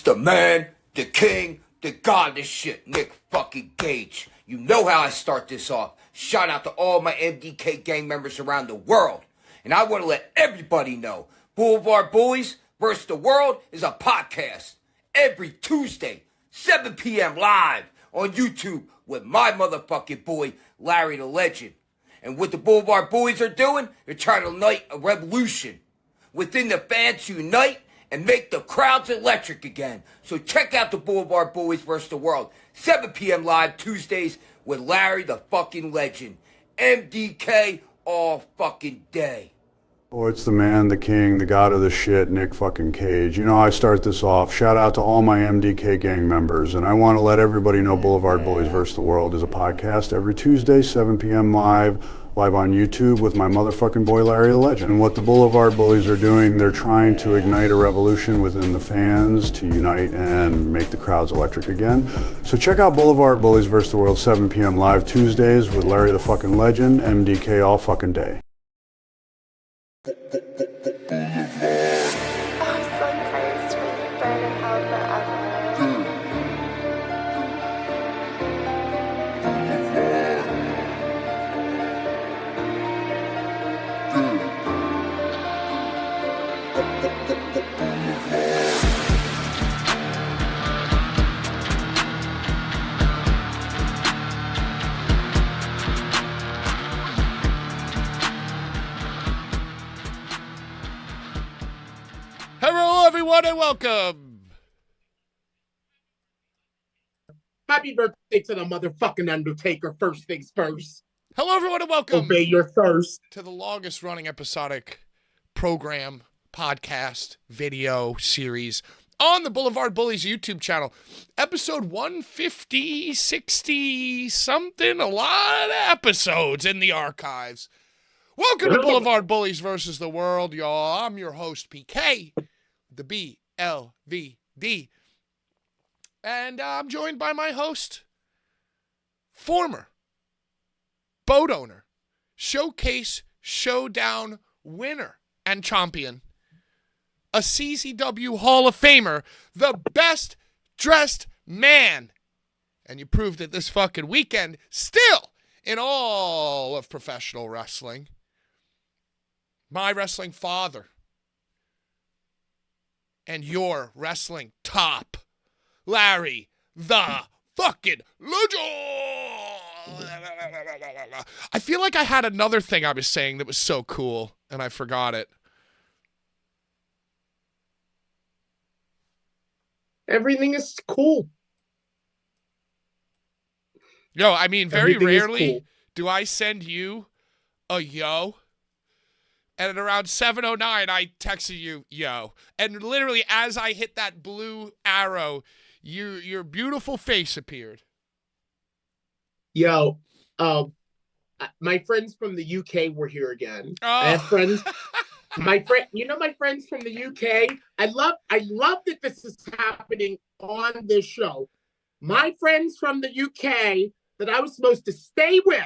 the man, the king, the god of this shit, Nick fucking Gage. You know how I start this off. Shout out to all my MDK gang members around the world. And I want to let everybody know, Blvd Bullies versus the World is a podcast. Every Tuesday, 7 p.m. live on YouTube with my motherfucking boy, Larry the Legend. And what the Blvd Bullies are doing, they're trying to ignite a revolution. Within the fans to unite and make the crowds electric again. So check out the Blvd Bullies vs. the World. 7 p.m. live Tuesdays with Larry the fucking Legend. MDK all fucking day. Oh, it's the man, the king, the god of the shit, Nick fucking Cage. You know, I start this off. Shout out to all my MDK gang members. And I want to let everybody know Blvd Bullies vs. the World is a podcast every Tuesday, 7 p.m. live on YouTube with my motherfucking boy Larry the Legend. And what the Blvd Bullies are doing, they're trying to ignite a revolution within the fans to unite and make the crowds electric again. So check out Blvd Bullies vs. the World, 7 p.m. live Tuesdays with Larry the fucking Legend, MDK all fucking day. Hello, everyone, and welcome. Happy birthday to the motherfucking Undertaker, first things first. Hello, everyone, and welcome. Obey your thirst. To the longest running episodic program, podcast, video series on the Blvd Bullies YouTube channel. Episode 150, 60, something, a lot of episodes in the archives. Welcome to Blvd Bullies versus the World, y'all. I'm your host, PK, the BLVD. And I'm joined by my host, former boat owner, Showcase Showdown winner and champion, a CZW Hall of Famer, the best dressed man. And you proved it this fucking weekend, still in all of professional wrestling. My wrestling father and your wrestling top, Larry the fucking Legend. I feel like I had another thing I was saying that was so cool, and I forgot it. Everything is cool. Yo, I mean, very Everything is rarely cool. do I send you a yo. And at around 7:09, I texted you, yo. And literally, as I hit that blue arrow, your beautiful face appeared. Yo, my friends from the UK were here again. Oh. I have friends. My friends from the UK. I love that this is happening on this show. My friends from the UK that I was supposed to stay with.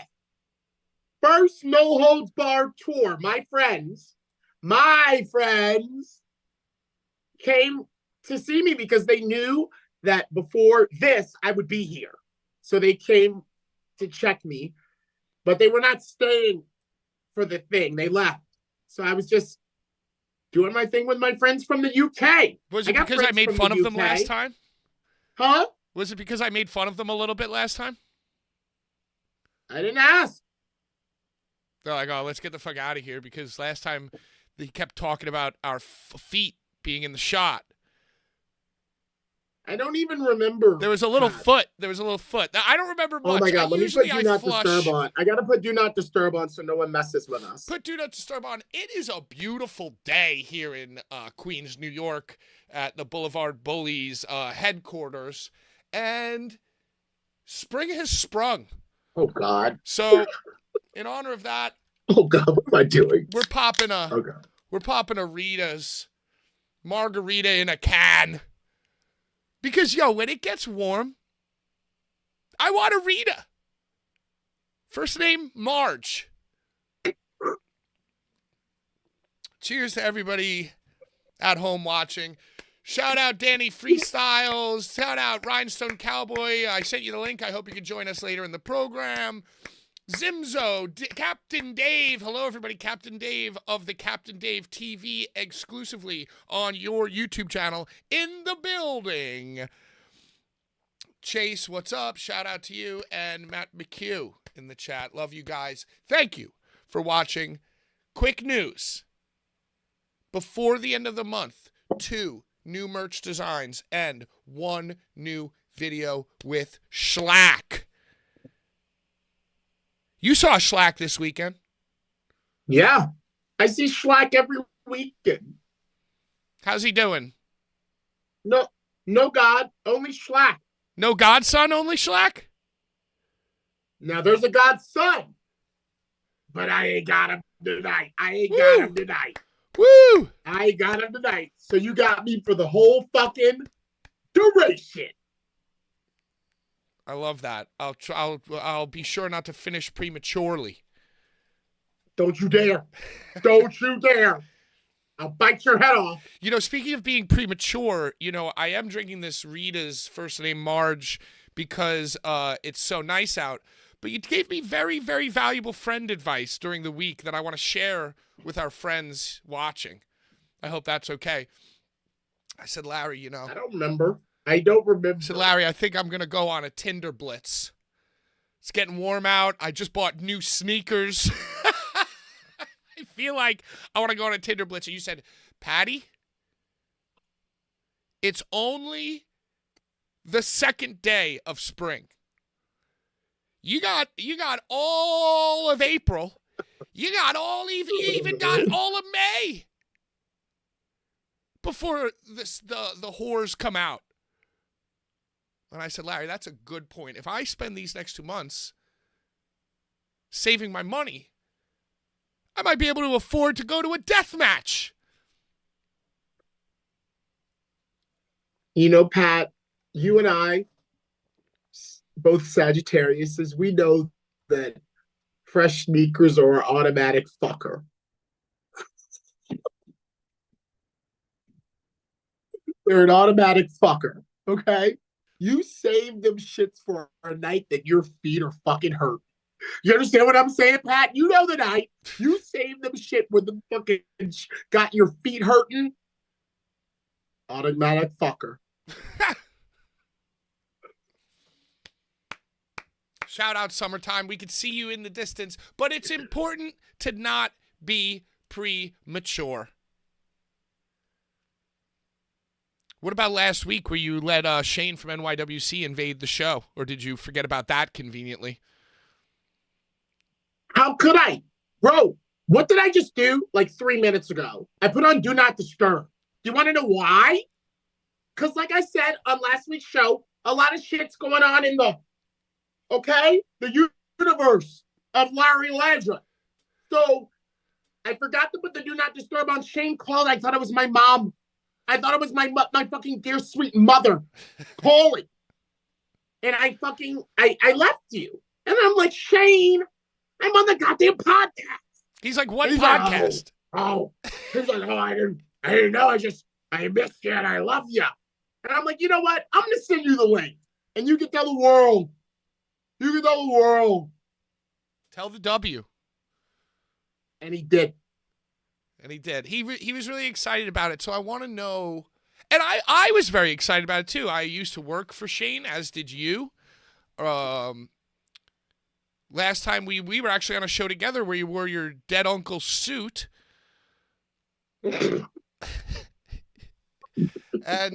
First No Holds Barred tour. My friends came to see me because they knew that before this I would be here. So they came to check me, but they were not staying for the thing. They left. So I was just doing my thing with my friends from the UK. Was it because I made fun of them last time? Huh? Was it because I made fun of them a little bit last time? I didn't ask. They're like, oh, let's get the fuck out of here, because last time they kept talking about our feet being in the shot. I don't even remember. There was a little foot. Now, I don't remember much. Oh my God, let me put Do Not flush. Disturb on. I got to put Do Not Disturb on so no one messes with us. Put Do Not Disturb on. It is a beautiful day here in Queens, New York at the Blvd Bullies headquarters. And spring has sprung. Oh God. So in honor of that, oh God, what am I doing? We're popping a Rita's margarita in a can. Because, yo, when it gets warm, I want a Rita. First name, Marge. Cheers to everybody at home watching. Shout out Danny Freestyles. Shout out Rhinestone Cowboy. I sent you the link. I hope you can join us later in the program. Zimzo, Captain Dave. Hello, everybody. Captain Dave of the Captain Dave TV exclusively on your YouTube channel in the building. Chase, what's up? Shout out to you. And Matt McHugh in the chat. Love you guys. Thank you for watching. Quick news. Before the end of the month, 2 new merch designs and 1 new video with Schlack. You saw Schlack this weekend. Yeah. I see Schlack every weekend. How's he doing? No God, only Schlack. No godson, only Schlack? Now there's a godson. But I ain't got him tonight. Got him tonight. Woo! I got him tonight. So you got me for the whole fucking duration. I love that. I'll be sure not to finish prematurely. Don't you dare. Don't you dare. I'll bite your head off. You know, speaking of being premature, you know, I am drinking this Rita's first name Marge because it's so nice out. But you gave me very, very valuable friend advice during the week that I want to share with our friends watching. I hope that's okay. I said, Larry, you know. I don't remember. I don't remember. I said, Larry, I think I'm going to go on a Tinder blitz. It's getting warm out. I just bought new sneakers. I feel like I want to go on a Tinder blitz. And you said, Patty, it's only the second day of spring. You got all of April. You even got all of May before the whores come out. And I said, Larry, that's a good point. If I spend these next 2 months saving my money, I might be able to afford to go to a death match. You know, Pat, you and I, both Sagittariuses, we know that fresh sneakers are an automatic fucker. They're an automatic fucker, okay? You save them shits for a night that your feet are fucking hurt. You understand what I'm saying, Pat? You know the night. You save them shit when the fucking got your feet hurting. Automatic fucker. Shout out summertime. We could see you in the distance, but it's important to not be premature. What about last week where you let Shane from NYWC invade the show? Or did you forget about that conveniently? How could I? Bro, what did I just do like 3 minutes ago? I put on Do Not Disturb. Do you want to know why? Because like I said on last week's show, a lot of shit's going on in the universe of Larry Legend. So I forgot to put the Do Not Disturb on. Shane called. I thought it was my mom. I thought it was my fucking dear sweet mother calling. And I left you. And I'm like, Shane, I'm on the goddamn podcast. He's like, what podcast? He's like, I didn't know. I missed you and I love you. And I'm like, you know what? I'm going to send you the link. And you can tell the world. Tell the W. And he did. He was really excited about it. So I want to know. And I was very excited about it too. I used to work for Shane, as did you. Last time we were actually on a show together where you wore your dead uncle's suit. And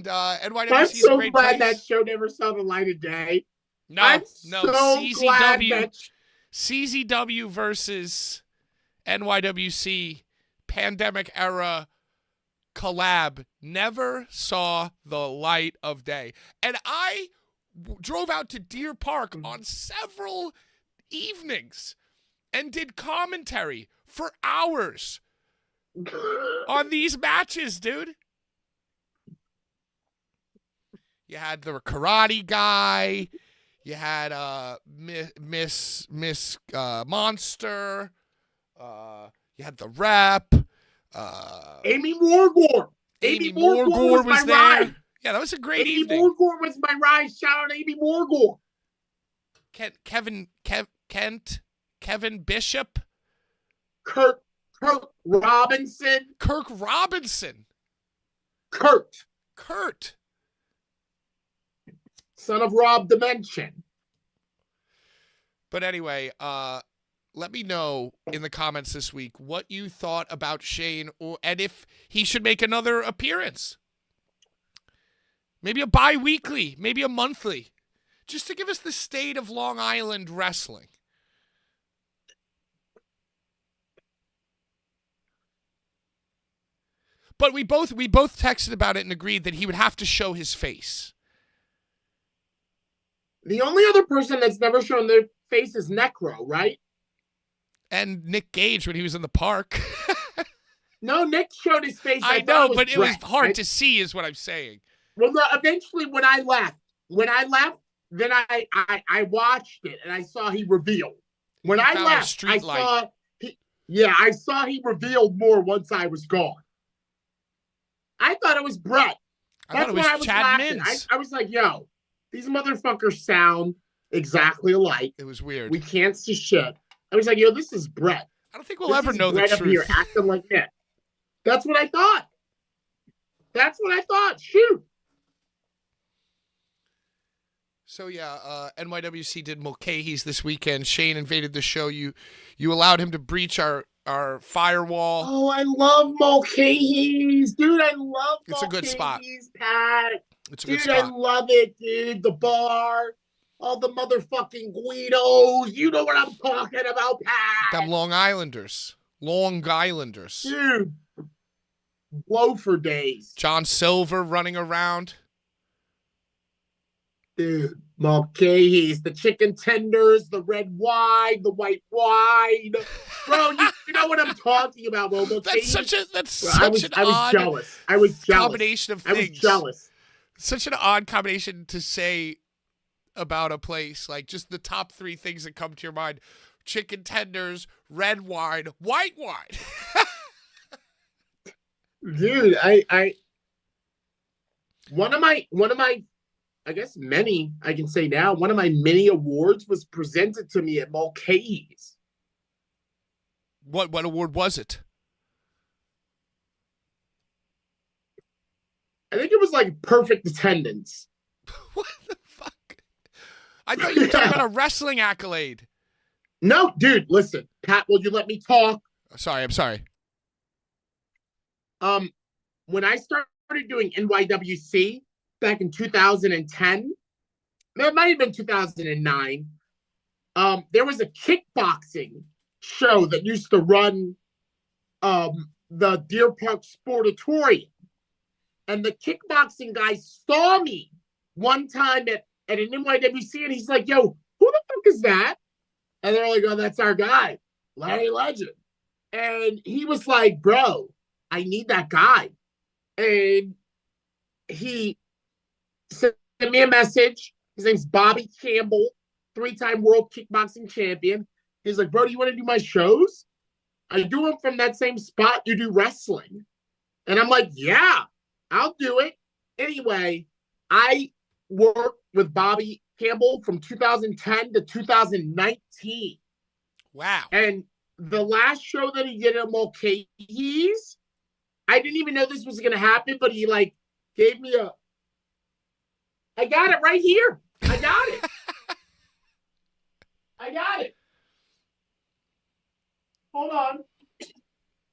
NYWC I'm is so a great glad place. that show never saw the light of day. No, CZW. CZW versus NYWC pandemic era collab never saw the light of day. And I drove out to Deer Park on several evenings and did commentary for hours on these matches, dude. You had the karate guy. You had Miss Monster. You had the rep. Amy Morgor. Amy Morgul was my there. ride. Yeah, that was a great Amy evening. Morgul was my ride. Shout out Amy Morgul. Kevin Bishop. Kirk Robinson. Kirk Robinson. Kurt. Son of Rob Dimension. But anyway, let me know in the comments this week what you thought about Shane, and if he should make another appearance. Maybe a bi-weekly, maybe a monthly, just to give us the state of Long Island wrestling. But we both texted about it and agreed that he would have to show his face. The only other person that's never shown their face is Necro, right? And Nick Gage when he was in the park. No, Nick showed his face. I know, but it was hard to see is what I'm saying. Well, no, eventually when I left, then I watched it and I saw he revealed. When I left, I saw he revealed more once I was gone. I thought it was Brett. I thought it was Chad Mintz. I was like, yo, these motherfuckers sound exactly alike. It was weird. We can't see shit. I was like, yo, this is Brett. I don't think we'll ever know the Brett up truth. here acting like that. That's what I thought. Shoot. So yeah, NYWC did Mulcahy's this weekend. Shane invaded the show. You allowed him to breach our firewall. Oh, I love Mulcahy's, dude. I love It's a good spot. Pat. It's a good Dude, spot. I love it, dude. The bar, all the motherfucking Guidos. You know what I'm talking about, Pat. Them Long Islanders. Dude, blow for days. John Silver running around. Dude, Mulcahy's, the chicken tenders, the red wine, the white wine. Bro, you know what I'm talking about, bro. That's such an I was odd jealous. I was jealous. Combination of things. I was jealous. Such an odd combination to say about a place. Like just the top three things that come to your mind: chicken tenders, red wine, white wine. Dude, I one of my I guess many, I can say now, one of my many awards was presented to me at Mulcahy's. What award was it? I think it was like perfect attendance. What the fuck? I thought you were talking about a wrestling accolade. No, dude, listen. Pat, will you let me talk? I'm sorry. When I started doing NYWC back in 2010, it might have been 2009, there was a kickboxing show that used to run the Deer Park Sportatorium. And the kickboxing guy saw me one time at an NYWC, and he's like, yo, who the fuck is that? And they're like, oh, that's our guy, Larry Legend. And he was like, bro, I need that guy. And he sent me a message. His name's Bobby Campbell, 3-time world kickboxing champion. He's like, bro, do you want to do my shows? I do them from that same spot you do wrestling. And I'm like, yeah, I'll do it. Anyway, I worked with Bobby Campbell from 2010 to 2019. Wow. And the last show that he did at Mulcahy's, I didn't even know this was going to happen, but he like gave me I got it right here. I got it. I got it. Hold on.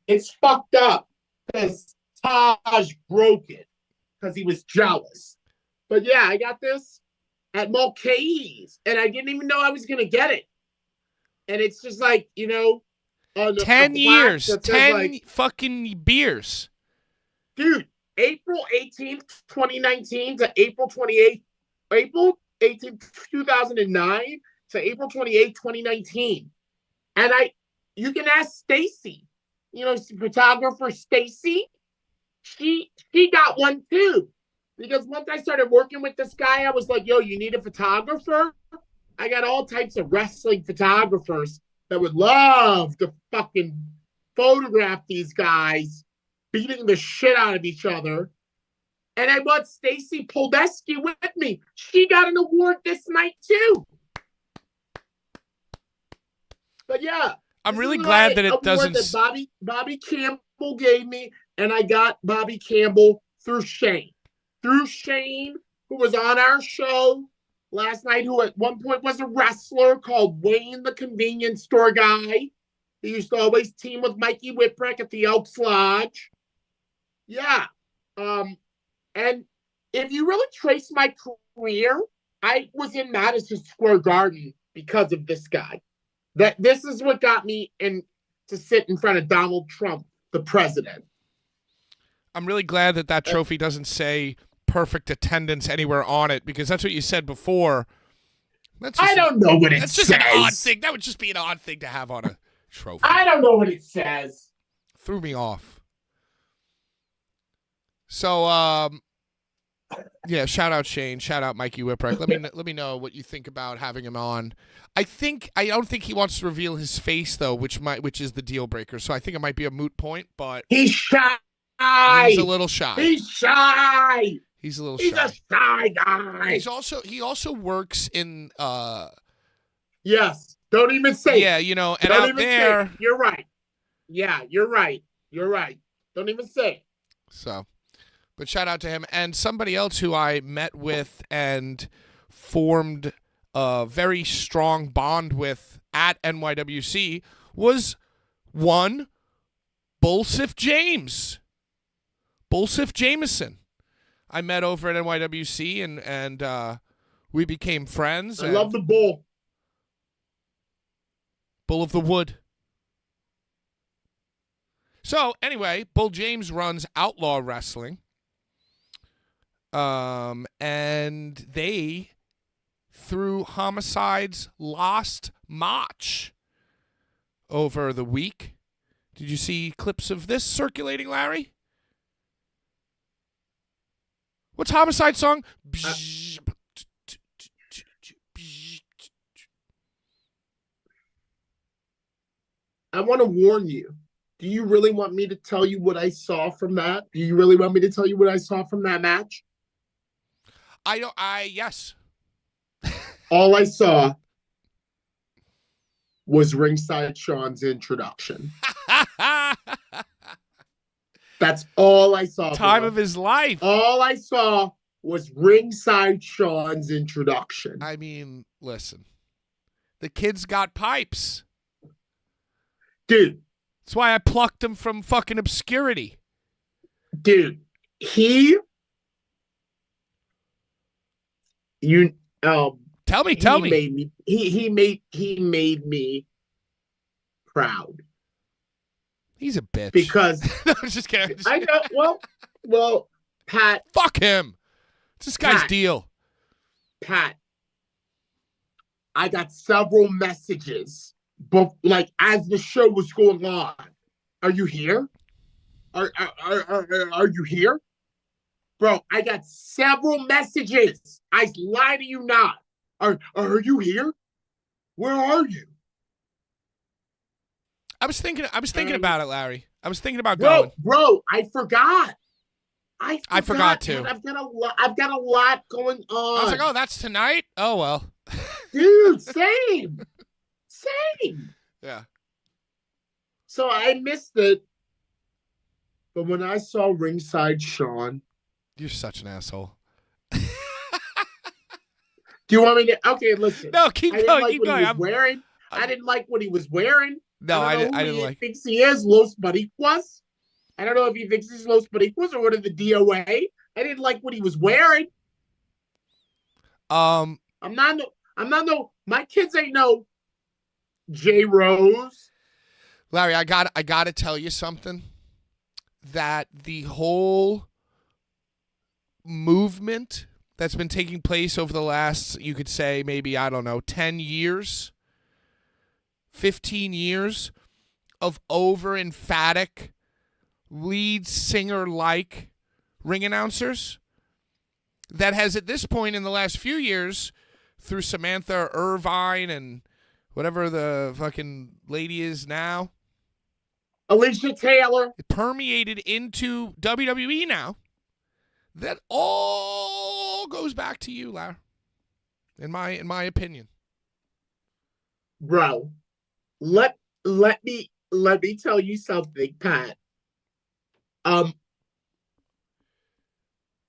It's fucked up because Taj broke it because he was jealous. But yeah, I got this at Mulcahy's, and I didn't even know I was going to get it. And it's just like, 10 years, 10 like, fucking beers. Dude, April 18th, 2019 to April 28th, April 18th, 2009 to April 28th, 2019. And you can ask Stacy, photographer Stacy. She got one too. Because once I started working with this guy, I was like, yo, you need a photographer? I got all types of wrestling photographers that would love to fucking photograph these guys beating the shit out of each other. And I brought Stacy Poldesky with me. She got an award this night too. But yeah, I'm really glad that it doesn't. That Bobby Campbell gave me, and I got Bobby Campbell through Shane. Through Shane, who was on our show last night, who at one point was a wrestler called Wayne the Convenience Store Guy. He used to always team with Mikey Whipwreck at the Elks Lodge. Yeah. And if you really trace my career, I was in Madison Square Garden because of this guy. This is what got me in to sit in front of Donald Trump, the president. I'm really glad that trophy doesn't say perfect attendance anywhere on it, because that's what you said before. I don't know what it says. That's just an odd thing. That would just be an odd thing to have on a trophy. I don't know what it says. Threw me off. So, yeah, shout out Shane, shout out Mikey Whipwreck. Let me know what you think about having him on. I don't think he wants to reveal his face though, which is the deal breaker. So I think it might be a moot point, but he's shy. He's a little shy. He's shy. He's a little shy. He's a shy guy. He also works in yes. Don't even say yeah, it. You know, and don't out even there say it. You're right. Yeah, you're right. You're right. Don't even say it. So, but shout out to him. And somebody else who I met with and formed a very strong bond with at NYWC was one Bullsif James. Bullsif Jameson. I met over at NYWC and we became friends. I love the bull. Bull of the Wood. So anyway, Bull James runs Outlaw Wrestling. And they, through Homicide's Lost Match over the week. Did you see clips of this circulating, Larry? What's Homicide's song? I want to warn you. Do you really want me to tell you what I saw from that? Do you really want me to tell you what I saw from that match? Yes. All I saw was Ringside Sean's introduction. That's all I saw. Time of his life. All I saw was Ringside Sean's introduction. I mean, listen. The kid's got pipes. Dude. That's why I plucked him from fucking obscurity. Dude, tell me. He made me proud. He's a bitch. Because no, I'm just kidding. I know. Well, Pat. Fuck him. It's this guy's deal. Pat, I got several messages, but like as the show was going on. Are you here? Are you here? Bro, I got several messages. I lie to you not. Are you here? Where are you? I was thinking about it, Larry. I was thinking about going. Bro, I forgot. I forgot too. I've got a lot going on. I was like, oh, that's tonight? Oh well. Dude, same. Yeah. So I missed it. But when I saw Ringside Sean. You're such an asshole. Do you want me to? Okay, listen. No, keep going. Keep going. I didn't like what he was wearing. No, I didn't like. He thinks he is Los Boricuas. I don't know if he thinks he's Los Boricuas or what of the DOA. I didn't like what he was wearing. I'm not no. My kids ain't no J Rose. Larry, I got to tell you something. That the whole movement that's been taking place over the last, you could say, maybe, I don't know, 10 years, 15 years of over-emphatic, lead singer-like ring announcers that has, at this point in the last few years, through Samantha Irvine and whatever the fucking lady is now, Alicia Taylor. It permeated into WWE now. That all goes back to you, Lar. In my opinion. Bro, let me tell you something, Pat.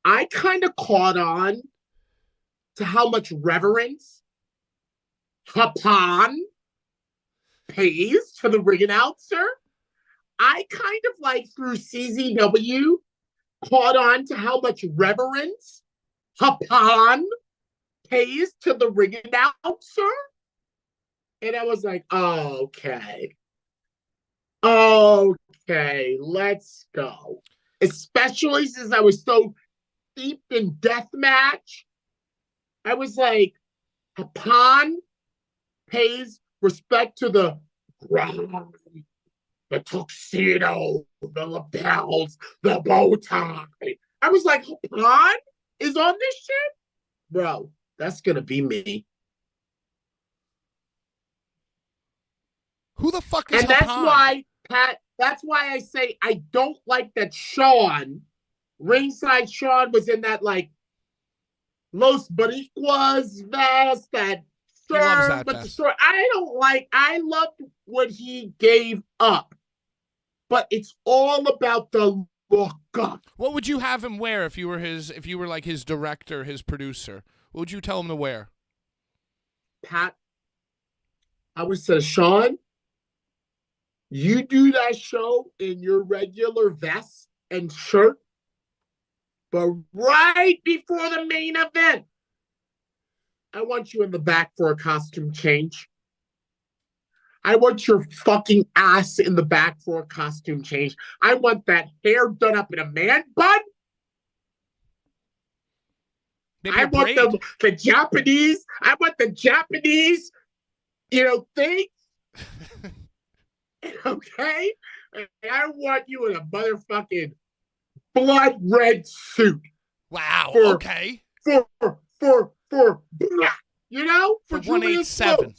I kind of caught on to how much reverence Hapan pays to the ring announcer. I kind of like through CZW caught on to how much reverence Hapan pays to the ring announcer. And I was like, oh, okay. Okay, let's go. Especially since I was so steeped in deathmatch. I was like, Hapan pays respect to the ground, the tuxedo, the lapels, the bow tie. I was like, Hapan is on this shit? Bro, that's going to be me. Who the fuck is And Hapan? that's why, Pat, that's why I say I don't like that Sean, ringside Sean, was in that like Los Boricuas vest, that He loves shirt, that but the vest. short. I loved what he gave up. But it's all about the look. What would you have him wear if you were like his director, his producer? What would you tell him to wear? Pat, I would say, Sean, you do that show in your regular vest and shirt, but right before the main event, I want you in the back for a costume change. I want your fucking ass in the back for a costume change. I want that hair done up in a man bun. Maybe I a want braid. the Japanese. I want the Japanese, thing. Okay? And I want you in a motherfucking blood red suit. Wow. For- Okay. For For 2 minutes. 187.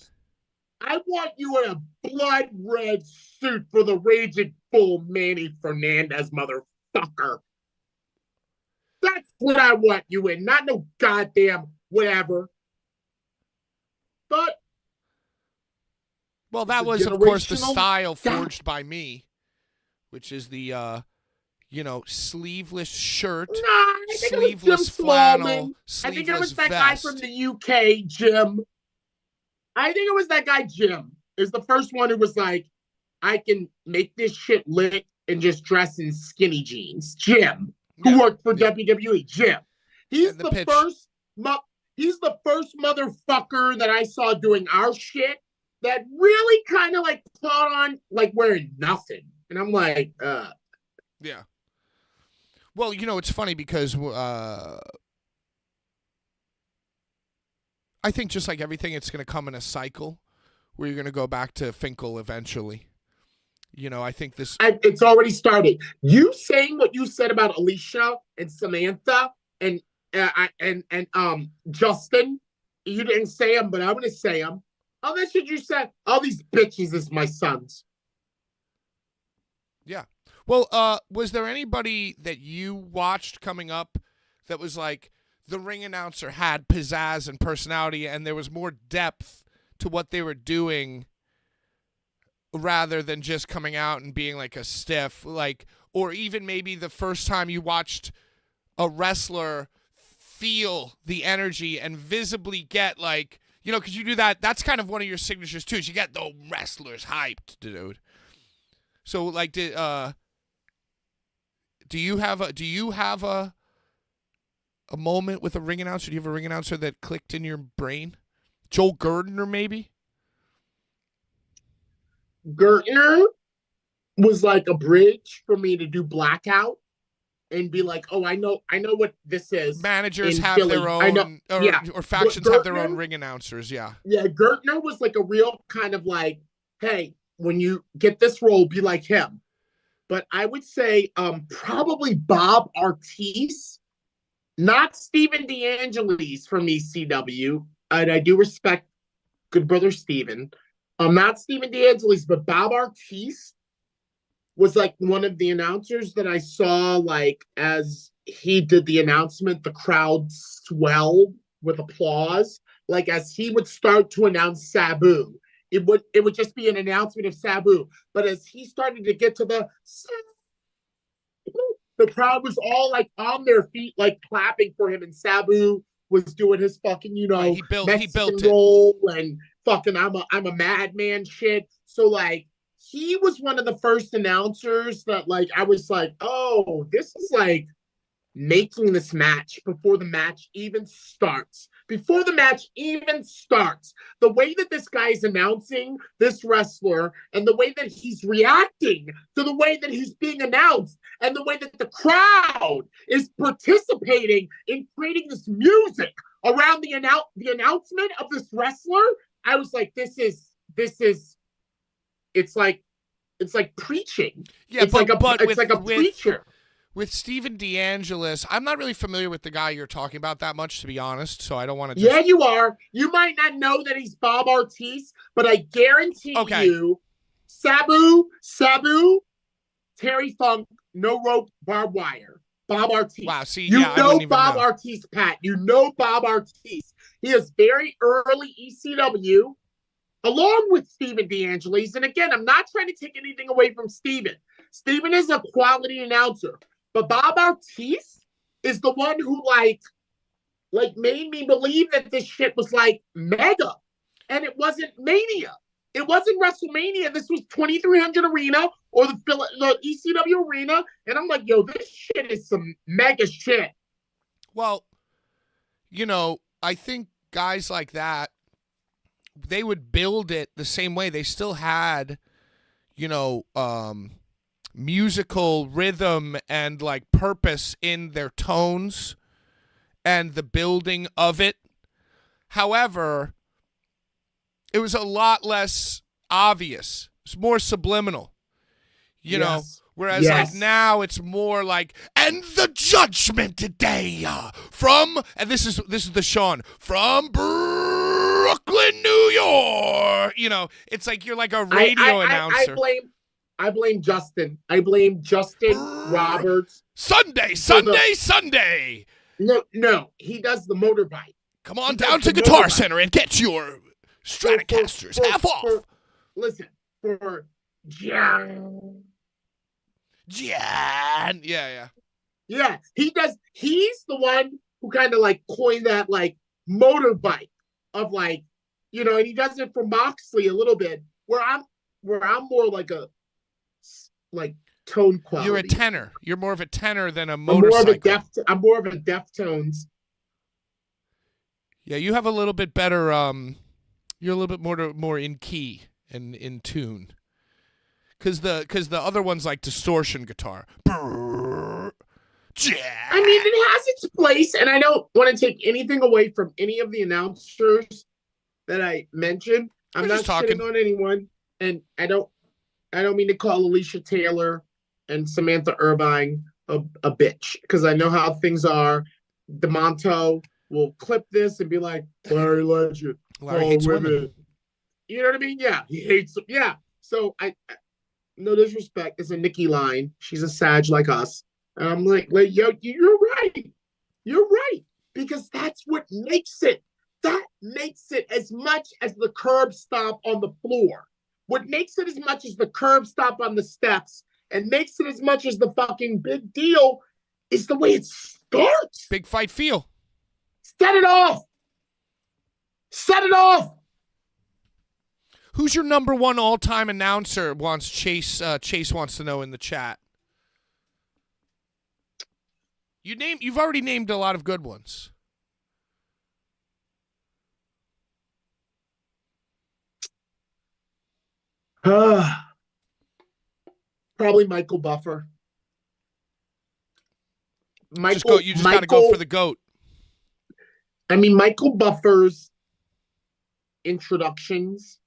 I want you in a blood red suit for the Raging Bull Manny Fernandez motherfucker. That's what I want you in, not no goddamn whatever. But Well, that it's a was, of course, the generational style gap. forged by me, which is the, sleeveless shirt, Nah, I think sleeveless it was Jim flannel, Smallman. I think it was sleeveless that guy vest. from the UK, Jim. I think it was that guy, Jim, is the first one who was like, I can make this shit lit and just dress in skinny jeans. Jim, who worked for WWE. Jim. He's And the the pitch. he's the first motherfucker that I saw doing our shit that really kind of like caught on like wearing nothing. And I'm like, Yeah. Well, it's funny because I think just like everything, it's going to come in a cycle where you're going to go back to Finkel eventually. I think this. It's already started. You saying what you said about Alicia and Samantha and Justin, you didn't say them, but I'm going to say them. Oh, that's what you said. All these bitches is my sons. Yeah. Well, was there anybody that you watched coming up that was like the ring announcer had pizzazz and personality and there was more depth to what they were doing rather than just coming out and being like a stiff, or even maybe the first time you watched a wrestler feel the energy and visibly get because you do that. That's kind of one of your signatures too. Is you get the wrestlers hyped, dude. So do you have a moment with a ring announcer? Do you have a ring announcer that clicked in your brain? Joel Gertner, maybe? Gertner was like a bridge for me to do Blackout and be like, oh, I know what this is. Managers in have Philly. their own, I know. or factions have their Gertner- own ring announcers, yeah. Yeah, Gertner was like a real kind of like, hey, when you get this role, be like him. But I would say probably Bob Ortiz, not Steven DeAngelis from ECW. And I do respect good brother Steven. Not Steven DeAngelis, but Bob Ortiz. was like one of the announcers that I saw, like, as he did the announcement, the crowd swelled with applause. Like, as he would start to announce Sabu, it would just be an announcement of Sabu. But as he started to get to the crowd was all like on their feet, like clapping for him, and Sabu was doing his fucking, Right, he Mexican built it. roll and fucking I'm a madman shit. So like he was one of the first announcers that like I was like, oh, this is like making this match before the match even starts. Before the match even starts, the way that this guy is announcing this wrestler and the way that he's reacting to the way that he's being announced and the way that the crowd is participating in creating this music around the announcement of this wrestler, I was like, this is it's like preaching. Yeah, it's like a preacher. With Stephen DeAngelis, I'm not really familiar with the guy you're talking about that much, to be honest, so I don't want to just... Yeah, you are. You might not know that he's Bob Ortiz, but I guarantee you, Sabu, Terry Funk, no rope, barbed wire. Bob Ortiz. Wow, see, you yeah, know Bob Ortiz, Pat. You know Bob Ortiz. He is very early ECW, along with Stephen DeAngelis. And again, I'm not trying to take anything away from Stephen. Stephen is a quality announcer. But Bob Ortiz is the one who like made me believe that this shit was like mega. And it wasn't Mania. It wasn't WrestleMania. This was 2300 Arena or the ECW Arena. And I'm like, yo, this shit is some mega shit. Well, I think guys like that, they would build it the same way. They still had, musical rhythm and like purpose in their tones and the building of it. However, it was a lot less obvious. It's more subliminal, you know, whereas like now it's more like, and the judgment today and this is the Sean from Brooklyn, New York. It's like you're like a radio announcer. I blame Justin. I blame Justin Roberts. Sunday. No, he does the motorbike. Come on down to Guitar Center and get your Stratocasters half off. Listen, for Jan. Yeah. Yeah, he does. He's the one who kind of like coined that like motorbike of like, and he does it for Moxley a little bit. Where I'm more like a tone quality. You're a tenor. You're more of a tenor than a motorcycle. I'm more of a Deftones. Yeah, you have a little bit better. You're a little bit more in key and in tune. Because the other one's like distortion guitar. I mean, it has its place, and I don't want to take anything away from any of the announcers that I mentioned. I'm not shitting on anyone, and I don't mean to call Alicia Taylor and Samantha Irvine a bitch, because I know how things are. DeMonto will clip this and be like, Larry Legend. Larry hates women. You know what I mean? Yeah, he hates them. Yeah. So I no disrespect, it's a Nikki line. She's a Sag like us. And I'm like, yo, you're right. You're right. Because that's what makes it. That makes it as much as the curb stomp on the floor. What makes it as much as the curb stop on the steps and makes it as much as the fucking big deal is the way it starts. Big fight feel. Set it off. Set it off. Who's your number one all-time announcer? Chase wants to know in the chat. You've already named a lot of good ones. Probably Michael Buffer. You just got to go for the GOAT. I mean, Michael Buffer's introductions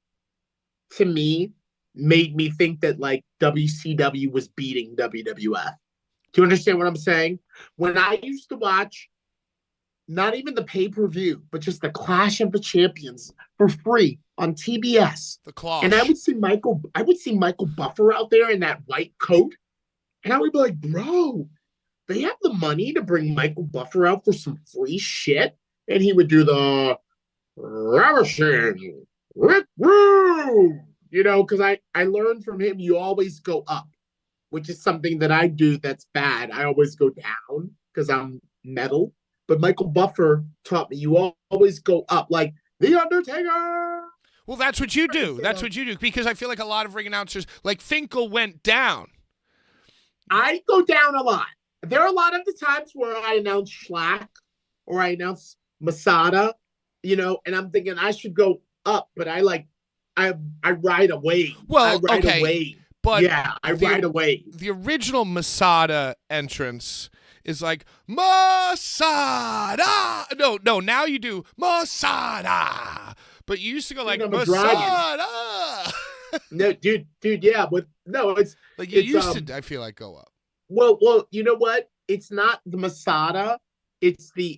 to me made me think that like WCW was beating WWF. Do you understand what I'm saying? When I used to watch not even the pay-per-view, but just the Clash of the Champions for free on TBS. The Clash. And I would see Michael Buffer out there in that white coat. And I would be like, bro, they have the money to bring Michael Buffer out for some free shit. And he would do the ravishing Rick Rude, because I learned from him, you always go up, which is something that I do that's bad. I always go down because I'm metal. But Michael Buffer taught me you always go up, like The Undertaker. Well, that's what you do. That's what you do, because I feel like a lot of ring announcers, like Finkel, went down. I go down a lot. There are a lot of the times where I announce Schlack or I announce Masada, and I'm thinking I should go up, but I ride a wave. Well, I ride okay, a wave. But yeah, I ride a wave. The original Masada entrance is like Masada. No, now you do Masada. But you used to go like Masada. No, dude, yeah, but no, it's like you used to. I feel like go up. Well, you know what? It's not the Masada. It's the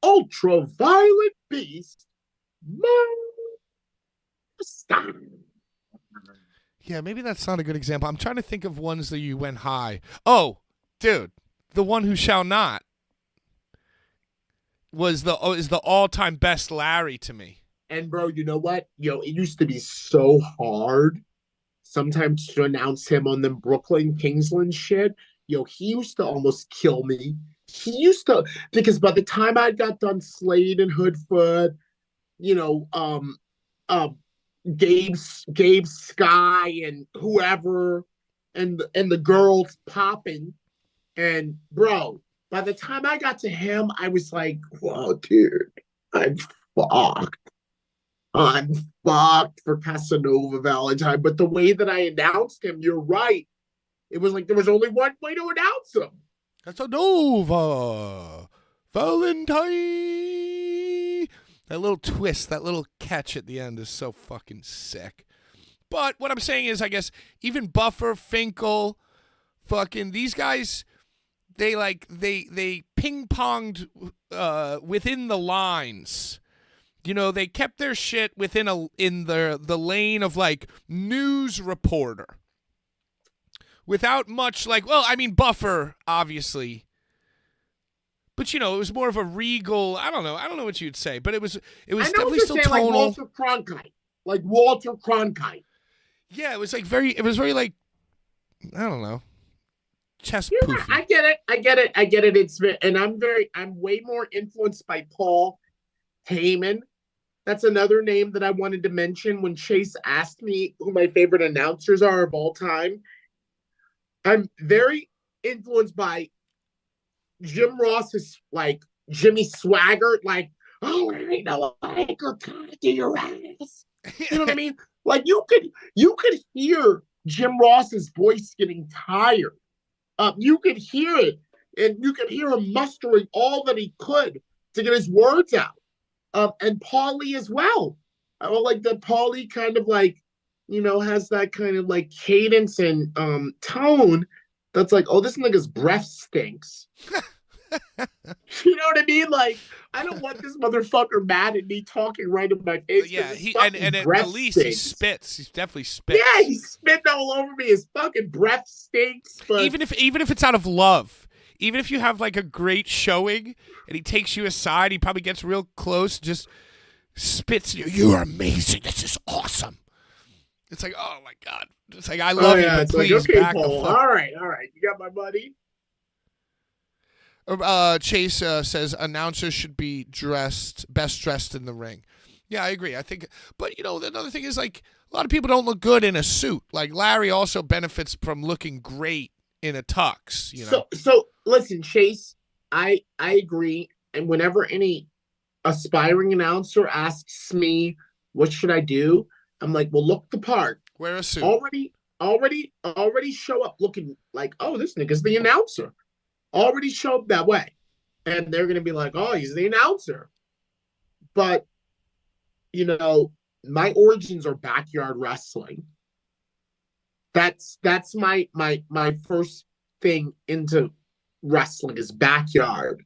ultraviolet beast. Masada. Yeah, maybe that's not a good example. I'm trying to think of ones that you went high. Oh, dude, the one who shall not is the all-time best Larry to me. And bro, you know what? It used to be so hard sometimes to announce him on the Brooklyn Kingsland shit. He used to almost kill me. He used to, because by the time I got done Slade and Hoodfoot, Gabe Sky and whoever, and the girls popping, and bro, by the time I got to him, I was like, "Whoa, dude, I'm fucked. I'm fucked for Casanova Valentine." But the way that I announced him, you're right. It was like there was only one way to announce him. Casanova Valentine. That little twist, that little catch at the end is so fucking sick. But what I'm saying is, I guess, even Buffer, Finkel, fucking these guys, they ping-ponged within the lines. They kept their shit in the lane of like news reporter. Without much Buffer, obviously. But it was more of a regal. I don't know what you'd say, but it was definitely still tonal. Like Walter Cronkite. Yeah, it was very like, I don't know, chest poofy. I get it. I'm way more influenced by Paul Heyman. That's another name that I wanted to mention when Chase asked me who my favorite announcers are of all time. I'm very influenced by Jim Ross is like Jimmy Swaggart, like, oh, I ain't no anchor to your ass. You know what I mean? Like you could hear Jim Ross's voice getting tired. You could hear it, and you could hear him mustering all that he could to get his words out. And Paulie as well. Like that Paulie kind of like, has that kind of like cadence and tone that's like, oh, this nigga's breath stinks. You know what I mean? Like, I don't want this motherfucker mad at me talking right in my face. Yeah, and at least he spits. He definitely spits. Yeah, he's spitting all over me. His fucking breath stinks. But even if it's out of love, even if you have like a great showing and he takes you aside, he probably gets real close, just spits. You're amazing. This is awesome. It's like, oh my god. It's like, I love you, but please like, okay, back Paul. the fuck. All right. You got my money. Chase says announcers should be best dressed in the ring. Yeah, I agree. I think, but another thing is like a lot of people don't look good in a suit. Like Larry also benefits from looking great in a tux. So listen, Chase, I agree. And whenever any aspiring announcer asks me what should I do, I'm like, well, look the part. Wear a suit. Already show up looking like, oh, this nigga's the announcer. Already show up that way. And they're going to be like, oh, he's the announcer. But, my origins are backyard wrestling. That's my first thing into wrestling, his backyard.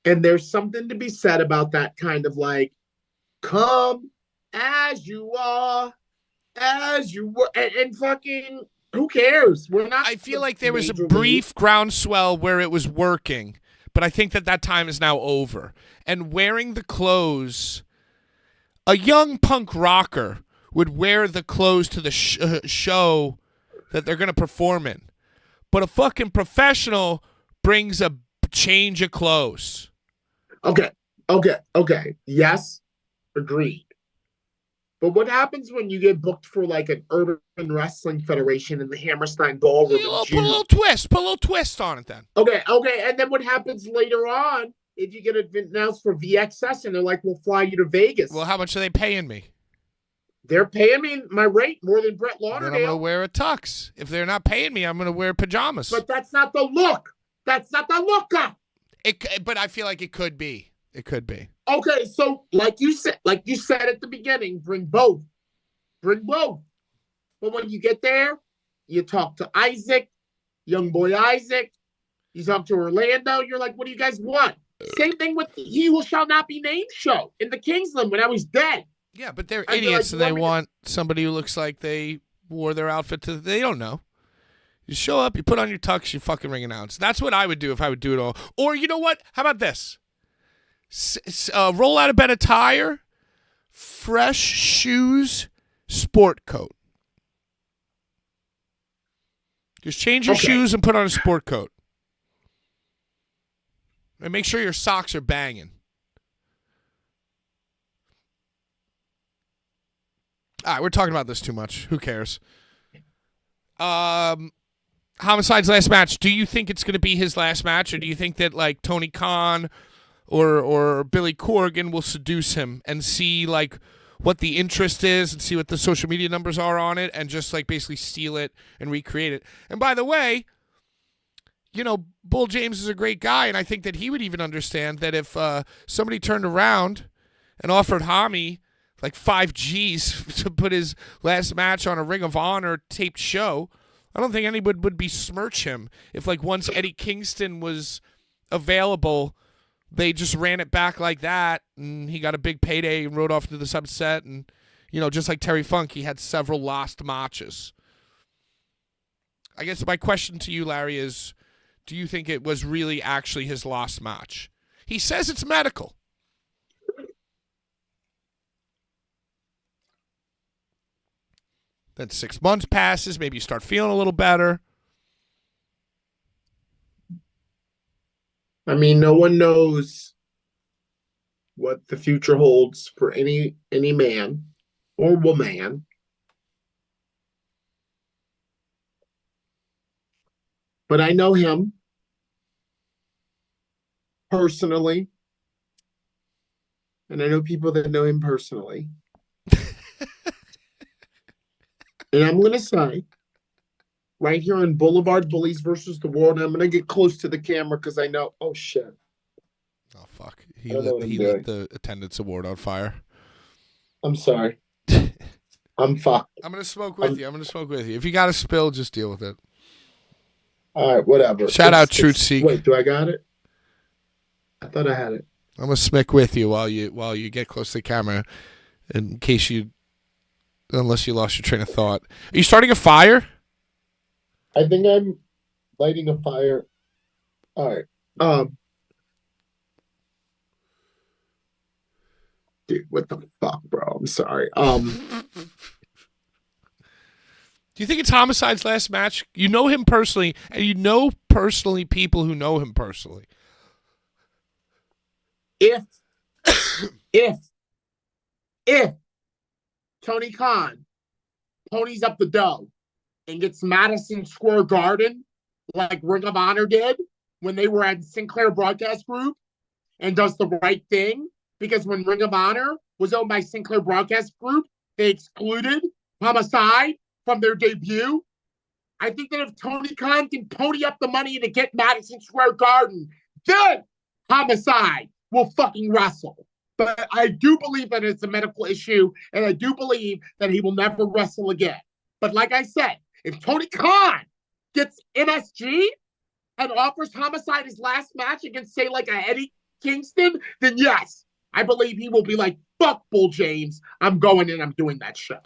And there's something to be said about that kind of like, come as you are, as you were, and fucking, who cares? We're not. I feel like there was a brief groundswell where it was working, but I think that time is now over. And wearing the clothes, a young punk rocker would wear the clothes to the show that they're going to perform in. But a fucking professional brings a change of clothes. Okay. Yes, agreed. But what happens when you get booked for like an urban wrestling federation in the Hammerstein Ballroom? Put a little twist on it then. Okay. And then what happens later on if you get announced for VXS and they're like, we'll fly you to Vegas? Well, how much are they paying me? They're paying me my rate more than Brett Lauderdale. Then I'm going to wear a tux. If they're not paying me, I'm going to wear pajamas. But that's not the look. That's not the look. But I feel like it could be. It could be. Okay, so like you said at the beginning, bring both. But when you get there, you talk to Isaac, young boy Isaac. You talk to Orlando. You're like, what do you guys want? Same thing with the He Who Shall Not Be Named show in the Kingsland when I was dead. Yeah, but they're idiots and they want somebody who looks like they wore their outfit to. They don't know. You show up, you put on your tux, you fucking ring announce. That's what I would do if I would do it all. Or you know what? How about this? Roll out of bed attire, fresh shoes, sport coat. Just change your shoes and put on a sport coat. And make sure your socks are banging. All right, we're talking about this too much. Who cares? Homicide's last match. Do you think it's going to be his last match, or do you think that like Tony Khan or Billy Corgan will seduce him and see like what the interest is and see what the social media numbers are on it and just like basically steal it and recreate it? And by the way, you know, Bull James is a great guy, and I think that he would even understand that if somebody turned around and offered Hami like 5 G's to put his last match on a Ring of Honor taped show, I don't think anybody would besmirch him if like once Eddie Kingston was available, they just ran it back like that and he got a big payday and rode off to the sunset. And, you know, just like Terry Funk, he had several lost matches. I guess my question to you, Larry, is do you think it was really actually his lost match? He says it's medical. Then 6 months passes. Maybe you start feeling a little better. I mean, no one knows what the future holds for any man or woman. But I know him personally. And I know people that know him personally. And I'm going to say, right here on Blvd Bullies versus the World, I'm going to get close to the camera because I know, oh, shit. Oh, fuck. He lit the attendance award on fire. I'm sorry. I'm fucked. I'm going to smoke with you. If you got to spill, just deal with it. All right, whatever. Shout out Truth Seek. Wait, do I got it? I thought I had it. I'm going to smick with you while you get close to the camera in case you... Unless you lost your train of thought. Are you starting a fire? I think I'm lighting a fire. All right. Dude, what the fuck, bro? I'm sorry. Do you think it's Homicide's last match? You know him personally, and you know personally people who know him personally. If Tony Khan ponies up the dough and gets Madison Square Garden like Ring of Honor did when they were at Sinclair Broadcast Group and does the right thing, because when Ring of Honor was owned by Sinclair Broadcast Group, they excluded Homicide from their debut. I think that if Tony Khan can pony up the money to get Madison Square Garden, then Homicide will fucking wrestle. But I do believe that it's a medical issue, and I do believe that he will never wrestle again. But like I said, if Tony Khan gets MSG, and offers Homicide his last match against, say, like a Eddie Kingston, then yes, I believe he will be like, fuck Bull James. I'm going in, I'm doing that show.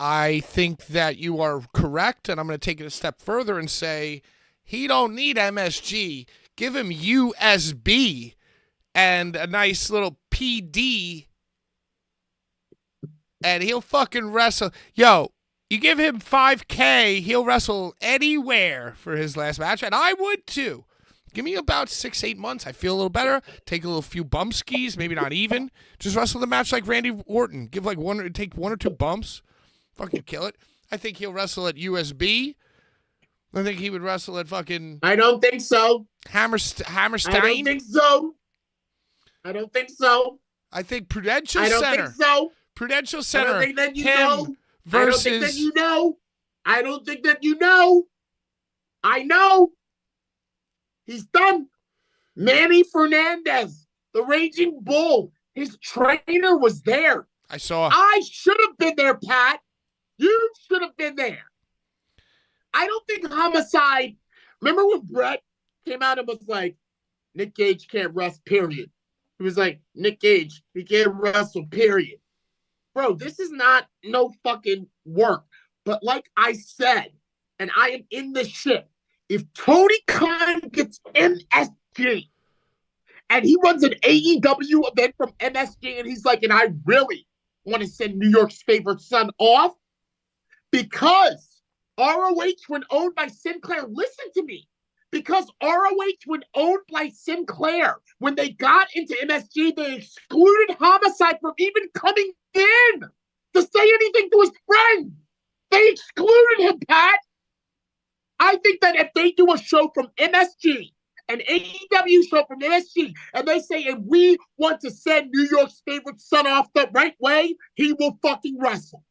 I think that you are correct, and I'm going to take it a step further and say he don't need MSG. Give him USB and a nice little PD, and he'll fucking wrestle. Yo, you give him $5K, he'll wrestle anywhere for his last match, and I would too. Give me about 6-8 months. I feel a little better. Take a little few bump skis, maybe not even. Just wrestle the match like Randy Orton. Take 1 or 2 bumps. Fucking kill it. I think he'll wrestle at USB. I think he would wrestle at fucking... I don't think so. Hammerstein. I don't think so. I don't think so. I think Prudential I don't Center. think so. Prudential Center. I don't think that you him know. versus... I don't think that you know. I don't think that you know. I know. He's done. Manny Fernandez, the Raging Bull. His trainer was there. I saw. I should have been there, Pat. You should have been there. I don't think Homicide. Remember when Brett came out and was like, Nick Gage can't wrestle, period. He was like, Nick Gage, he can't wrestle, period. Bro, this is not no fucking work. But like I said, and I am in the shit, if Tony Khan gets MSG and he runs an AEW event from MSG and he's like, and I really want to send New York's favorite son off because ROH, when owned by Sinclair, listen to me, because ROH, when owned by Sinclair, when they got into MSG, they excluded Homicide from even coming in to say anything to his friend. They excluded him, Pat. I think that if they do a show from MSG, an AEW show from MSG, and they say, and we want to send New York's favorite son off the right way, he will fucking wrestle.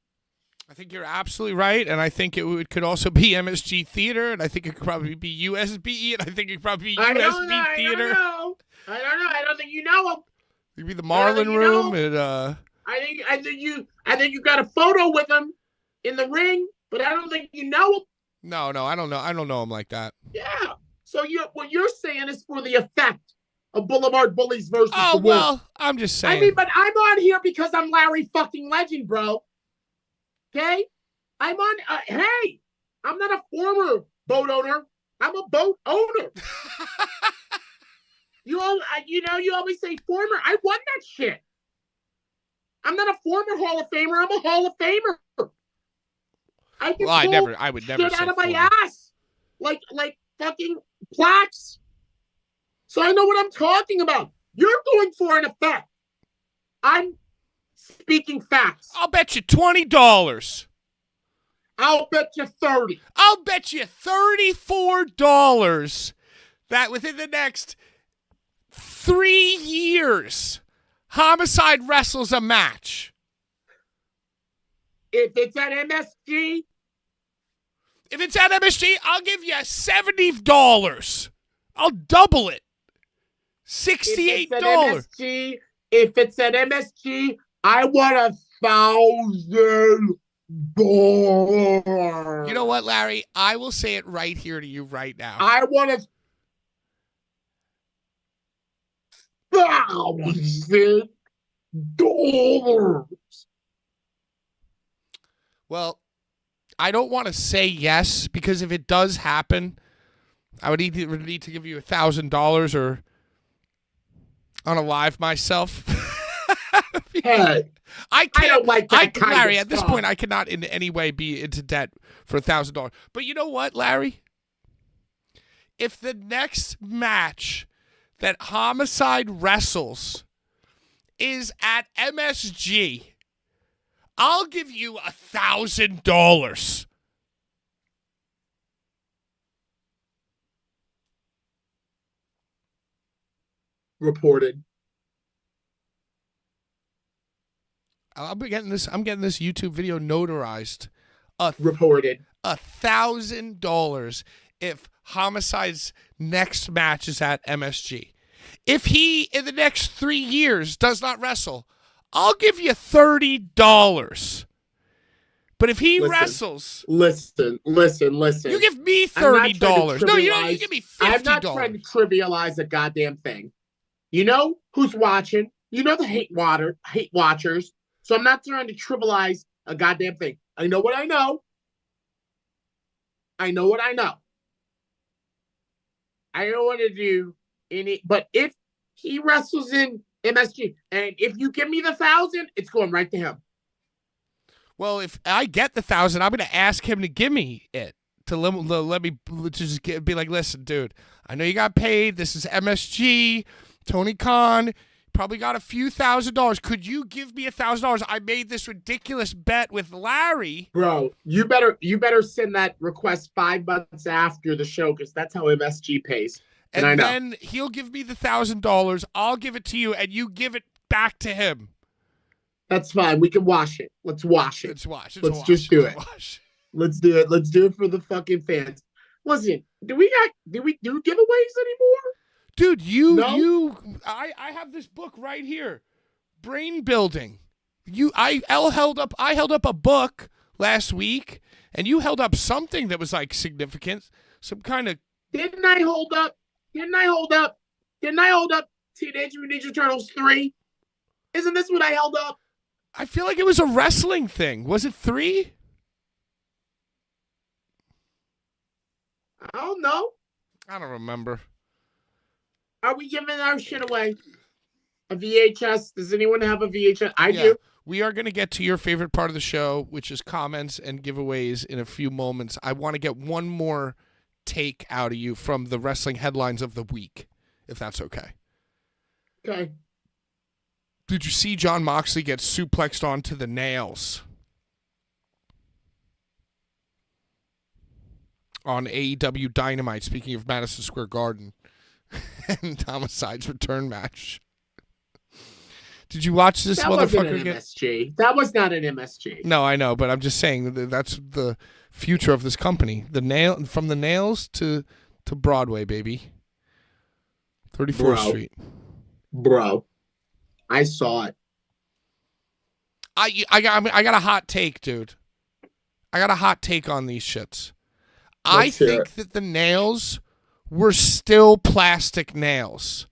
I think you're absolutely right, and I think could also be MSG Theater, and I think it could probably be USB, and I think it could probably be USB Theater. I don't know. I don't think you know him. It could be the Marlin Room, and I think you got a photo with him in the ring, but I don't think you know him. No, I don't know. I don't know him like that. Yeah. So what you're saying is for the effect of Blvd Bullies versus the Wolf. Well, I'm just saying. I mean, but I'm on here because I'm Larry fucking Legend, bro. Okay? I'm on, hey, I'm not a former boat owner. I'm a boat owner. You always say former. I won that shit. I'm not a former Hall of Famer. I'm a Hall of Famer. I would never shit out of former. my ass. Like fucking plaques. So I know what I'm talking about. You're going for an effect. I'm speaking facts. I'll bet you $20. I'll bet you 30. I'll bet you $34 that within the next 3 years, Homicide wrestles a match. If it's at MSG, I'll give you $70. I'll double it. $68. If it's at MSG, I want $1,000. You know what, Larry? I will say it right here to you right now. I want $1,000. Well, I don't want to say yes because if it does happen, I would either need to give you $1,000 or unalive myself. Hey, I don't like that kind Larry, of at this stuff. point, I cannot in any way be into debt for $1,000. But you know what, Larry? If the next match that Homicide wrestles is at MSG, I'll give you $1,000. Reported. I'm getting this YouTube video notarized. Reported. $1,000 if Homicide's next match is at MSG. If he, in the next 3 years, does not wrestle, I'll give you $30. But if he Listen. wrestles, Listen. you give me I'm not $30. trying to No, you don't. You trivialize- give me $50. I'm not trying to trivialize a goddamn thing. You know who's watching. You know the hate watchers. So I'm not trying to trivialize a goddamn thing. I know what I know. I know what I know. I don't want to do any. But if he wrestles in MSG, and if you give me the 1,000, it's going right to him. Well, if I get the 1,000, I'm going to ask him to give me it. To let me just be like, listen, dude, I know you got paid. This is MSG. Tony Khan probably got a few $1,000. Could you give me $1,000? I made this ridiculous bet with Larry. Bro, you better send that request 5 months after the show, because that's how MSG pays. And I know. Then he'll give me the $1,000. I'll give it to you, and you give it back to him. That's fine. We can wash it. Let's wash it. Let's Just do it. Let's do it. Let's do it for the fucking fans. Listen, do we do giveaways anymore? Dude, I have this book right here. Brain building. I held up a book last week, and you held up something that was like significant. Some kind of Didn't I hold up Teenage Mutant Ninja Turtles 3? Isn't this what I held up? I feel like it was a wrestling thing. Was it 3? I don't know. I don't remember. Are we giving our shit away? A VHS? Does anyone have a VHS? I do. We are going to get to your favorite part of the show, which is comments and giveaways in a few moments. I want to get one more take out of you from the wrestling headlines of the week, if that's okay. Okay. Did you see John Moxley get suplexed onto the nails on AEW Dynamite, speaking of Madison Square Garden and Homicide's return match? Did you watch this motherfucker get MSG? That was not an MSG. No, I know, but I'm just saying that's the future of this company. From the nails to Broadway, baby. 34th Street. Bro. I saw it. I got a hot take, dude. I got a hot take on these shits. I think that the nails were still plastic nails.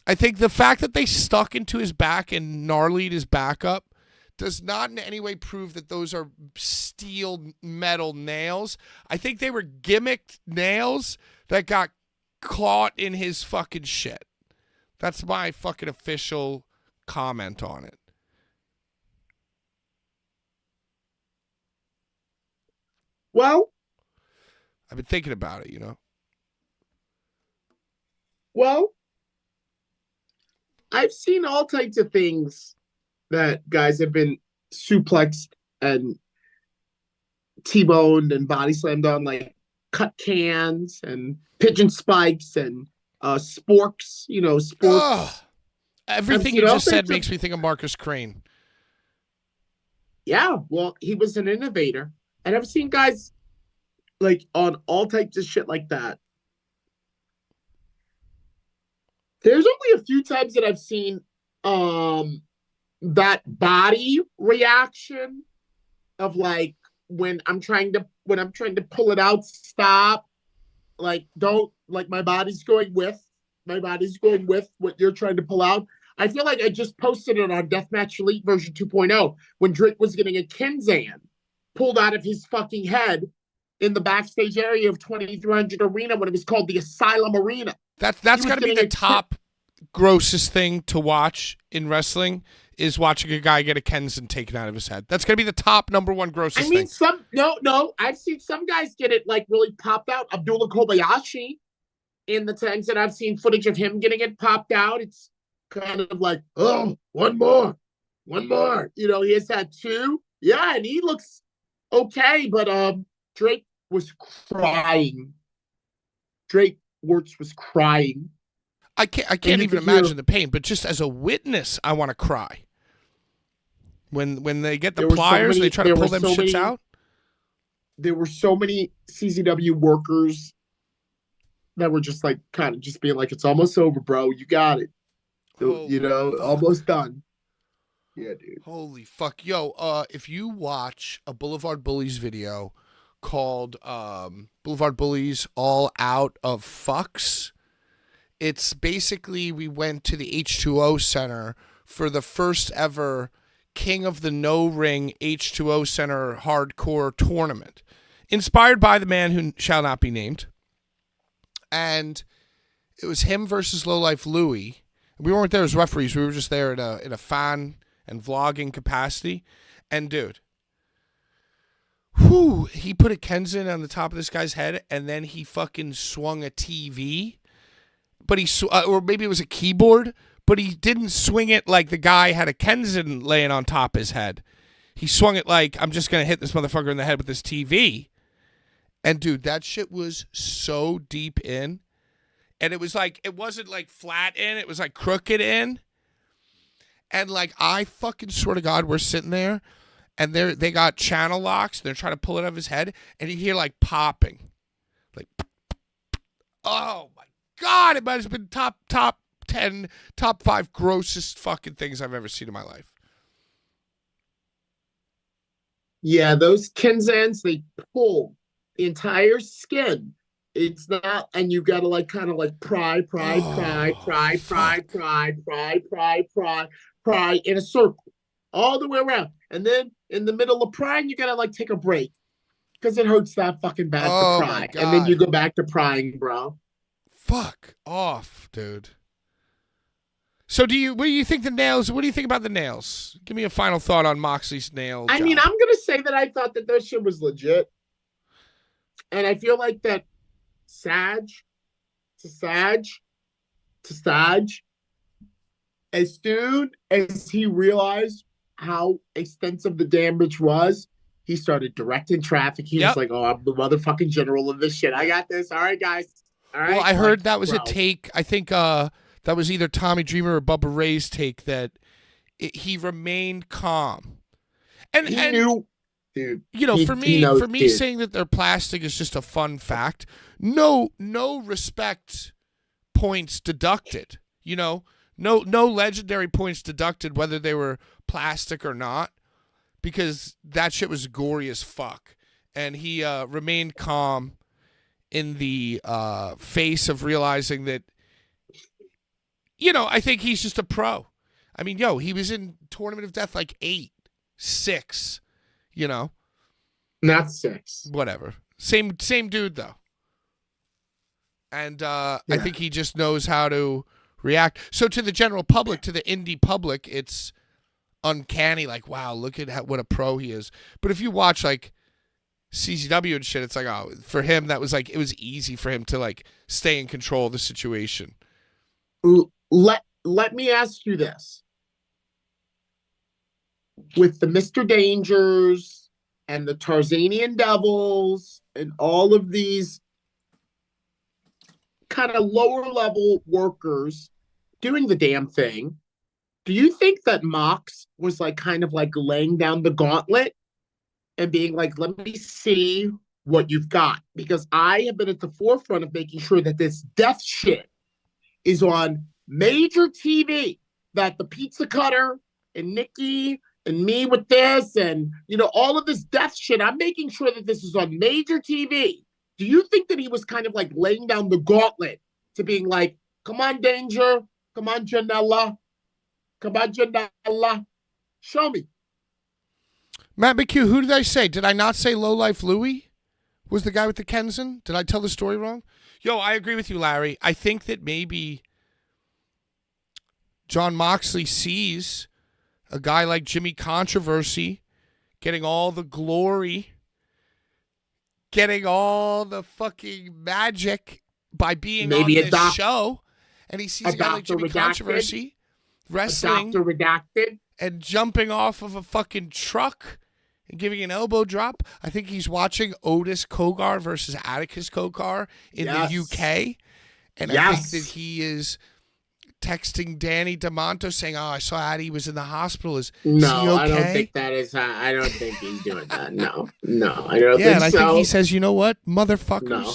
I think the fact that they stuck into his back and gnarlied his back up does not in any way prove that those are steel metal nails. I think they were gimmicked nails that got caught in his fucking shit. That's my fucking official comment on it. Well, I've been thinking about it, you know. Well, I've seen all types of things that guys have been suplexed and T-boned and body slammed on, like cut cans and pigeon spikes and sporks, sporks. Ugh. Everything you just said makes me think of Marcus Crane. Yeah, well, he was an innovator. And I've seen guys like on all types of shit like that. There's only a few times that I've seen that body reaction of like when I'm trying to pull it out, stop. Like don't like my body's going with what you're trying to pull out. I feel like I just posted it on Deathmatch Elite version 2.0 when Drake was getting a Kenzan pulled out of his fucking head in the backstage area of 2300 Arena when it was called the Asylum Arena. That's got to be the top grossest thing to watch in wrestling is watching a guy get a Kenzan taken out of his head. That's got to be the top number one grossest thing. I've seen some guys get it like really popped out. Abdullah Kobayashi, in the times that I've seen footage of him getting it popped out, it's kind of like, oh, one more. He has had 2. Yeah, and he looks okay, but Drake was crying. Drake Wirtz was crying. I can't even imagine the pain, but just as a witness, I want to cry. When they get the pliers, they try to pull them shits out. There were so many CZW workers that were just like kind of just being like, it's almost over, bro. You got it. Almost done. Yeah, dude. Holy fuck. Yo, if you watch a Blvd Bullies video called Blvd Bullies All Out of Fucks, it's basically we went to the H2O Center for the first ever King of the No Ring H2O Center hardcore tournament, inspired by the man who shall not be named. And it was him versus Lowlife Louie. We weren't there as referees. We were just there in a fan and vlogging capacity. And dude, he put a Kenzin on the top of this guy's head, and then he fucking swung a TV. But or maybe it was a keyboard, but he didn't swing it like the guy had a Kenzin laying on top of his head. He swung it like, I'm just going to hit this motherfucker in the head with this TV. And dude, that shit was so deep in. And it was like, it wasn't like flat in, it was like crooked in. And like, I fucking swear to God, we're sitting there and they got channel locks. They're trying to pull it out of his head. And you hear like popping. Like, oh my God, it might have been top 10, top 5 grossest fucking things I've ever seen in my life. Yeah, those Kenzans, they pull the entire skin. It's not, and you gotta like kind of like pry in a circle all the way around. And then in the middle of prying, you gotta like take a break because it hurts that fucking bad to pry. And then you go back to prying, bro. Fuck off, dude. So what do you think about the nails? Give me a final thought on Moxley's nail job. I mean, I'm gonna say that I thought that shit was legit. And I feel like that Sag, as soon as he realized how extensive the damage was, he started directing traffic. He was like, oh, I'm the motherfucking general of this shit. I got this. All right, guys. All right. Well, I heard that was a take. I think that was either Tommy Dreamer or Bubba Ray's take that he remained calm. And he knew. Dude, you know, for me saying that they're plastic is just a fun fact. No respect points deducted. You know, no legendary points deducted whether they were plastic or not, because that shit was gory as fuck. And he remained calm in the face of realizing that, you know, I think he's just a pro. I mean, he was in Tournament of Death like 8, 6. You know, not 6. Whatever. Same dude though. And I think he just knows how to react. So to the general public, to the indie public, it's uncanny. Like, wow, look at what a pro he is. But if you watch like CZW and shit, it's like, oh, for him that was like, it was easy for him to like stay in control of the situation. Let me ask you this. With the Mr. Dangers and the Tarzanian Devils and all of these kind of lower level workers doing the damn thing, do you think that Mox was like kind of like laying down the gauntlet and being like, let me see what you've got? Because I have been at the forefront of making sure that this death shit is on major TV, that the pizza cutter and Nikki and me with this and, you know, all of this death shit, I'm making sure that this is on major TV. Do you think that he was kind of like laying down the gauntlet to being like, come on, Danger, come on, Janela, show me? Matt McHugh, who did I say? Did I not say Lowlife Louie was the guy with the Kenzin? Did I tell the story wrong? I agree with you, Larry. I think that maybe John Moxley sees a guy like Jimmy Controversy getting all the glory, getting all the fucking magic by being on this show. And he sees a guy like Jimmy Controversy wrestling and jumping off of a fucking truck and giving an elbow drop. I think he's watching Otis Kogar versus Atticus Kogar in the UK. And I think that he is texting Danny DeMonto saying, oh, I saw Addy was in the hospital. Is he okay? I don't think that is I don't think he's doing that. No, I don't think so. Yeah, and I think he says, you know what, motherfuckers? No.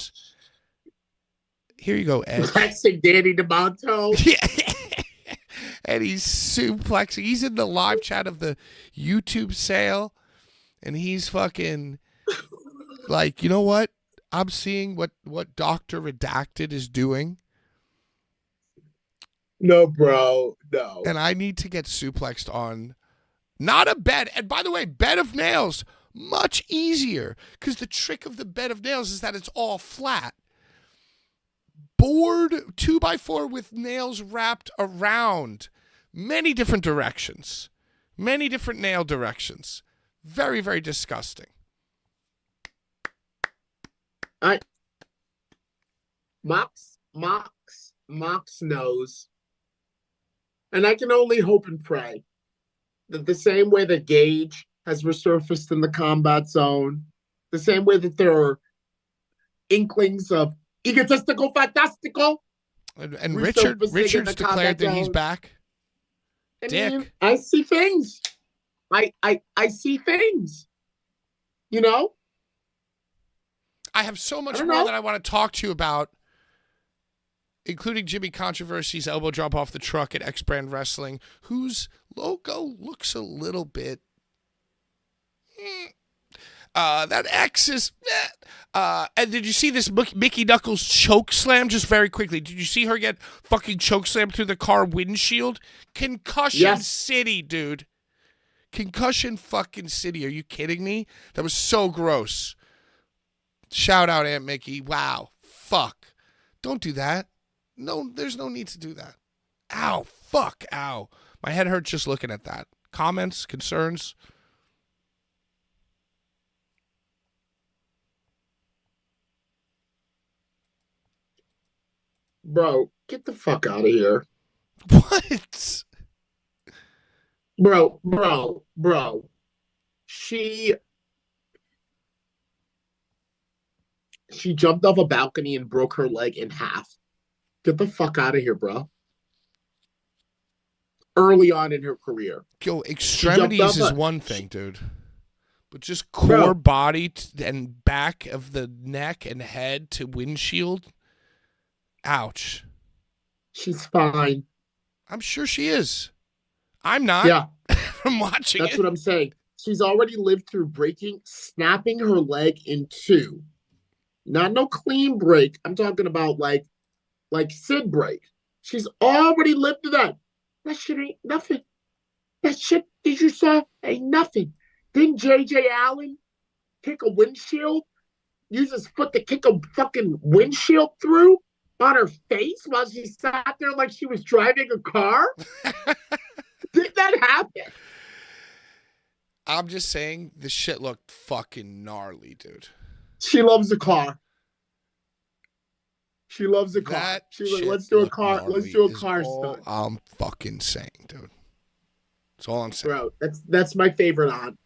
Here you go, Ed. Texting Danny DeMonto. Yeah. and he's suplexing. He's in the live chat of the YouTube sale, and he's fucking like, you know what? I'm seeing what Dr. Redacted is doing. No, bro. No. And I need to get suplexed on not a bed. And by the way, bed of nails, much easier. Because the trick of the bed of nails is that it's all flat. Board 2x4 with nails wrapped around many different directions. Many different nail directions. Very, very disgusting. Mox knows. And I can only hope and pray that the same way that Gage has resurfaced in the combat zone, the same way that there are inklings of egotistical, fantastical. And Richard's declared that he's back. Dick. I see things. I see things. You know? I have so much more that I want to talk to you about, including Jimmy Controversy's elbow drop off the truck at X Brand Wrestling, whose logo looks a little bit... that X is... and did you see this Mickey Knuckles choke slam? Just very quickly. Did you see her get fucking choke slammed through the car windshield? Concussion City, dude. Concussion fucking City. Are you kidding me? That was so gross. Shout out, Aunt Mickey. Wow. Fuck. Don't do that. No, there's no need to do that. Ow. Fuck. Ow. My head hurts just looking at that. Comments? Concerns? Bro, get the fuck out of here. What? Bro. She jumped off a balcony and broke her leg in half. Get the fuck out of here, bro. Early on in her career. Yo, extremities is one thing, dude. But just core body and back of the neck and head to windshield. Ouch. She's fine. I'm sure she is. I'm not. Yeah. From watching That's what I'm saying. She's already lived through snapping her leg in two. Not no clean break. I'm talking about like Sid break. She's already lived through that. That shit ain't nothing. That shit, did you say? Ain't nothing. Didn't J.J. Allen kick a windshield? Use his foot to kick a fucking windshield through on her face while she sat there like she was driving a car? Did that happen? I'm just saying the shit looked fucking gnarly, dude. She loves a car. She loves a car. That She's like, let's do a car. Let's do a car stunt. I'm fucking saying, dude. That's all I'm saying. Bro, that's my favorite aunt.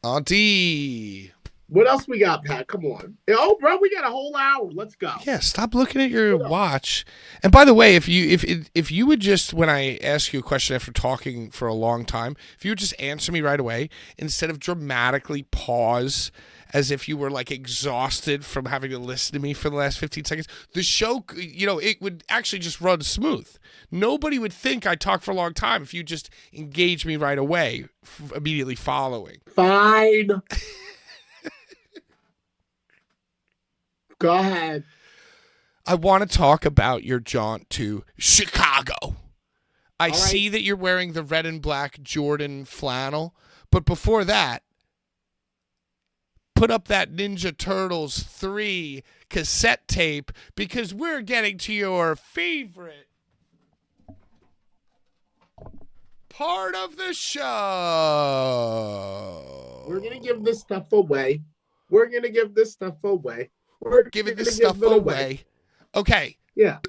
Auntie. What else we got, Pat? Come on. Oh, bro, we got a whole hour. Let's go. Yeah, stop looking at your watch. And by the way, if you would just, when I ask you a question after talking for a long time, if you would just answer me right away instead of dramatically pause as if you were like exhausted from having to listen to me for the last 15 seconds, the show, it would actually just run smooth. Nobody would think I talk for a long time if you just engage me right away, immediately following. Fine. Go ahead. I want to talk about your jaunt to Chicago. I see that you're wearing the red and black Jordan flannel, but before that, put up that Ninja Turtles 3 cassette tape because we're getting to your favorite part of the show. We're going to give this stuff away. We're giving this stuff away. Okay. Yeah.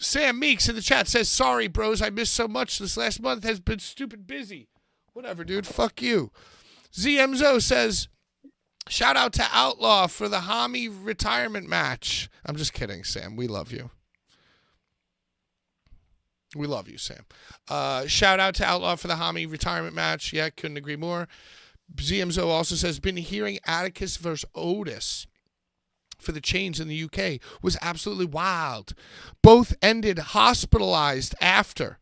Sam Meeks in the chat says, sorry, bros, I missed so much. This last month has been stupid busy. Whatever, dude. Fuck you. ZMZO says, shout out to Outlaw for the Hami retirement match. I'm just kidding, Sam. We love you. We love you, Sam. Shout out to Outlaw for the Hami retirement match. Yeah, couldn't agree more. ZMZO also says, been hearing Atticus versus Otis for the chains in the UK was absolutely wild. Both ended hospitalized after.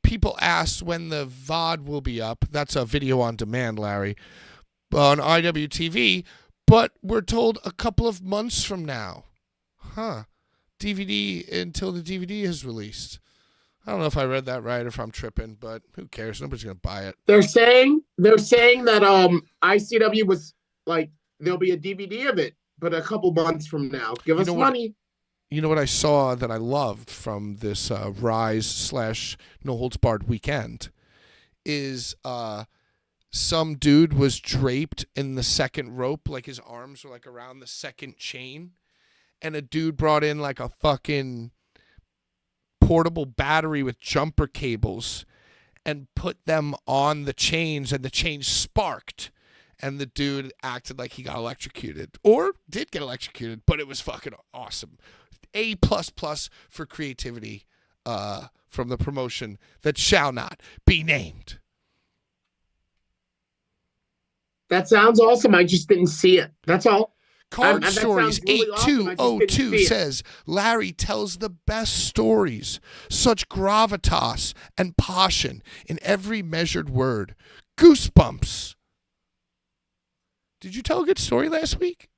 people asked when the VOD will be up. That's a video on demand, Larry, on IWTV. But we're told a couple of months from now. Huh. DVD until the DVD is released. I don't know if I read that right or if I'm tripping, but who cares? Nobody's going to buy it. They're saying that ICW was like, there'll be a DVD of it, but a couple months from now. Give us money. You know what I saw that I loved from this Rise / No Holds Barred weekend is some dude was draped in the second rope, like his arms were like around the second chain, and a dude brought in like a fucking portable battery with jumper cables and put them on the chains, and the chains sparked. And the dude acted like he got electrocuted, or did get electrocuted, but it was fucking awesome. A++ for creativity from the promotion that shall not be named. That sounds awesome. I just didn't see it. That's all. Card that Stories sounds really awesome. 8202 says, Larry tells the best stories, such gravitas and passion in every measured word. Goosebumps. Did you tell a good story last week?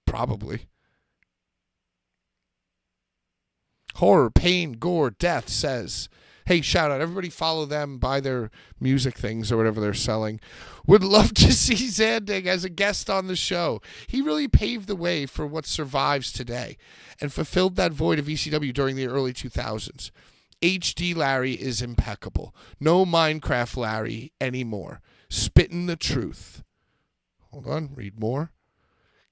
Probably. Horror, Pain, Gore, Death says, hey, shout out. Everybody follow them, buy their music things or whatever they're selling. Would love to see Zandig as a guest on the show. He really paved the way for what survives today and fulfilled that void of ECW during the early 2000s. HD Larry is impeccable. No Minecraft Larry anymore. Spitting the truth. Hold on, read more.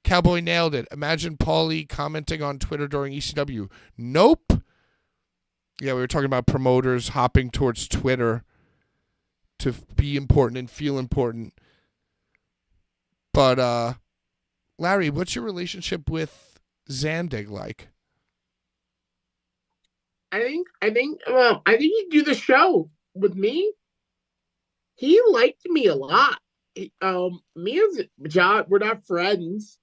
Cowboy nailed it. Imagine Paulie commenting on Twitter during ECW. Nope. Yeah, we were talking about promoters hopping towards Twitter to be important and feel important. But, Larry, what's your relationship with Zandig like? I think he'd do the show with me. He liked me a lot. Me and John, we're not friends.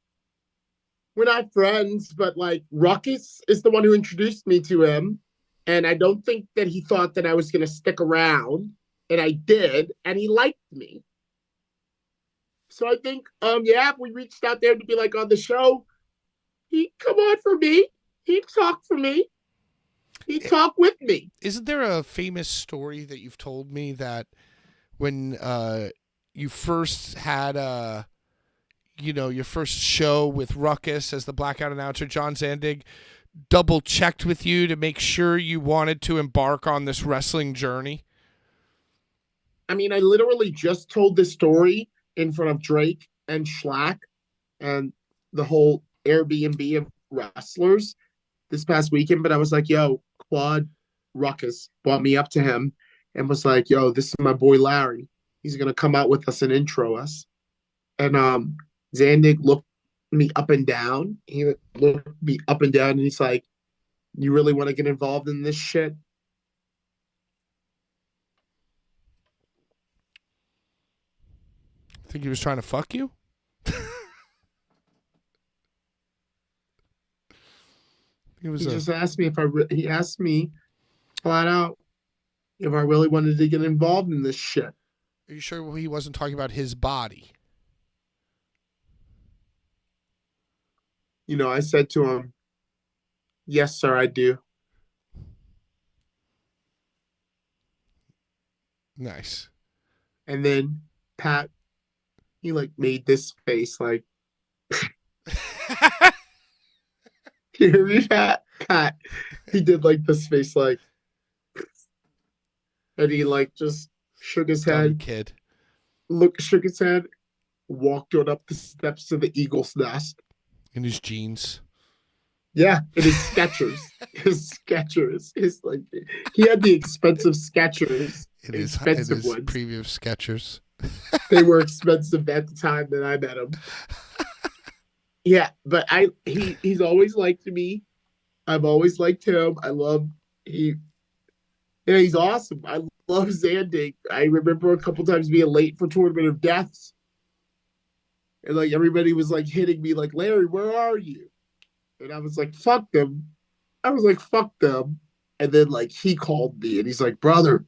We're not friends, but like Ruckus is the one who introduced me to him. And I don't think that he thought that I was going to stick around. And I did. And he liked me. So I think, if we reached out there to be like on the show, he'd come on for me. He'd talk for me. He'd talk with me. Isn't there a famous story that you've told me that when you first had your first show with Ruckus as the Blackout announcer, John Zandig double checked with you to make sure you wanted to embark on this wrestling journey? I mean, I literally just told this story in front of Drake and Schlack and the whole Airbnb of wrestlers this past weekend, but I was like, yo, Quad Ruckus brought me up to him and was like, yo, this is my boy Larry. He's going to come out with us and intro us. And Zandig looked me up and down. He looked me up and down and he's like, you really want to get involved in this shit? Think he was trying to fuck you? He just asked me if he asked me flat out if I really wanted to get involved in this shit. Are you sure he wasn't talking about his body? You know, I said to him, yes, sir, I do. Nice. And then Pat, he like made this face like, you hear me, Pat? Pat, he did like this face like, and he like just shook his head. Kid. Shook his head, walked on up the steps to the Eagle's Nest. In his jeans. Yeah, in his Skechers. His Skechers. Like, he had the expensive Skechers. Expensive ones. Premium Skechers. They were expensive at the time that I met him. Yeah, but he's always liked me. I've always liked him. He's awesome. I love Zandig. I remember a couple times being late for Tournament of Deaths. And like everybody was like hitting me like, Larry, where are you? And I was like, fuck them. And then like he called me and he's like, brother,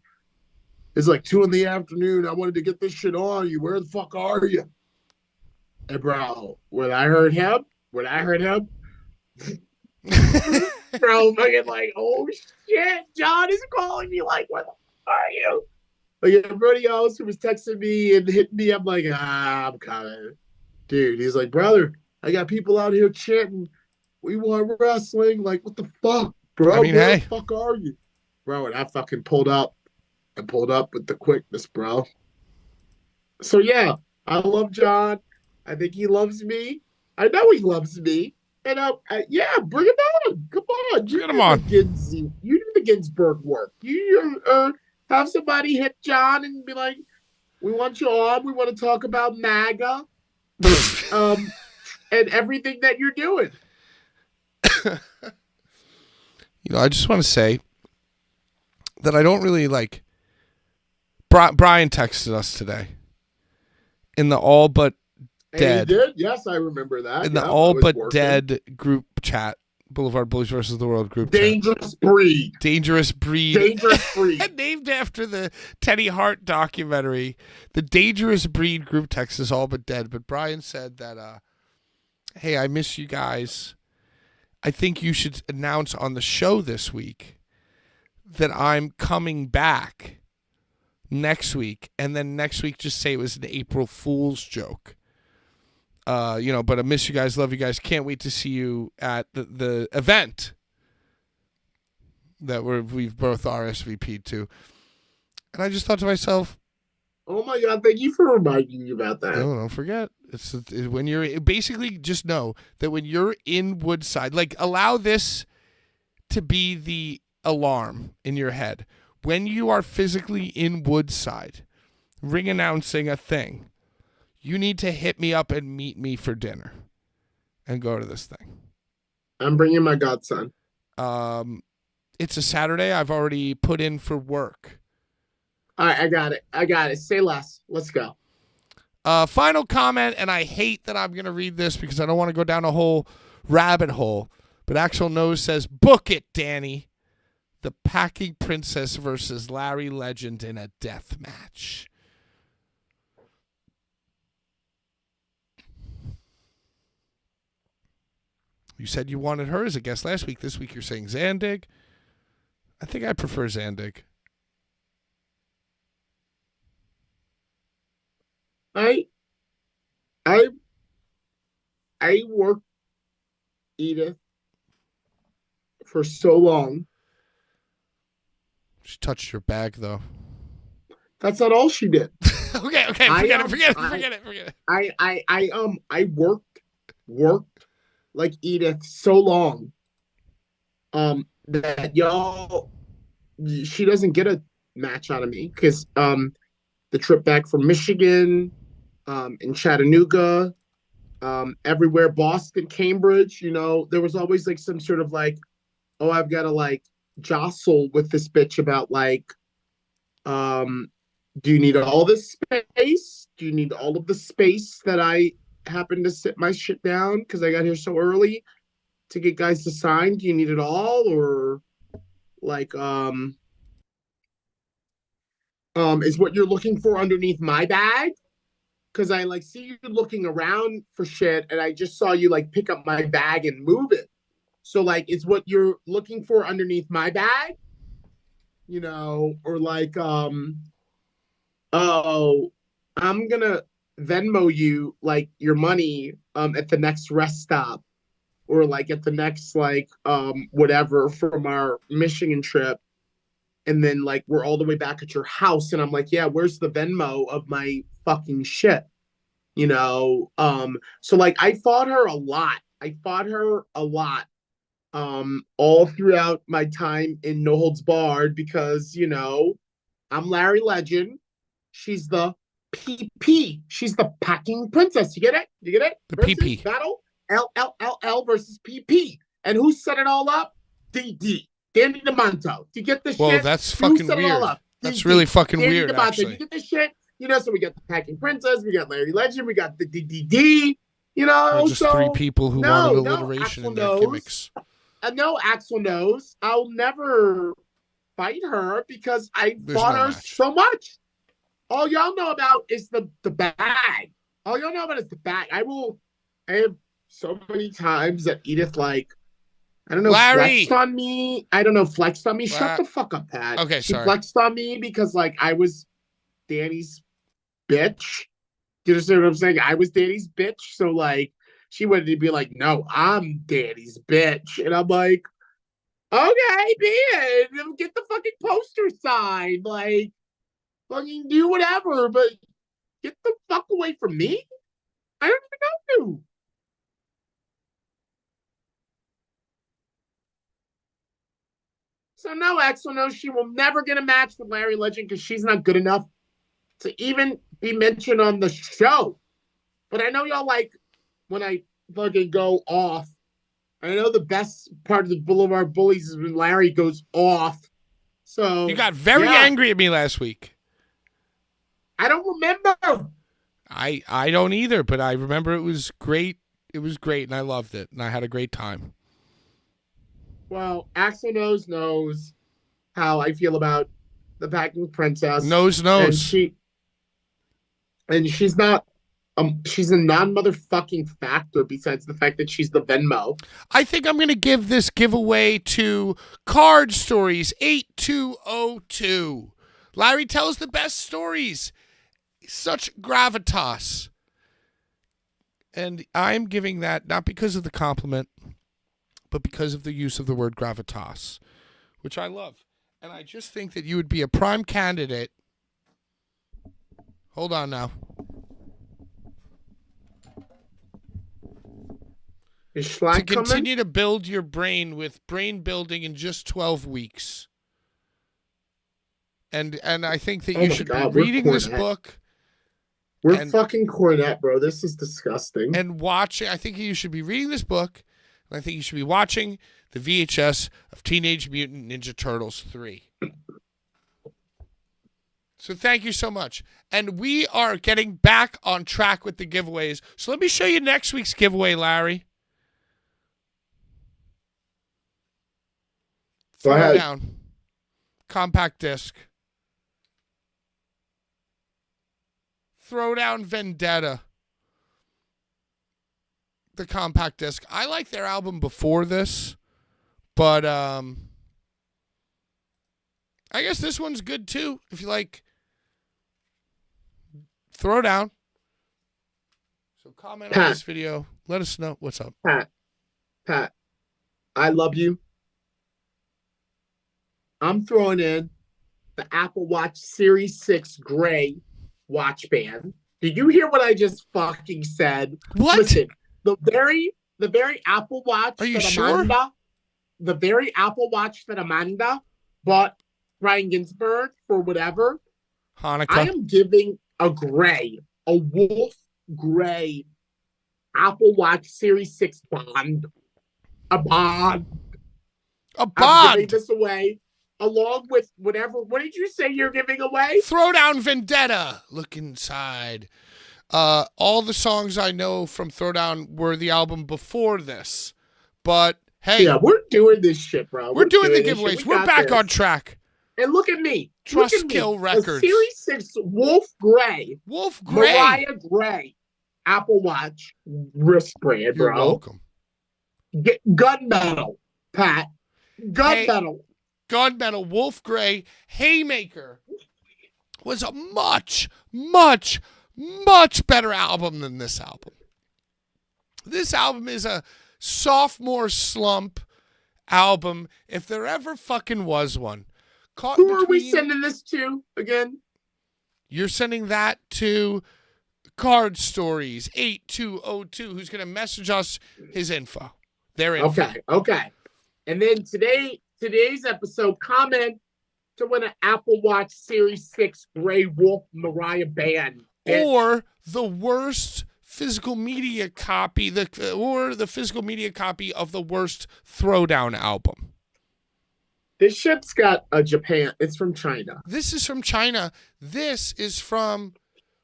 it's like 2 PM. I wanted to get this shit on you. Where the fuck are you? And bro, when I heard him, bro, fucking like, oh shit, John is calling me. Like, where the fuck are you? Like everybody else who was texting me and hitting me, I'm like, I'm coming. Dude, he's like, brother, I got people out here chanting, we want wrestling. Like, what the fuck, bro? I mean, where hey. the fuck are you? Bro, and I fucking pulled up. I pulled up with the quickness, bro. So yeah, I love John. I think he loves me. I know he loves me. And yeah, bring him on. Come on. You Get him on. You do the Ginsburg work. You have somebody hit John and be like, we want you on. We want to talk about MAGA. And everything that you're doing. You know, I just want to say that I don't really like. Brian texted us today in the all but dead. And he did? Yes, I remember that. In the all but dead group chat, Blvd Bullies versus the World group Dangerous chat. Breed. Dangerous Breed. Dangerous Breed. Named after the Teddy Hart documentary. The Dangerous Breed group text is all but dead. But Brian said that, hey, I miss you guys. I think you should announce on the show this week that I'm coming back next week, and then next week just say it was an April Fool's joke. You know, but I miss you guys, love you guys, can't wait to see you at the event that we've both RSVP'd to. And I just thought to myself, oh my God, thank you for reminding me about that. no, don't forget. It's when you're basically just know that when you're in Woodside, like allow this to be the alarm in your head. When you are physically in Woodside, ring announcing a thing, you need to hit me up and meet me for dinner and go to this thing. I'm bringing my godson. It's a Saturday. I've already put in for work. All right, I got it. Say less. Let's go. Final comment, and I hate that I'm going to read this because I don't want to go down a whole rabbit hole, but Axel Nose says, book it, Danny. The Packing Princess versus Larry Legend in a death match. You said you wanted her as a guest last week. This week you're saying Zandig. I think I prefer Zandig. I worked Edith for so long. She touched your bag, though. That's not all she did. Okay, forget it. I worked like Edith so long that she doesn't get a match out of me because the trip back from Michigan, in Chattanooga, everywhere, Boston, Cambridge, you know, there was always like some sort of like, oh, I've got to like jostle with this bitch about like, do you need all this space? Do you need all of the space that I happen to sit my shit down because I got here so early to get guys to sign? Do you need it all? Or like, is what you're looking for underneath my bag? Because I like see you looking around for shit and I just saw you like pick up my bag and move it. So like, is what you're looking for underneath my bag? You know, or like, oh, I'm gonna Venmo you like your money at the next rest stop, or like at the next like whatever from our Michigan trip, and then like we're all the way back at your house and I'm like, yeah, where's the Venmo of my fucking shit? You know, so like I fought her a lot. All throughout my time in No Holds Barred because, you know, I'm Larry Legend. She's the PP. She's the Packing Princess. You get it? The versus PP. Battle LLLL versus PP. And who set it all up? DD. Danny DeMonto. Do you get this shit? Well, that's fucking weird. That's really fucking Danny weird, DeMonto. actually. You get this shit? You know, so we got the Packing Princess, we got Larry Legend, we got the DDD. You know, Just three people who wanted alliteration in their gimmicks. I know Axel knows. I'll never fight her because I There's fought no her match. so much. All y'all know about is the bag. All y'all know about is the bag. I have so many times that Edith, like, I don't know, Larry! flexed on me. I don't know, flexed on me. La- Shut the fuck up, Pat. Okay, she sorry. flexed on me because, like, I was Danny's bitch. Do you understand what I'm saying? I was Danny's bitch. So, like, she wanted to be like, no, I'm Danny's bitch. And I'm like, okay, man, get the fucking poster signed. Like, fucking do whatever, but get the fuck away from me. I don't even know you. So no, Axel knows she will never get a match with Larry Legend because she's not good enough to even be mentioned on the show. But I know y'all like when I fucking go off. I know the best part of the Boulevard Bullies is when Larry goes off. So You got very angry at me last week. I don't remember. I don't either, but I remember it was great. It was great, and I loved it, and I had a great time. Well, Axel knows how I feel about the Packing Princess. Knows. And she's not. She's a non-motherfucking factor besides the fact that she's the Venmo. I think I'm going to give this giveaway to Card Stories 8202. Larry tells the best stories. Such gravitas. And I'm giving that not because of the compliment, but because of the use of the word gravitas, which I love. And I just think that you would be a prime candidate. Hold on now. Is Schlag To continue coming? to build your brain with brain building in just 12 weeks. And I think that you should be reading this book. We're fucking Cornette, bro. This is disgusting. And watching. I think you should be reading this book. And I think you should be watching the VHS of Teenage Mutant Ninja Turtles 3. So thank you so much. And we are getting back on track with the giveaways. So let me show you next week's giveaway, Larry. Go Throw ahead. down. Compact disc. Throw down Vendetta. The compact disc. I like their album before this, but I guess this one's good too. If you like, throw down. So comment on this video. Let us know what's up. Pat, I love you. I'm throwing in the Apple Watch Series 6 Gray watch band. Did you hear what I just fucking said? What? Listen, the very Apple Watch Are you that sure? the very Apple Watch that Amanda bought Brian Ginsburg for whatever, Hanukkah. I am giving a wolf gray Apple Watch Series 6 bond. A bond. A I'm bond. giving this away along with whatever. What did you say you're giving away? Throw down Vendetta. Look inside. All the songs I know from Throwdown were the album before this. But hey, Yeah, we're doing this shit, bro. we're doing the this giveaways. shit. We're back on track. And look at me. Trust Look at me. Kill Records. A Series 6 Wolf Gray. Wolf Gray. Mariah Gray. Apple Watch wristband, You're bro. welcome. Gunmetal, Pat. Gunmetal. Gunmetal, Wolf Gray, Haymaker was a much, much, much better album than this album. This album is a sophomore slump album, if there ever fucking was one. Who are we sending this to again? You're sending that to Card Stories 8202, who's going to message us his info. Their info. Okay. And then today's episode, comment to win an Apple Watch Series 6 Gray Wolf Mariah band. Or the worst physical media copy, the physical media copy of the worst Throwdown album. This shit's got a Japan. It's from China. This is from China. This is from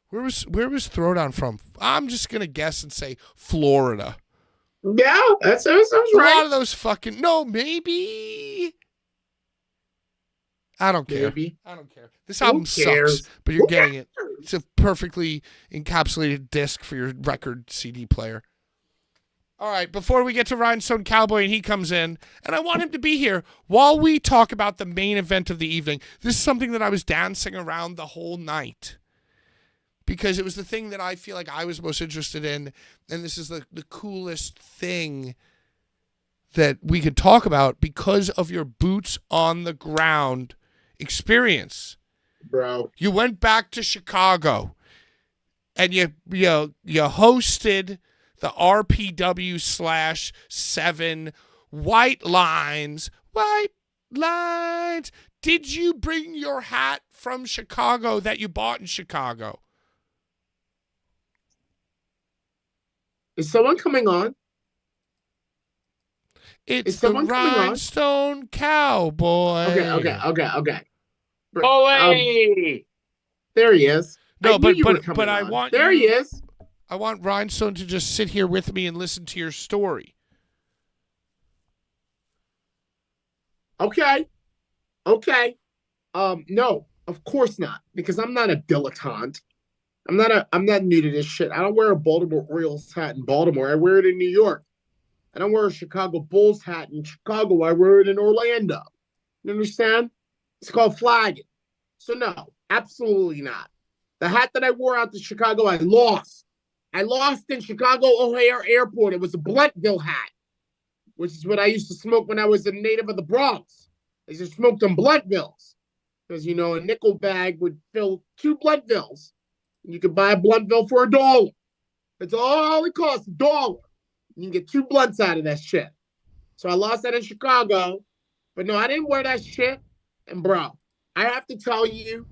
where was Throwdown from? I'm just gonna guess and say Florida. Yeah, that sounds A right. lot of those fucking maybe. I don't care. Maybe. I don't care. This Who album cares? sucks, but you're Who getting it. cares? It's a perfectly encapsulated disc for your record CD player. All right, before we get to Rhinestone Cowboy and he comes in, and I want him to be here while we talk about the main event of the evening. This is something that I was dancing around the whole night because it was the thing that I feel like I was most interested in, and this is the coolest thing that we could talk about because of your boots on the ground experience. Bro. You went back to Chicago and you hosted the RPW/7 White Lines. Did you bring your hat from Chicago that you bought in Chicago? Is someone coming on? It's Is the someone coming on? Rhinestone Cowboy. Okay. Bully! There he is. No, I knew you were but coming I on. want there you- he is. I want Rhinestone to just sit here with me and listen to your story. Okay. No, of course not, because I'm not a dilettante. I'm not new to this shit. I don't wear a Baltimore Orioles hat in Baltimore. I wear it in New York. I don't wear a Chicago Bulls hat in Chicago. I wear it in Orlando. You understand? It's called flagging. So no, absolutely not. The hat that I wore out to Chicago, I lost. I lost in Chicago O'Hare Airport. It was a Bluntville hat, which is what I used to smoke when I was a native of the Bronx. I used to smoke them Bluntvilles because, a nickel bag would fill 2 Bluntvilles. And you could buy a Bluntville for $1. That's all it costs, $1. You can get 2 blunts out of that shit. So I lost that in Chicago. But no, I didn't wear that shit. And bro, I have to tell you,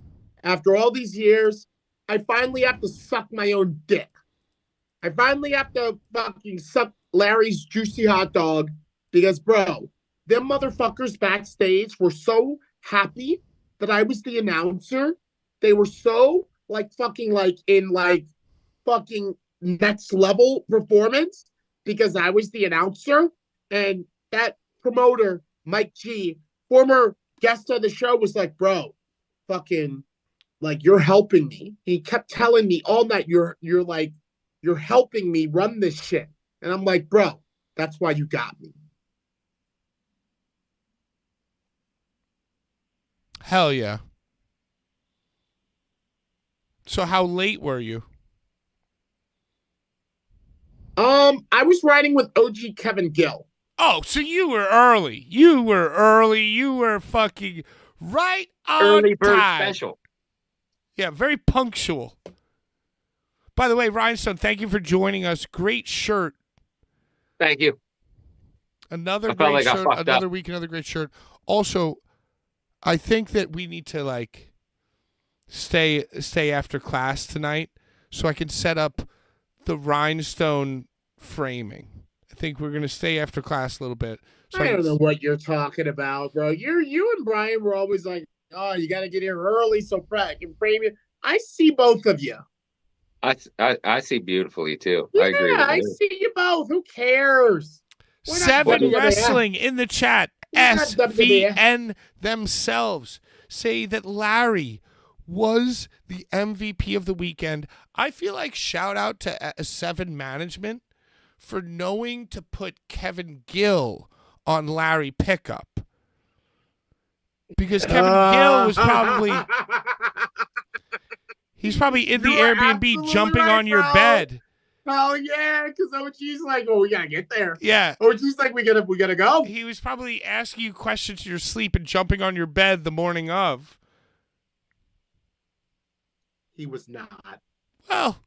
after all these years, I finally have to suck my own dick. I finally have to fucking suck Larry's juicy hot dog because, bro, them motherfuckers backstage were so happy that I was the announcer. They were so fucking next level performance because I was the announcer. And that promoter, Mike G, former guest of the show, was like, bro, fucking, you're helping me. He kept telling me all night, you're helping me run this shit. And I'm like, bro, that's why you got me. Hell yeah. So how late were you? I was riding with OG Kevin Gill. Oh, so you were early. You were fucking right on Early bird time. special. Yeah, very punctual. By the way, Rhinestone, thank you for joining us. Great shirt. Thank you. Another I felt great like I shirt. fucked Another up. week, another great shirt. Also, I think that we need to stay after class tonight so I can set up the Rhinestone framing. I think we're gonna stay after class a little bit. So I don't know what you're talking about, bro. You and Brian were always like, oh, you got to get here early so I can frame you. I see both of you. I see beautifully too. Yeah, I agree. I see you both. Who cares? We're not 7 WWE. Wrestling in the chat. We're not WWE. SVN themselves say that Larry was the MVP of the weekend. I feel like shout out to 7 management for knowing to put Kevin Gill on Larry Pickup. Because Kevin Gill was he's probably in the You are Airbnb absolutely jumping right, on your bro. bed. Oh yeah, because OG's like, oh, we gotta get there. Yeah. OG's like, we gotta go. He was probably asking you questions in your sleep and jumping on your bed the morning of. He was not. Well,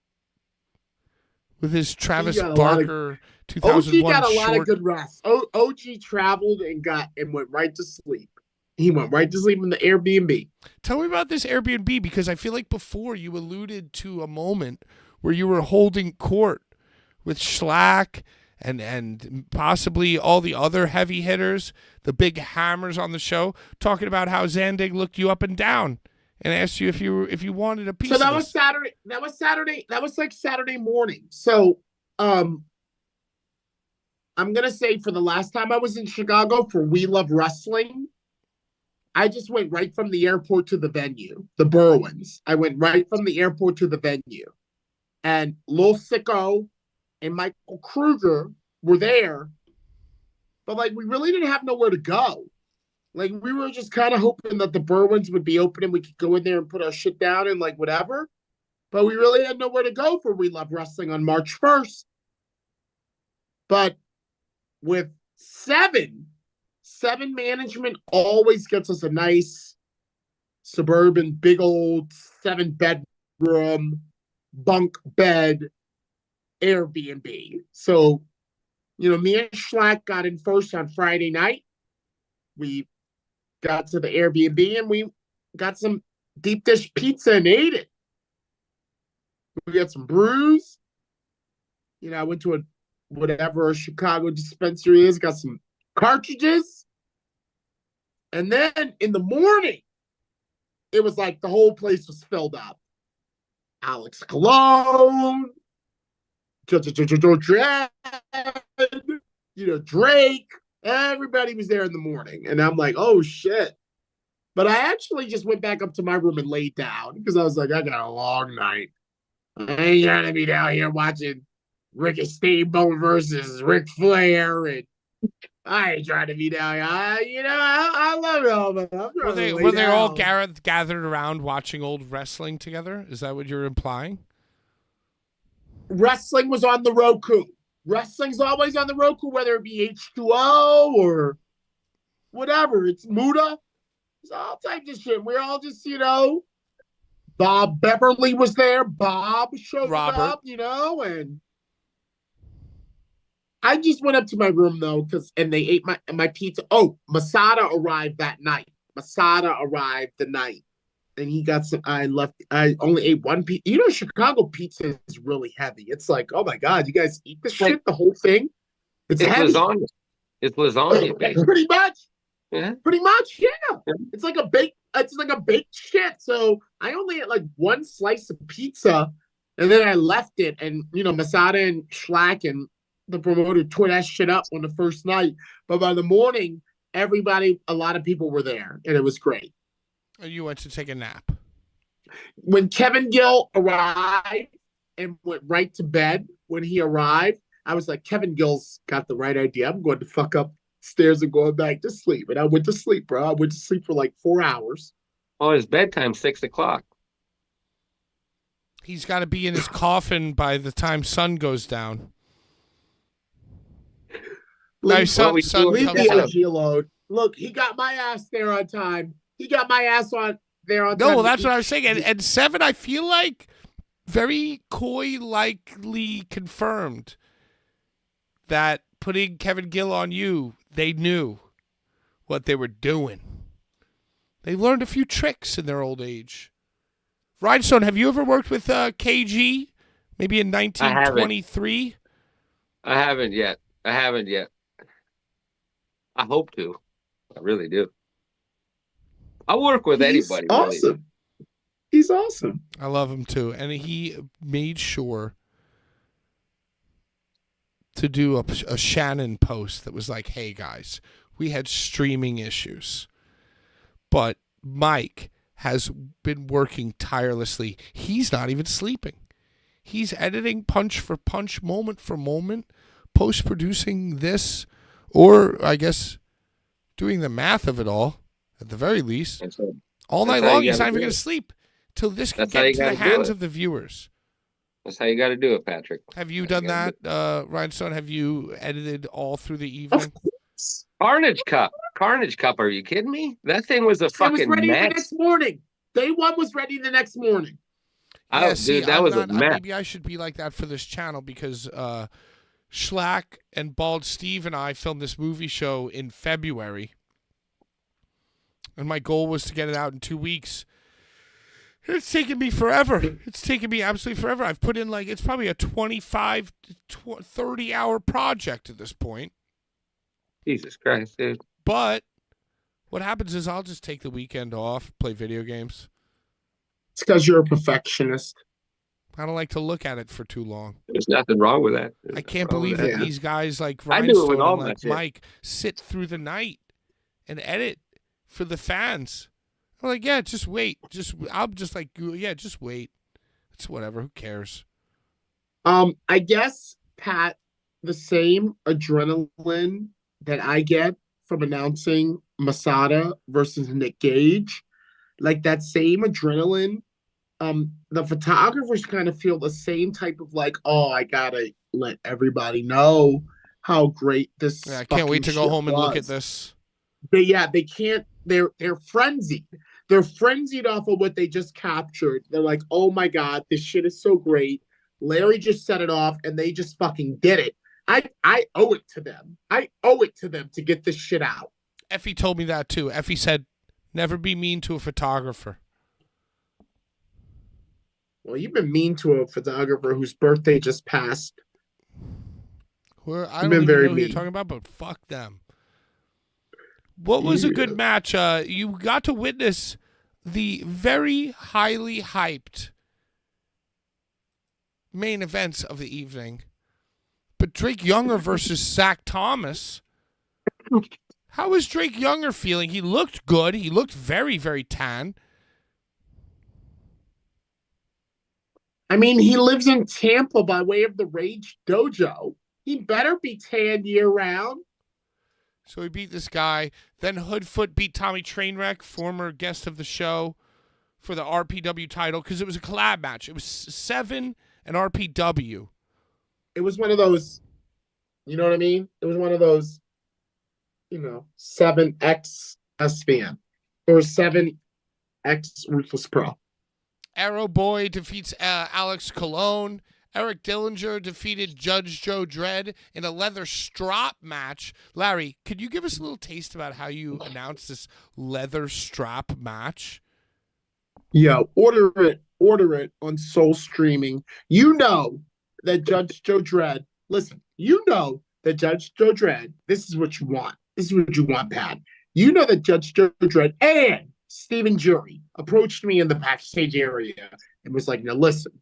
with his Travis He got a lot of- Barker OG 2001 got a lot of short. good rest. OG traveled and went right to sleep. He went right to sleep in the Airbnb. Tell me about this Airbnb because I feel like before you alluded to a moment where you were holding court with Schlack and possibly all the other heavy hitters, the big hammers on the show, talking about how Zandig looked you up and down and asked you if you wanted a piece. So that of was this. Saturday. That was Saturday. That was like Saturday morning. So I'm going to say for the last time I was in Chicago for We Love Wrestling, I just went right from the airport to the venue, the Berwins. I went right from the airport to the venue. And Lil Sicko and Michael Kruger were there. But, like, we really didn't have nowhere to go. Like, we were just kind of hoping that the Berwins would be open and we could go in there and put our shit down and, like, whatever. But we really had nowhere to go for We Love Wrestling on March 1st. But with seven management always gets us a nice suburban, big old 7-bedroom bunk bed Airbnb. So, you know, me and Schlack got in first on Friday night. We got to the Airbnb and we got some deep dish pizza and ate it. We got some brews. You know, I went to a Chicago dispensary is, got some cartridges. And then in the morning, it was like the whole place was filled up. Alex Cologne, Dredd, you know, Drake, everybody was there in the morning. And I'm like, oh shit. But I actually just went back up to my room and laid down because I was like, I got a long night. I ain't gonna be down here watching Ricky Steamboat versus Ric Flair, and I ain't trying to be down here. I love it all, but I'm trying to lay Were they all down. gathered around watching old wrestling together? Is that what you're implying? Wrestling was on the Roku. Wrestling's always on the Roku, whether it be H2O or whatever. It's Muda. It's all types of shit. We're all just, you know, Bob Beverly was there. Bob showed Robert. up, you know, and I just went up to my room though, and they ate my pizza. Oh, Masada arrived that night. Masada arrived the night, and he got some. I only ate one pizza. You know, Chicago pizza is really heavy. It's like, oh my god, you guys eat this shit, the whole thing. It's heavy. lasagna. It's lasagna, basically. Pretty much. Yeah. Pretty much, yeah. It's like a baked shit. So I only ate like one slice of pizza, and then I left it. And you know, Masada and Schlack and the promoter tore that shit up on the first night. But by the morning, a lot of people were there, and it was great. You went to take a nap. When Kevin Gill arrived and went right to bed, when he arrived, I was like, Kevin Gill's got the right idea. I'm going to fuck up stairs and going back to sleep. And I went to sleep, bro. I went to sleep for like 4 hours. Oh, his bedtime 6 o'clock. He's got to be in his coffin by the time sun goes down. Leave sun the comes up. energy alone. Look, he got my ass there on time. He got my ass there on time. No, well, that's what I was saying. And 7, I feel like very likely confirmed that putting Kevin Gill on you, they knew what they were doing. They learned a few tricks in their old age. Rhinestone, have you ever worked with KG? Maybe in 1923? I haven't yet. I hope to. I really do. I work with anybody. Awesome. Really. He's awesome. I love him too. And he made sure to do a Shannon post that was like, hey guys, we had streaming issues, but Mike has been working tirelessly. He's not even sleeping. He's editing punch for punch, moment for moment, post-producing this, or I guess doing the math of it all, at the very least. All night long, he's not even going to sleep till this can get into the hands of the viewers. That's how you got to do it, Patrick. Have you done that, Rhinestone? Have you edited all through the evening? Carnage Cup. Are you kidding me? That thing was a fucking It was ready mess. the next morning. Day one was ready the next morning. Yeah, dude, that was a mess. Maybe I should be like that for this channel because Schlack and Bald Steve and I filmed this movie show in February. And my goal was to get it out in 2 weeks. It's taken me forever. It's taken me absolutely forever. I've put in it's probably a 25 to 30 hour project at this point. Jesus Christ, dude. But what happens is I'll just take the weekend off, play video games. It's because you're a perfectionist. I don't like to look at it for too long. There's nothing wrong with that. I can't believe that these guys like I do it with Rhinestone all and my like shit. Mike sit through the night and edit for the fans. I'm like, yeah, just wait. I'm just like, yeah, just wait. It's whatever. Who cares? I guess, Pat, the same adrenaline that I get from announcing Masada versus Nick Gage, like that same adrenaline, the photographers kind of feel the same type of like, oh, I gotta let everybody know how great this. Yeah, I can't wait to go home and look at was. this. They can't. They're frenzied. They're frenzied off of what they just captured. They're like, oh my god, this shit is so great. Larry just set it off, and they just fucking did it. I owe it to them. I owe it to them to get this shit out. Effie told me that too. Effie said, never be mean to a photographer. Well, you've been mean to a photographer whose birthday just passed. I don't even know who you're talking about, but fuck them. What was a good match? You got to witness the very highly hyped main events of the evening. But Drake Younger versus Zach Thomas. How was Drake Younger feeling? He looked good. He looked very, very tan. I mean, he lives in Tampa by way of the Rage Dojo. He better be tan year round. So he beat this guy. Then Hoodfoot beat Tommy Trainwreck, former guest of the show, for the RPW title because it was a collab match. It was Seven and RPW. It was one of those, you know what I mean? It was one of those, 7X SVN or 7X Ruthless Pro. Arrow Boy defeats Alex Colon. Eric Dillinger defeated Judge Joe Dredd in a leather strap match. Larry, could you give us a little taste about how you announced this leather strap match? Yeah, order it on Soul Streaming. You know that Judge Joe Dredd, listen, you know that Judge Joe Dredd, this is what you want. This is what you want, Pat. You know that Judge Joe Dredd and Stephen Jury approached me in the backstage area and was like, now listen,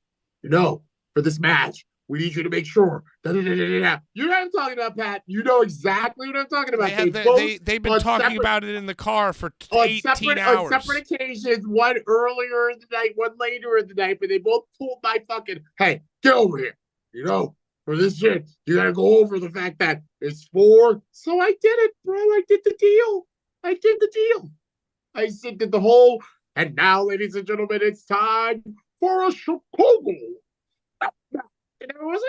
for this match, we need you to make sure. You know what I'm talking about, Pat. You know exactly what I'm talking about. They've been talking about it in the car for 18 hours. On separate occasions, one earlier in the night, one later in the night, but they both pulled my fucking, hey, get over here. For this shit, you gotta go over the fact that it's 4. So I did it, bro. I did the deal. I did the whole, and now, ladies and gentlemen, it's time for a Chicago. And I was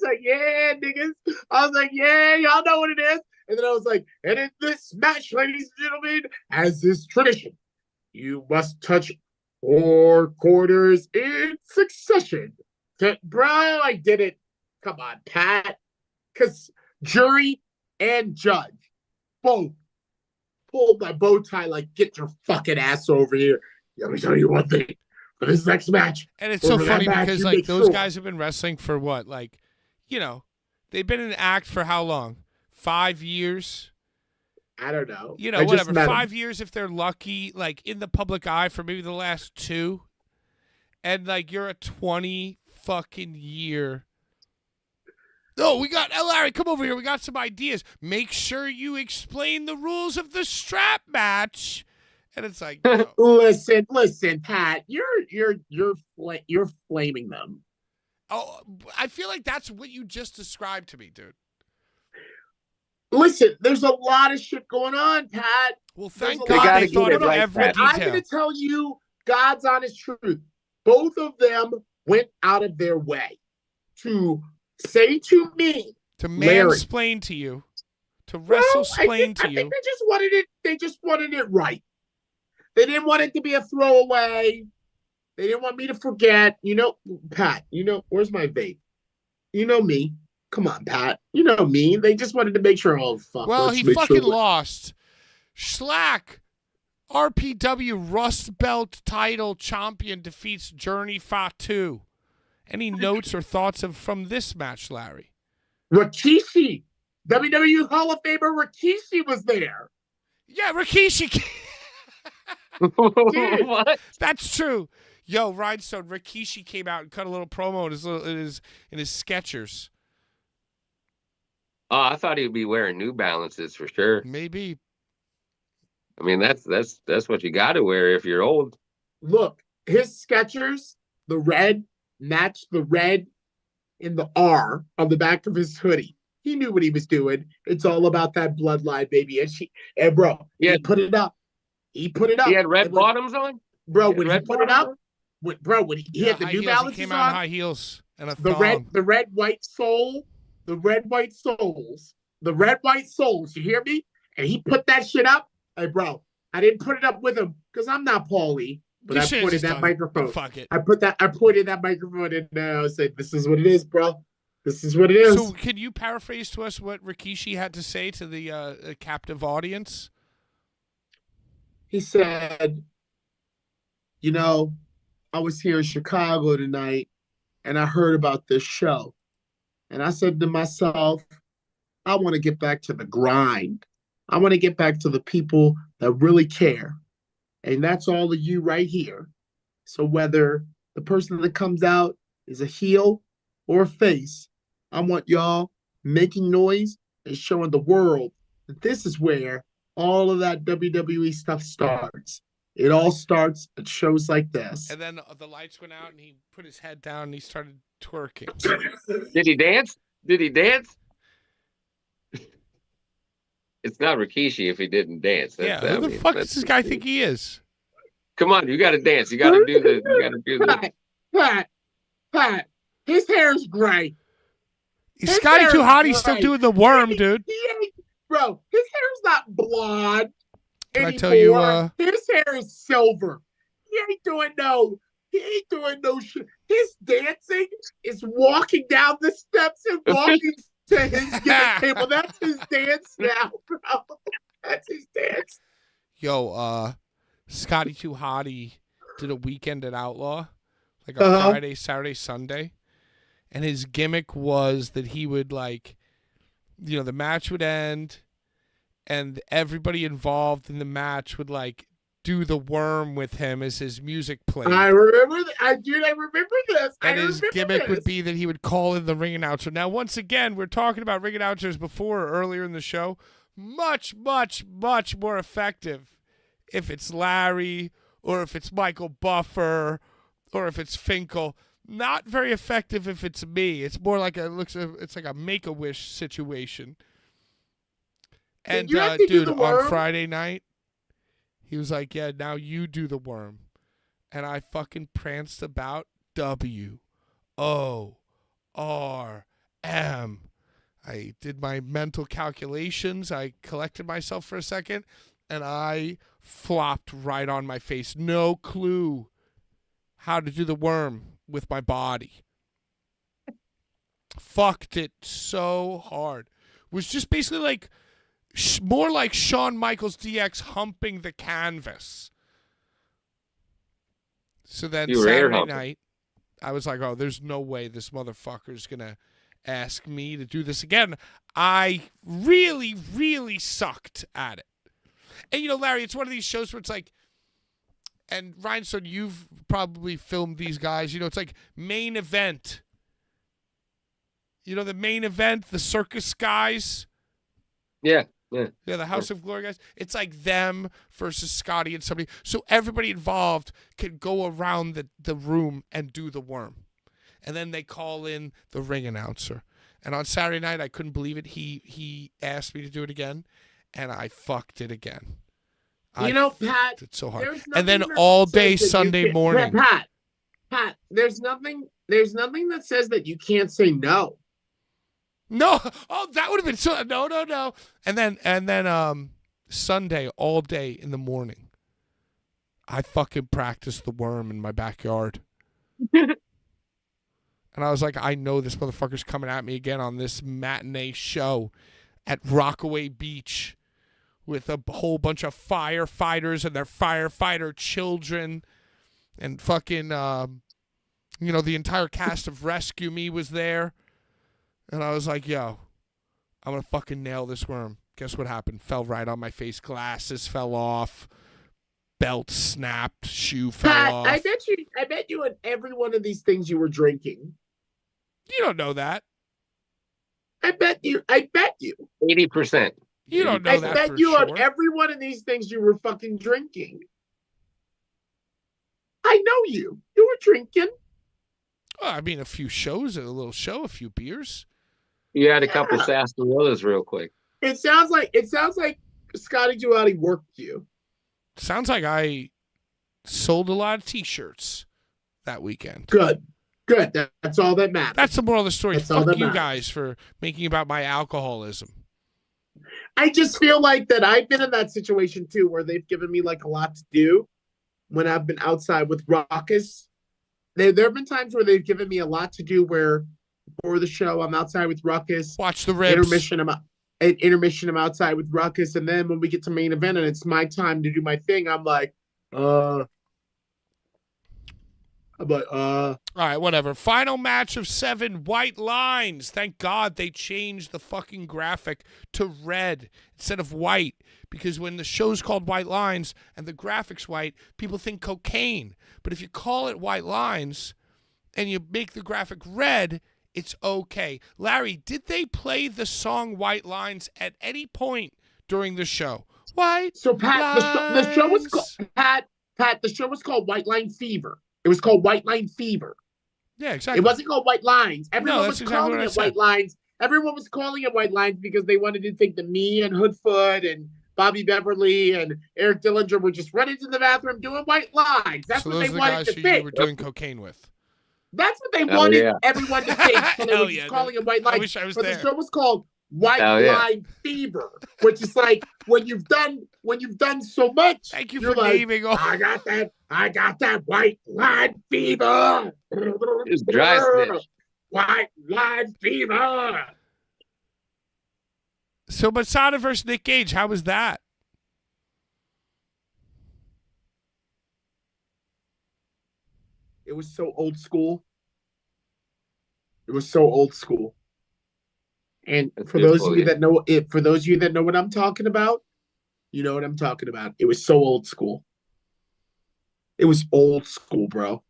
like, yeah, niggas. I was like, yeah, y'all know what it is. And then I was like, and in this match, ladies and gentlemen, as is tradition, you must touch 4 quarters in succession. Bro, I did it. Come on, Pat. Because Jury and Judge both pulled my bow tie like, get your fucking ass over here. Let me tell you one thing. For this next match. And it's so funny because, like, those guys have been wrestling for what? Like, they've been in the act for how long? 5 years? I don't know. Whatever. 5 years if they're lucky, like, in the public eye for maybe the last 2. And, like, you're a 20 fucking year. Oh, Larry, come over here. We got some ideas. Make sure you explain the rules of the strap match. And it's like, listen, Pat, you're flaming them. Oh, I feel like that's what you just described to me, dude. Listen, there's a lot of shit going on, Pat. Well, thank God they thought of every detail. I'm going to tell you God's honest truth. Both of them went out of their way to say to me, to mansplain to you, to wrestle-splain to you. I think they just wanted it right. They didn't want it to be a throwaway. They didn't want me to forget. Pat, where's my vape? You know me. Come on, Pat. You know me. They just wanted to make sure, oh, fuck. Well, he fucking lost. Schlack, RPW Rust Belt title champion, defeats Journey Fatu. Any notes or thoughts from this match, Larry? Rikishi. WWE Hall of Famer Rikishi was there. Yeah, Rikishi. What? That's true. Yo, Rhinestone, Rikishi came out and cut a little promo in his Skechers. Oh, I thought he'd be wearing New Balances for sure. Maybe. I mean, that's what you got to wear if you're old. Look, his Skechers, the red, matched the red in the R on the back of his hoodie. He knew what he was doing. It's all about that bloodline, baby. And bro, Yeah. he put it up. He put it up. He had red And when- bottoms on. Bro, He had when he red put it bottoms up, on? when he had the high New heels. Balances He came out in on, high heels and a the thong. red, white soul, the red, white souls, the red, white souls. You hear me? And he put that shit up. Hey, bro, I didn't put it up with him because I'm not Paulie. But You I should've pointed just that done it. microphone. Fuck it. I pointed that microphone in there. I said, "This is what it is, bro. This is what it is." So, can you paraphrase to us what Rikishi had to say to the captive audience? He said, "You know, I was here in Chicago tonight, and I heard about this show, and I said to myself, I want to get back to the grind. I want to get back to the people that really care, and that's all of you right here. So whether the person that comes out is a heel or a face, I want y'all making noise and showing the world that this is where all of that WWE stuff starts. It all starts at shows like this." And then the lights went out, and he put his head down, and he started twerking. Did he dance? Did he dance? It's not Rikishi if he didn't dance. Yeah, who the fuck does this guy think he is? Come on, you got to dance. You got to do the. You got to do the. Pat, his hair's gray. His Scotty hair Too is Hot. He's still gray. doing the worm, dude. He ain't, bro, his hair's not blonde Can I anymore. tell you, his hair is silver. He ain't doing no shit. His dancing is walking down the steps and walking to his gimmick table. That's his dance now, bro. That's his dance. Yo, Scotty Too Hottie did a weekend at Outlaw, like a Friday, Saturday, Sunday. And his gimmick was that he would, like, you know, the match would end and everybody involved in the match would, like, do the worm with him as his music played. I remember, I remember this. And his gimmick would be that he would call in the ring announcer. Now, once again, we're talking about ring announcers before or earlier in the show. Much, much, much more effective if it's Larry or if it's Michael Buffer or if it's Finkel. Not very effective if it's me. It's more like it's like a Make-A-Wish situation. And dude, on Friday night, he was like, "Yeah, now you do the worm," and I fucking pranced about WORM. I did my mental calculations. I collected myself for a second, and I flopped right on my face. No clue how to do the worm with my body. Fucked it so hard. Was just basically like more like Shawn Michaels DX humping the canvas. So then Saturday night, I was like, oh, there's no way this motherfucker's going to ask me to do this again. I really, really sucked at it. And, you know, Larry, it's one of these shows where it's like, and Rhinestone, you've probably filmed these guys. You know, it's like main event. You know, the main event, the circus guys. Yeah. Yeah, the House of Glory guys. It's like them versus Scotty and somebody. So everybody involved can go around the room and do the worm. And then they call in the ring announcer. And on Saturday night, I couldn't believe it. He asked me to do it again, and I fucked it again. You know, Pat, it's so hard. And then all day Sunday morning. Pat, there's nothing that says that you can't say no. No. Oh, that would have been so. No. And then Sunday all day in the morning, I fucking practiced the worm in my backyard. And I was like, I know this motherfucker's coming at me again on this matinee show at Rockaway Beach with a whole bunch of firefighters and their firefighter children and fucking, you know, the entire cast of Rescue Me was there. And I was like, yo, I'm going to fucking nail this worm. Guess what happened? Fell right on my face. Glasses fell off. belt snapped, shoe fell Pat, off. I bet you in every one of these things you were drinking. You don't know that. I bet you. 80%. You don't know I that bet for you sure. on every one of these things you were fucking drinking. I know you. You were drinking. Well, I mean, a few shows, a little show, a few beers. You had a couple sarsaparillas real quick. It sounds like Scotty Duati worked you. Sounds like I sold a lot of T-shirts that weekend. Good. That's all that matters. That's the moral of the story. That's all Fuck that you matters. guys for making about my alcoholism. I just feel like that I've been in that situation too, where they've given me like a lot to do when I've been outside with Ruckus. There have been times where they've given me a lot to do where before the show I'm outside with Ruckus. Watch the ribs. Intermission I'm outside with Ruckus, and then when we get to main event and it's my time to do my thing, I'm like, all right, whatever. Final match of 7, White Lines. Thank God they changed the fucking graphic to red instead of white, because when the show's called White Lines and the graphic's white, people think cocaine. But if you call it White Lines and you make the graphic red, it's okay. Larry, did they play the song White Lines at any point during the show? White So Pat, the show was called Pat. The show was called White Line Fever. It was called White Line Fever. Yeah, exactly. It wasn't called White Lines. Everyone was exactly calling it White Lines. Everyone was calling it White Lines because they wanted to think that me and Hoodfoot and Bobby Beverly and Eric Dillinger were just running to the bathroom doing White Lines. That's what they wanted to think. You were doing cocaine with. That's what they wanted everyone to think. So they were yeah, just calling it White Lines. I wish I was but there. the show was called White Line Fever, which is like when you've done so much. Thank you you're for like, naming all. I got that White Line Fever. It's dry snitch. White Line Fever. So Masada versus Nick Gage, how was that? It was so old school. It was so old school. And for those of you that know it, for those of you that know what I'm talking about, you know what I'm talking about. It was so old school. It was old school, bro.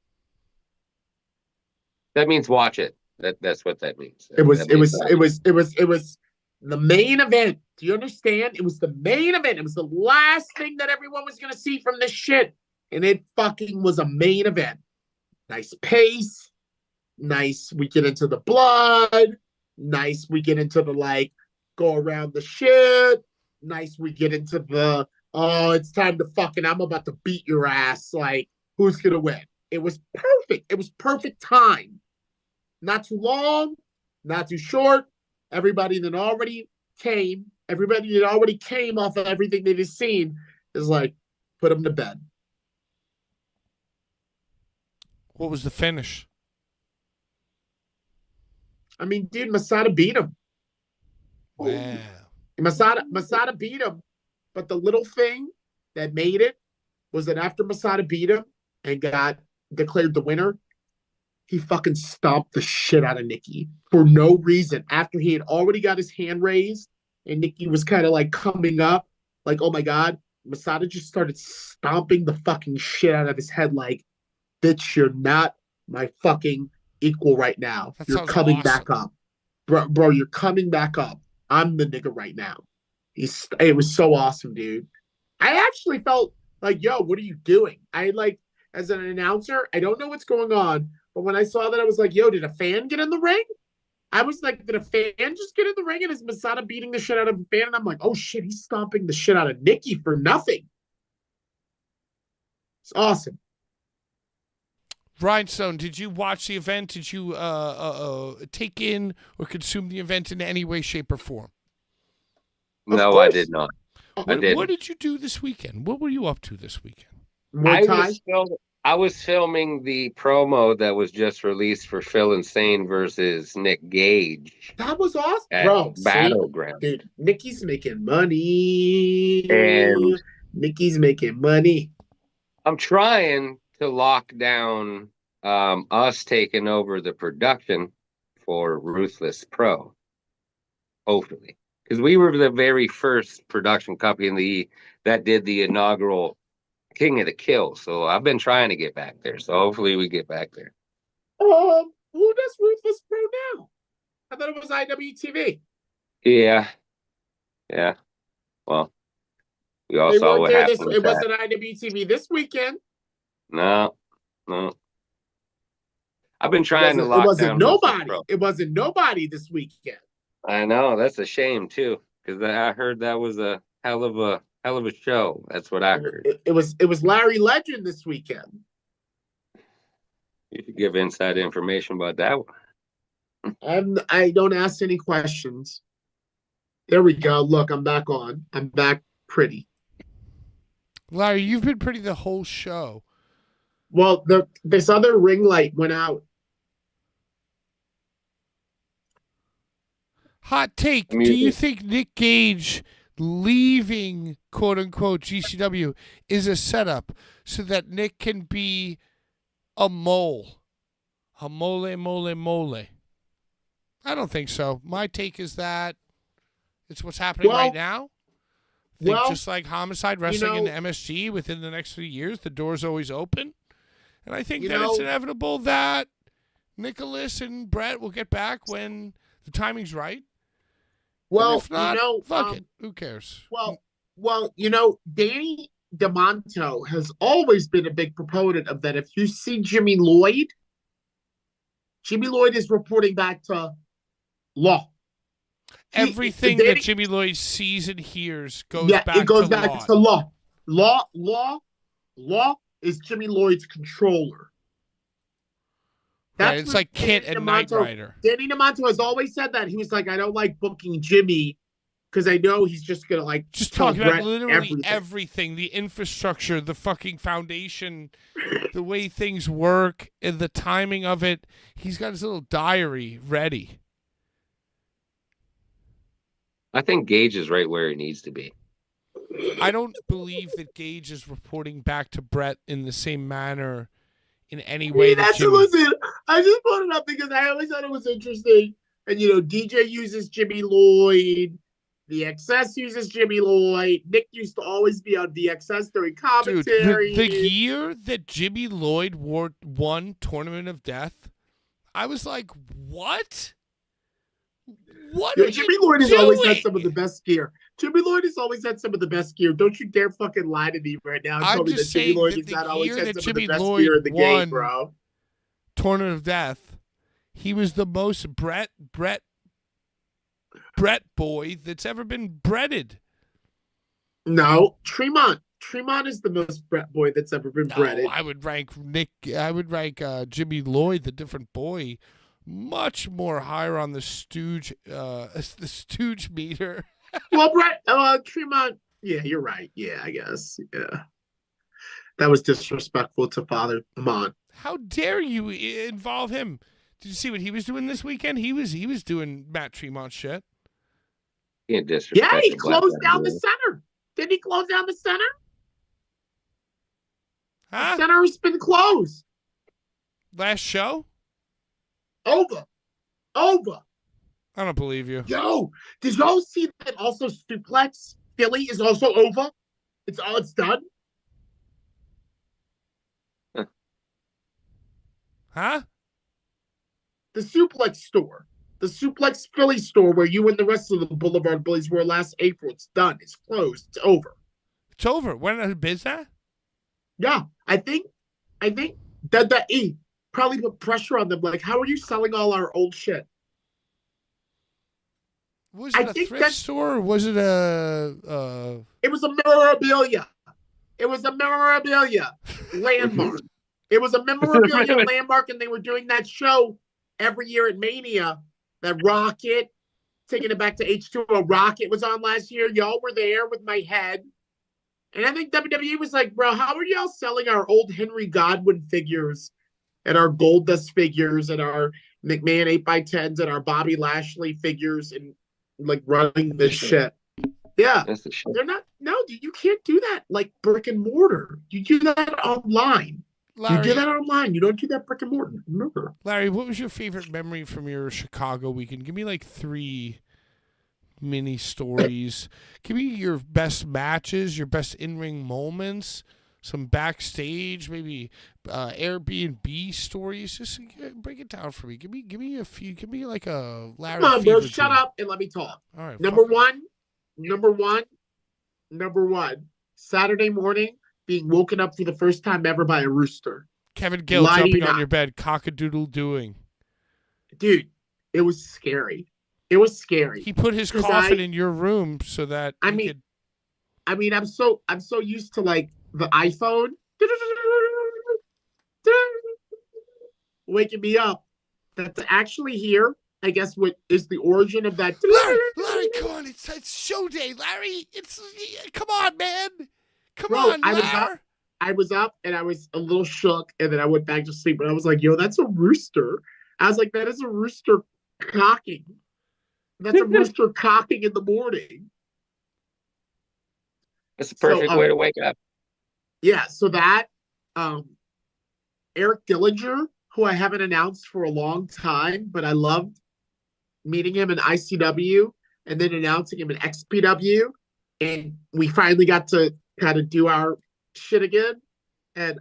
That means watch it. That's what that means. It was the main event. Do you understand? It was the main event. It was the last thing that everyone was gonna see from this shit. And it fucking was a main event. Nice pace. Nice. We get into the blood. Nice. We get into the like go around the shit. Nice. We get into the it's time to fucking I'm about to beat your ass. Like, who's gonna win? It was perfect. It was perfect time. Not too long, not too short. Everybody that already came off of everything they've seen is like, put them to bed. What was the finish? I mean, dude, Masada beat him. Wow. Masada beat him. But the little thing that made it was that after Masada beat him and got declared the winner, he fucking stomped the shit out of Nikki for no reason. After he had already got his hand raised and Nikki was kind of like coming up, like, oh my God, Masada just started stomping the fucking shit out of his head like, bitch, you're not my fucking equal right now. You're coming back up. Bro, you're coming back up. I'm the nigga right now. It was so awesome, dude. I actually felt like, yo, what are you doing? I like, as an announcer, I don't know what's going on, but when I saw that, I was like, yo, did a fan get in the ring? I was like, did a fan just get in the ring and is Masada beating the shit out of a fan? And I'm like, oh shit, he's stomping the shit out of Nikki for nothing. It's awesome. Rhinestone, did you watch the event? Did you take in or consume the event in any way, shape, or form? No, I did not. What did you do this weekend? What were you up to this weekend? I was filming the promo that was just released for Phil Insane versus Nick Gage. That was awesome, bro. Battleground. Dude, Nikki's making money. And Nikki's making money. I'm trying to lock down us taking over the production for Ruthless Pro. Hopefully. Because we were the very first production company that did the inaugural King of the Kill. So I've been trying to get back there. So hopefully we get back there. Who does Ruthless Pro now? I thought it was IWTV. Yeah. Yeah. Well, we all They saw weren't what there happened with it that. wasn't IWTV this weekend. No. I've been trying to It lock wasn't down Ruthless nobody. Pro. It wasn't nobody this weekend. I know, that's a shame too, because I heard that was a hell of a show. That's what I heard. It was Larry Legend this weekend. You could give inside information about that one. I don't ask any questions. There we go. Look, I'm back on. I'm back pretty. Larry, you've been pretty the whole show. Well, this other ring light went out. Hot take. Do you think Nick Gage leaving quote unquote GCW is a setup so that Nick can be a mole? A mole. I don't think so. My take is that it's what's happening right now. I think just like Homicide Wrestling and MSG, within the next 3 years, the door's always open. And I think that it's inevitable that Nicholas and Brett will get back when the timing's right. Well, if not, fuck it. Who cares? Well, Danny DeMonto has always been a big proponent of that. If you see Jimmy Lloyd is reporting back to Law. Everything that Jimmy Lloyd sees and hears goes back to Law. Law is Jimmy Lloyd's controller. That's it's like Kit and Knight Rider. Danny DeMonto has always said that. He was like, I don't like booking Jimmy because I know he's just going to just talk about literally everything. The infrastructure, the fucking foundation, the way things work, and the timing of it. He's got his little diary ready. I think Gage is right where he needs to be. I don't believe that Gage is reporting back to Brett in the same manner in any way. Listen, I just brought it up because I always thought it was interesting. And, DJ uses Jimmy Lloyd. The XS uses Jimmy Lloyd. Nick used to always be on the XS during commentary. Dude, the year that Jimmy Lloyd won Tournament of Death, I was like, what? What? Jimmy Lloyd has always had some of the best gear. Jimmy Lloyd has always had some of the best gear. Don't you dare fucking lie to me right now and tell me that Jimmy Lloyd has not always had some of the best gear in the game, bro. Tournament of Death. He was the most Brett boy that's ever been breaded. No, Tremont. Tremont is the most Brett boy that's ever been breaded. I would rank Jimmy Lloyd, the different boy, much more higher on the Stooge meter. Well, Brett, Tremont. Yeah, you're right. Yeah, I guess. Yeah, that was disrespectful to Father Mont. How dare you involve him? Did you see what he was doing this weekend? He was doing Matt Tremont shit. Yeah, he closed down the center. Did he close down the center? Huh? The center has been closed. Last show? Over. I don't believe you. Yo, did y'all see that also Suplex Philly is also over? It's done. Huh? The Suplex store. The Suplex Philly store where you and the rest of the Blvd Bullies were last April. It's done. It's closed. It's over. It's over. When is that? Yeah. I think that E probably put pressure on them. Like, how are you selling all our old shit? Was it a thrift store or was it a... It was a memorabilia. It was a memorabilia landmark. It was a memorabilia landmark, and they were doing that show every year at Mania. That Rocket, taking it back to H2O. Rocket was on last year. Y'all were there with my head. And I think WWE was like, bro, how are y'all selling our old Henry Godwin figures and our Goldust figures and our McMahon 8x10s and our Bobby Lashley figures and like running this shit? Yeah. They're not. No, dude, you can't do that like brick and mortar. You do that online. Larry, you do that online. You don't do that brick and mortar. Remember. Larry, what was your favorite memory from your Chicago weekend? Give me like 3 mini stories. Give me your best matches, your best in-ring moments, some backstage, maybe Airbnb stories. Just break it down for me. Give me a few. Give me like a Larry Come on, bro. Fever Shut dream. up and let me talk. All right. Number one. Saturday morning, being woken up for the first time ever by a rooster. Kevin Gill Lighting jumping on up. your bed, cock-a-doodle doing. Dude, it was scary. It was scary. He put his 'Cause coffin in your room so that I he mean, could. I mean, I'm so used to like the iPhone waking me up. That's actually here. I guess what is the origin of that? Larry, come on! It's show day, Larry. Come on, man. Come Bro, on, Larry. I was up and I was a little shook, and then I went back to sleep. And I was like, "Yo, that's a rooster." I was like, "That is a rooster cocking. That's a rooster cocking in the morning." That's the perfect way to wake up. Yeah, so that Eric Dillinger, who I haven't announced for a long time, but I loved meeting him in ICW and then announcing him in XPW. And we finally got to kind of do our shit again. And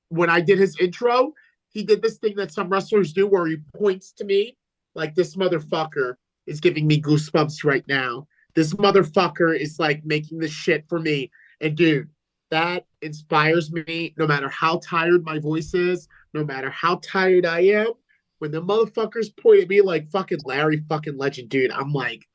when I did his intro, he did this thing that some wrestlers do where he points to me like, this motherfucker is giving me goosebumps right now. This motherfucker is like making this shit for me. And dude, that inspires me no matter how tired my voice is, no matter how tired I am. When the motherfuckers point at me like fucking Larry fucking Legend, dude, I'm like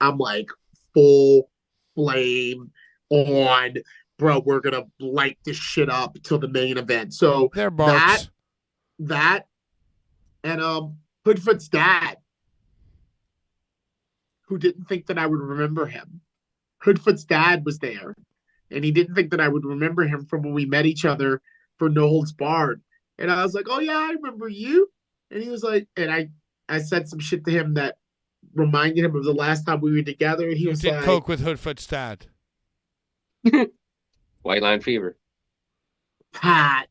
full flame on, bro. We're gonna light this shit up till the main event. So There, Marks. that and Hoodfoot's dad, who didn't think that I would remember him. Hoodfoot's dad was there, and he didn't think that I would remember him from when we met each other for No Holds Barred. And I was like, "Oh yeah, I remember you." And he was like, and I said some shit to him that reminded him of the last time we were together. And he was did like, coke with Hoodfoot's dad. White line fever. "Pat,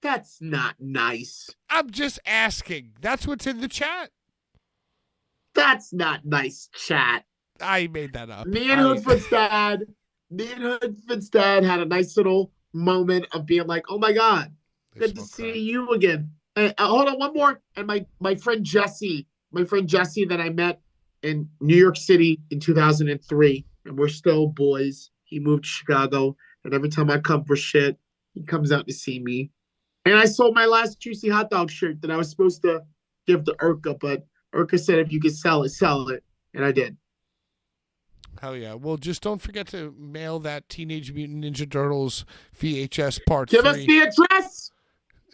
that's not nice. I'm just asking. That's what's in the chat. That's not nice, chat." I made that up. Me and Hoodfoot's dad had a nice little moment of being like, "Oh my God, good to see you again." Hold on, one more. And my friend Jesse that I met in New York City in 2003, and we're still boys. He moved to Chicago, and every time I come for shit, he comes out to see me. And I sold my last Juicy Hot Dog shirt that I was supposed to give to Urka, but Urka said if you could sell it, and I did. Hell yeah. Well, just don't forget to mail that Teenage Mutant Ninja Turtles VHS Part 3. Give us the address.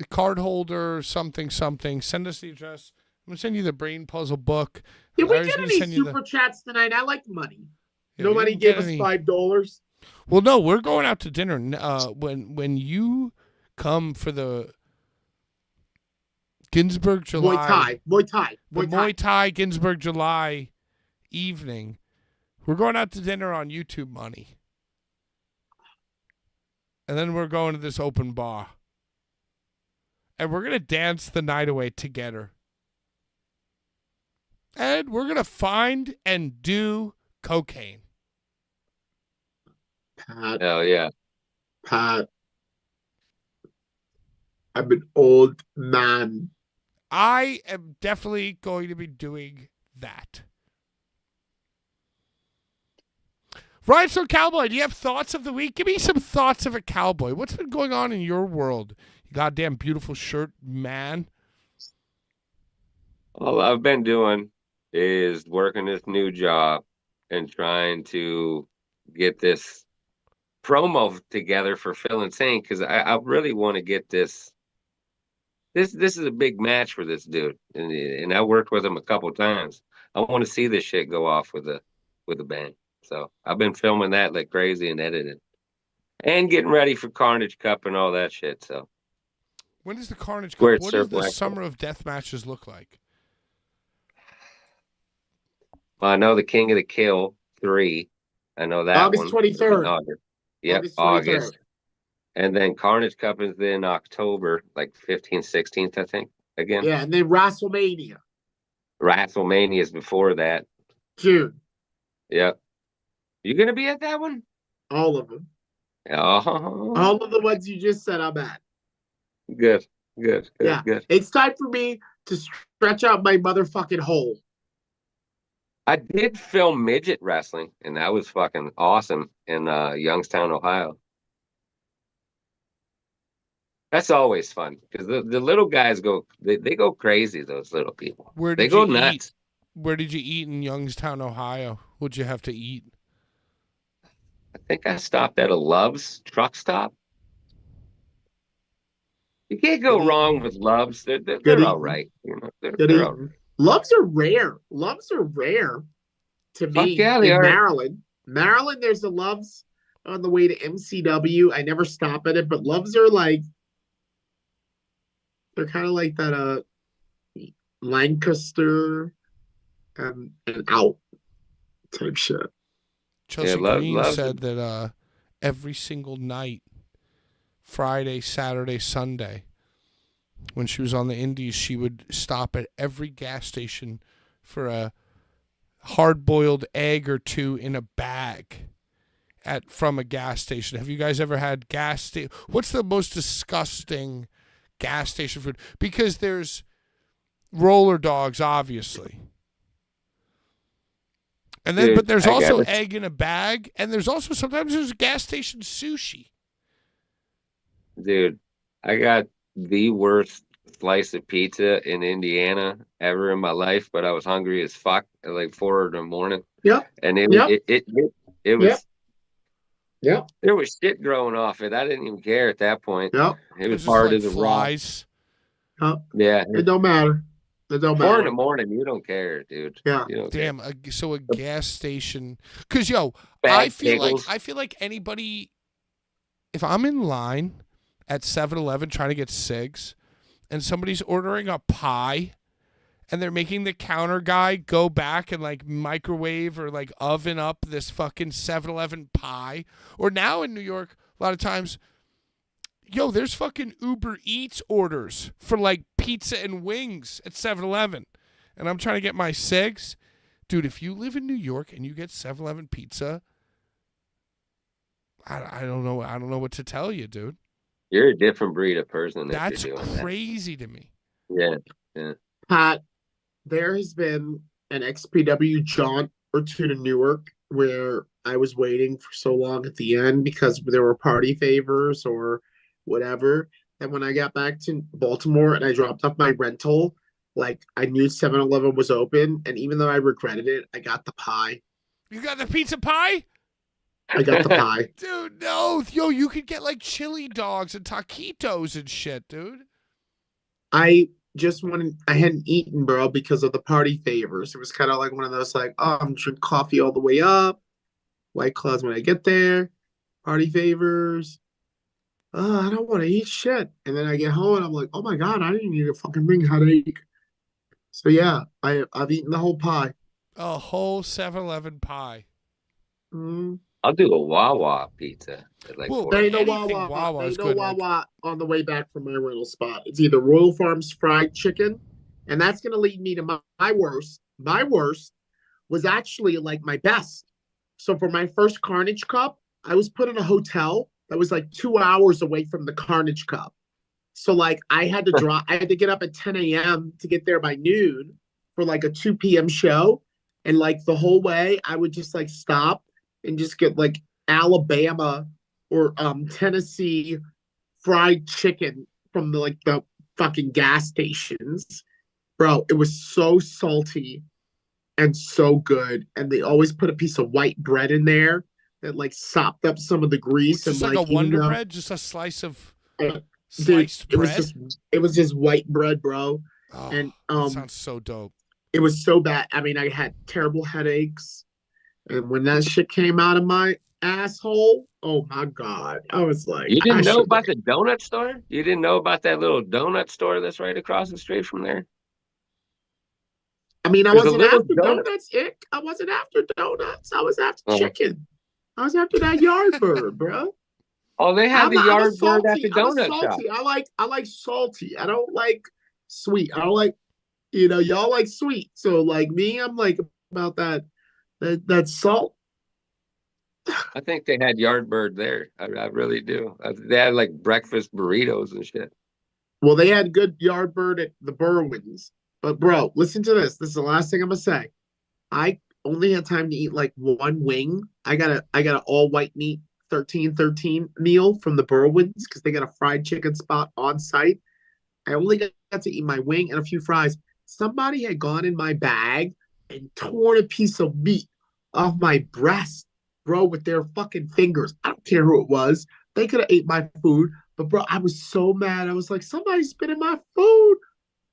Card holder, something. Send us the address. I'm going to send you the brain puzzle book. Did we Larry's get gonna any send you super chats tonight? I like money. Yeah, Nobody we didn't gave get us any. $5. Well, no, we're going out to dinner. When you come for the Ginsburg July. Muay Thai Ginsburg July evening, we're going out to dinner on YouTube money. And then we're going to this open bar. And we're going to dance the night away together. And we're going to find and do cocaine. Pat, Hell yeah. I'm an old man. I am definitely going to be doing that. Right, so Cowboy, do you have thoughts of the week? Give me some thoughts of a cowboy. What's been going on in your world? You goddamn beautiful shirt, man. All I've been doing is working this new job and trying to get this promo together for Phil and Sane, because I really want to get this. This is a big match for this dude, and I worked with him a couple times. I want to see this shit go off with a bang. So I've been filming that like crazy and editing, and getting ready for Carnage Cup and all that shit. So when is the Carnage Cup? Where it's What does the Surf Summer of Death matches look like? well, I know the King of the Kill 3. I know that August one. 23rd. Yep, August. And then Carnage Cup is in October, like 15th, 16th, I think, again. Yeah, and then WrestleMania. WrestleMania is before that. June. Yep. You going to be at that one? All of them. Oh, All of the ones you just said, I'm at. good, good, Yeah. good, good. It's time for me to stretch out my motherfucking hole. I did film midget wrestling, and that was fucking awesome in Youngstown, Ohio. That's always fun because the little guys they go crazy, those little people. Where They did you go eat? nuts. Where did you eat in Youngstown, Ohio? What'd you have to eat? I think I stopped at a Love's truck stop. You can't go Good wrong eating. with Love's. They're, Good they're all eating. right. You know, they're Good they're all right. eating. Loves are rare. Loves are rare to Fuck me yeah, they in are. Maryland. Maryland, there's a Loves on the way to MCW. I never stop at it, but Loves are like, they're kind of like that Lancaster and out type shit. Chelsea Green Love's. said that every single night, Friday, Saturday, Sunday, when she was on the Indies, she would stop at every gas station for a hard-boiled egg or two in a bag from a gas station. Have you guys ever had gas station? What's the most disgusting gas station food? Because there's roller dogs, obviously. And then, Dude, but there's I also gotta- egg in a bag, and there's also sometimes there's gas station sushi. Dude, I got the worst slice of pizza in Indiana ever in my life, but I was hungry as fuck at like 4 in the morning. Yep. And it Yep. it was Yep. Yep. there was shit growing off it. I didn't even care at that point. Yep. It was It's just hard like as a rock. flies. Yep. Yeah. It don't matter. It don't 4 in the matter. morning, you don't care, dude. Yeah. You don't care. Damn. So a gas station, because I Bag feel pickles. like anybody, if I'm in line at 7-Eleven trying to get cigs, and somebody's ordering a pie, and they're making the counter guy go back and like microwave or like oven up this fucking 7-Eleven pie, or now in New York, a lot of times, there's fucking Uber Eats orders for like pizza and wings at 7-Eleven. And I'm trying to get my cigs. Dude, if you live in New York and you get 7-Eleven pizza, I don't know. I don't know what to tell you, dude. You're a different breed of person if That's you're doing crazy to me. that. Yeah. Pat, there has been an XPW jaunt or two to Newark where I was waiting for so long at the end because there were party favors or whatever. And when I got back to Baltimore and I dropped off my rental, like I knew 7-Eleven was open. And even though I regretted it, I got the pie. You got the pizza pie? I got the pie. Dude, no. Yo, you could get like chili dogs and taquitos and shit, dude. I hadn't eaten, bro, because of the party favors. It was kind of like one of those like, oh, I'm drinking coffee all the way up. White Claws when I get there. Party favors. Oh, I don't want to eat shit. And then I get home and I'm like, oh my God, I didn't need a fucking big headache. So yeah, I've eaten the whole pie. A whole 7-Eleven pie. Mm. I'll do a Wawa pizza at like Well, 4. There ain't no anything Wawa. Wawa There is ain't no good, like- Wawa on the way back from my rental spot. It's either Royal Farms fried chicken, and that's gonna lead me to my worst. My worst was actually like my best. So for my first Carnage Cup, I was put in a hotel that was like 2 hours away from the Carnage Cup. So like I had to get up at 10 a.m. to get there by noon for like a 2 p.m. show. And like the whole way I would just like stop and just get like Alabama or Tennessee fried chicken from the fucking gas stations. Bro, it was so salty and so good. And they always put a piece of white bread in there that like sopped up some of the grease. Just and like a Wonder even though- Bread, just a slice of Dude, sliced it bread. was just white bread, bro. Oh, and that sounds so dope. It was so bad. I mean, I had terrible headaches. And when that shit came out of my asshole, oh my God. I was like, You didn't I know should- about the donut store? You didn't know about that little donut store that's right across the street from there? I mean, I There's a wasn't little after donut- donuts, Ick. I wasn't after donuts. I was after Oh. chicken. I was after that yard bird, bro. Oh, they have the I'm a yard bird at salty. the I'm a donut shop. salty. I like salty. I don't like sweet. I don't like, y'all like sweet. So like me, I'm like about that salt. I think they had Yardbird there. I really do. They had like breakfast burritos and shit. Well, they had good Yardbird at the Berwins. But bro, listen to this. This is the last thing I'm gonna say. I only had time to eat like one wing. I got an all white meat 1313 meal from the Berwins because they got a fried chicken spot on site. I only got to eat my wing and a few fries. Somebody had gone in my bag and torn a piece of meat off my breast, bro, with their fucking fingers. I don't care who it was. They could have ate my food, but bro, I was so mad. I was like, somebody's spit in my food.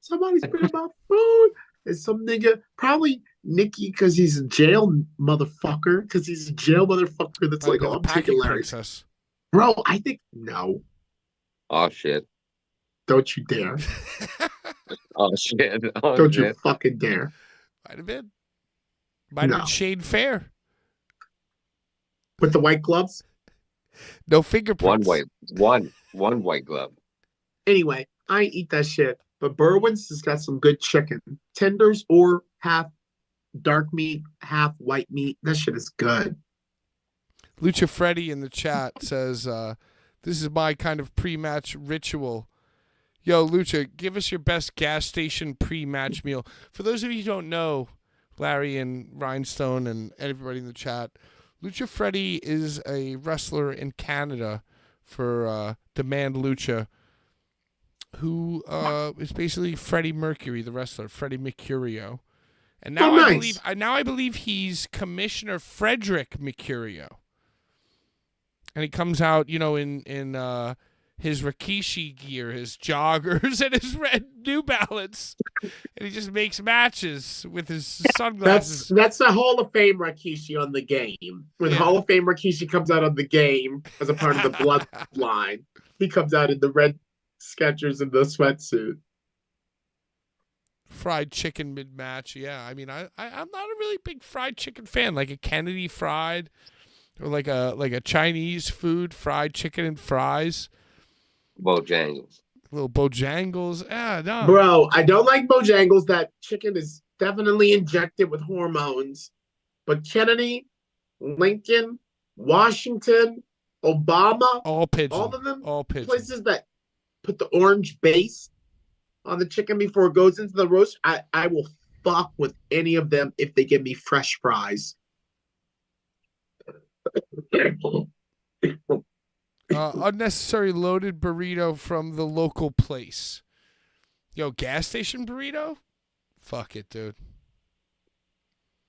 Somebody's spit in my food. And some nigga, probably Nicky, because he's a jail motherfucker, because he's a jail motherfucker that's like, Probably oh, the I'm taking packing Larry's. princess. Bro, I think, no, Oh shit. don't you dare. Oh shit. Oh Don't you shit. fucking dare. Might have been. Might have No. been Shade Fair. With the white gloves? One No fingerprints. one white glove. Anyway, I ain't eat that shit. But Berwin's has got some good chicken. Tenders or half dark meat, half white meat. That shit is good. Lucha Freddy in the chat says, this is my kind of pre-match ritual. Yo, Lucha, give us your best gas station pre-match meal. For those of you who don't know, Larry and Rhinestone and everybody in the chat, Lucha Freddy is a wrestler in Canada for Demand Lucha, who is basically Freddie Mercury, the wrestler, Freddie Mercurio. And now I believe he's Commissioner Frederick Mercurio. And he comes out, you know, in his Rikishi gear, his joggers, and his red New Balance. And he just makes matches with his sunglasses. That's the Hall of Fame Rikishi on the game. When Hall of Fame Rikishi comes out on the game as a part of the bloodline, he comes out in the red Skechers and the sweatsuit. Fried chicken mid-match, yeah. I mean, I'm not a really big fried chicken fan. Like a Kennedy fried, or like a Chinese food, fried chicken and fries. Bojangles. Little Bojangles. No. Bro, I don't like Bojangles. That chicken is definitely injected with hormones. But Kennedy, Lincoln, Washington, Obama, all pigeon. all of them, all pigeon. Places that put the orange base on the chicken before it goes into the roast, I will fuck with any of them if they give me fresh fries. Unnecessary loaded burrito from the local place. Yo, gas station burrito? Fuck it, dude.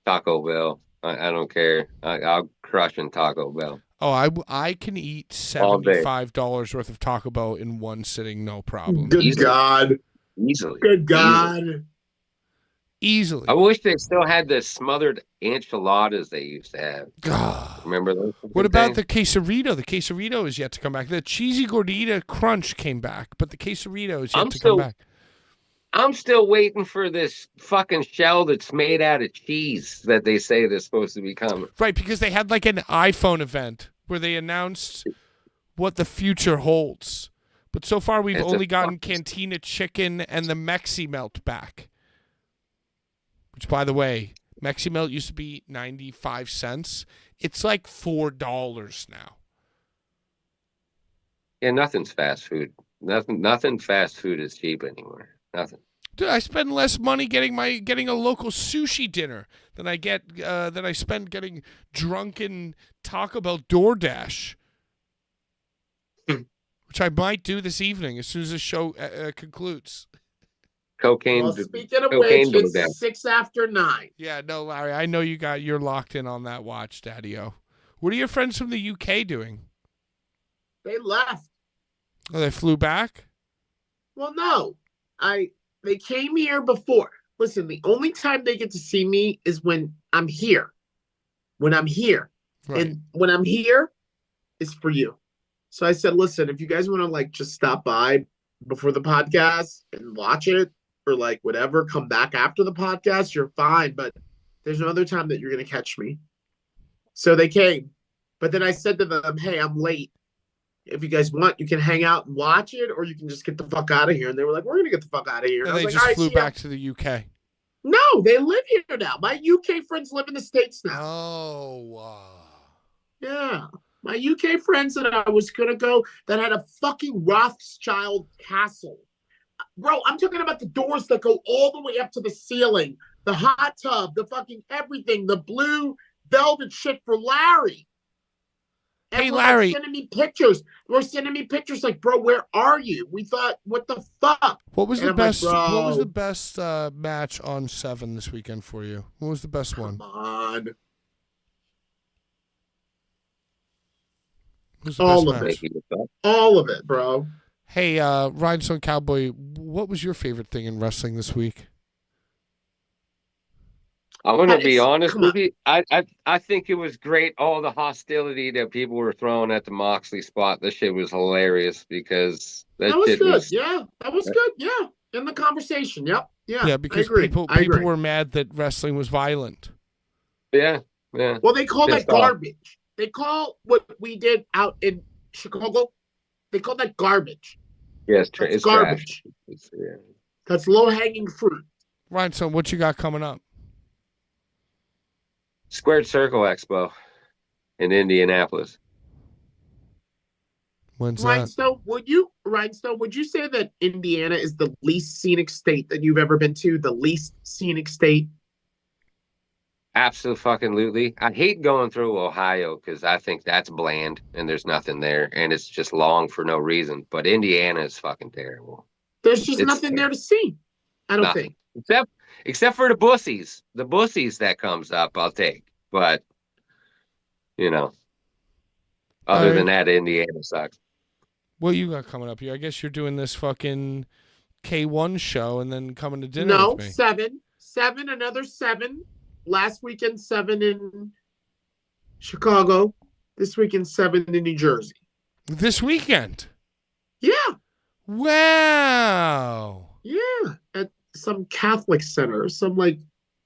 Taco Bell. I don't care. I'll crush in Taco Bell. Oh, I can eat $75 worth of Taco Bell in one sitting, no problem. Good God. Easily. Good God. Easily. I wish they still had the smothered enchiladas they used to have. God. Remember those? What about the quesarito? The quesarito is yet to come back. The cheesy gordita crunch came back, but the quesarito is yet to come back. I'm still waiting for this fucking shell that's made out of cheese that they say they're supposed to be coming. Right, because they had like an iPhone event where they announced what the future holds. But so far we've only gotten Cantina chicken and the Mexi Melt back. Which, by the way, Mexi Melt used to be 95 cents. It's like $4 now. Yeah, nothing's fast food. Nothing fast food is cheap anymore. Nothing. Dude, I spend less money getting a local sushi dinner than I spend getting drunken Taco Bell DoorDash, which I might do this evening as soon as the show concludes. Cocaine. Well, speaking of which, it's 6 after 9. Yeah, no, Larry, I know you're locked in on that watch, Daddy-O. What are your friends from the UK doing? They left. Oh, they flew back? Well, no. They came here before. Listen, the only time they get to see me is when I'm here. When I'm here. Right. And when I'm here is for you. So I said, listen, if you guys want to like just stop by before the podcast and watch it or like whatever, come back after the podcast, you're fine. But there's no other time that you're going to catch me. So they came. But then I said to them, hey, I'm late. If you guys want, you can hang out and watch it, or you can just get the fuck out of here. And they were like, we're going to get the fuck out of here. And they just flew back to the UK. No, they live here now. My UK friends live in the States now. Oh, wow. Yeah. My UK friends that I was going to go that had a fucking Rothschild castle. Bro, I'm talking about the doors that go all the way up to the ceiling, the hot tub, the fucking everything, the blue velvet shit for Larry. Hey, Everyone Larry. sending me pictures. We're sending me pictures like, bro, where are you? We thought, what the fuck? What was And the I'm like, best? What was bro, the best match on 7 this weekend for you? What was the best one? come on. What was the All best of match? it. All of it, bro. Hey, Rhinestone Cowboy, what was your favorite thing in wrestling this week? I'm gonna be honest Come with on. you. I think it was great. All the hostility that people were throwing at the Moxley spot. This shit was hilarious because That that was shit good. was. Yeah, that was good. Yeah, in the conversation. Yep. Yeah, Yeah, I because agree. people I agree. were mad that wrestling was violent. Yeah. Well, they call that Pissed off. garbage. They call what we did out in Chicago, they call that garbage. Yeah, That's it's trash. garbage. Yeah. That's low-hanging fruit. Rhinestone, what you got coming up? Squared Circle Expo in Indianapolis. When's that? Rhinestone, would you say that Indiana is the least scenic state that you've ever been to? The least scenic state? Absolutely. I hate going through Ohio because I think that's bland and there's nothing there and it's just long for no reason. But Indiana is fucking terrible. There's just It's nothing there to see. I don't nothing. think. Except for the bussies. The bussies that comes up, I'll take. But other than that, Indiana sucks. What you got coming up here? I guess you're doing this fucking K1 show and then coming to dinner No, with me. 7, another 7. Last weekend, 7 in Chicago. This weekend, 7 in New Jersey. This weekend? Yeah. Wow. Yeah. At some Catholic center, some like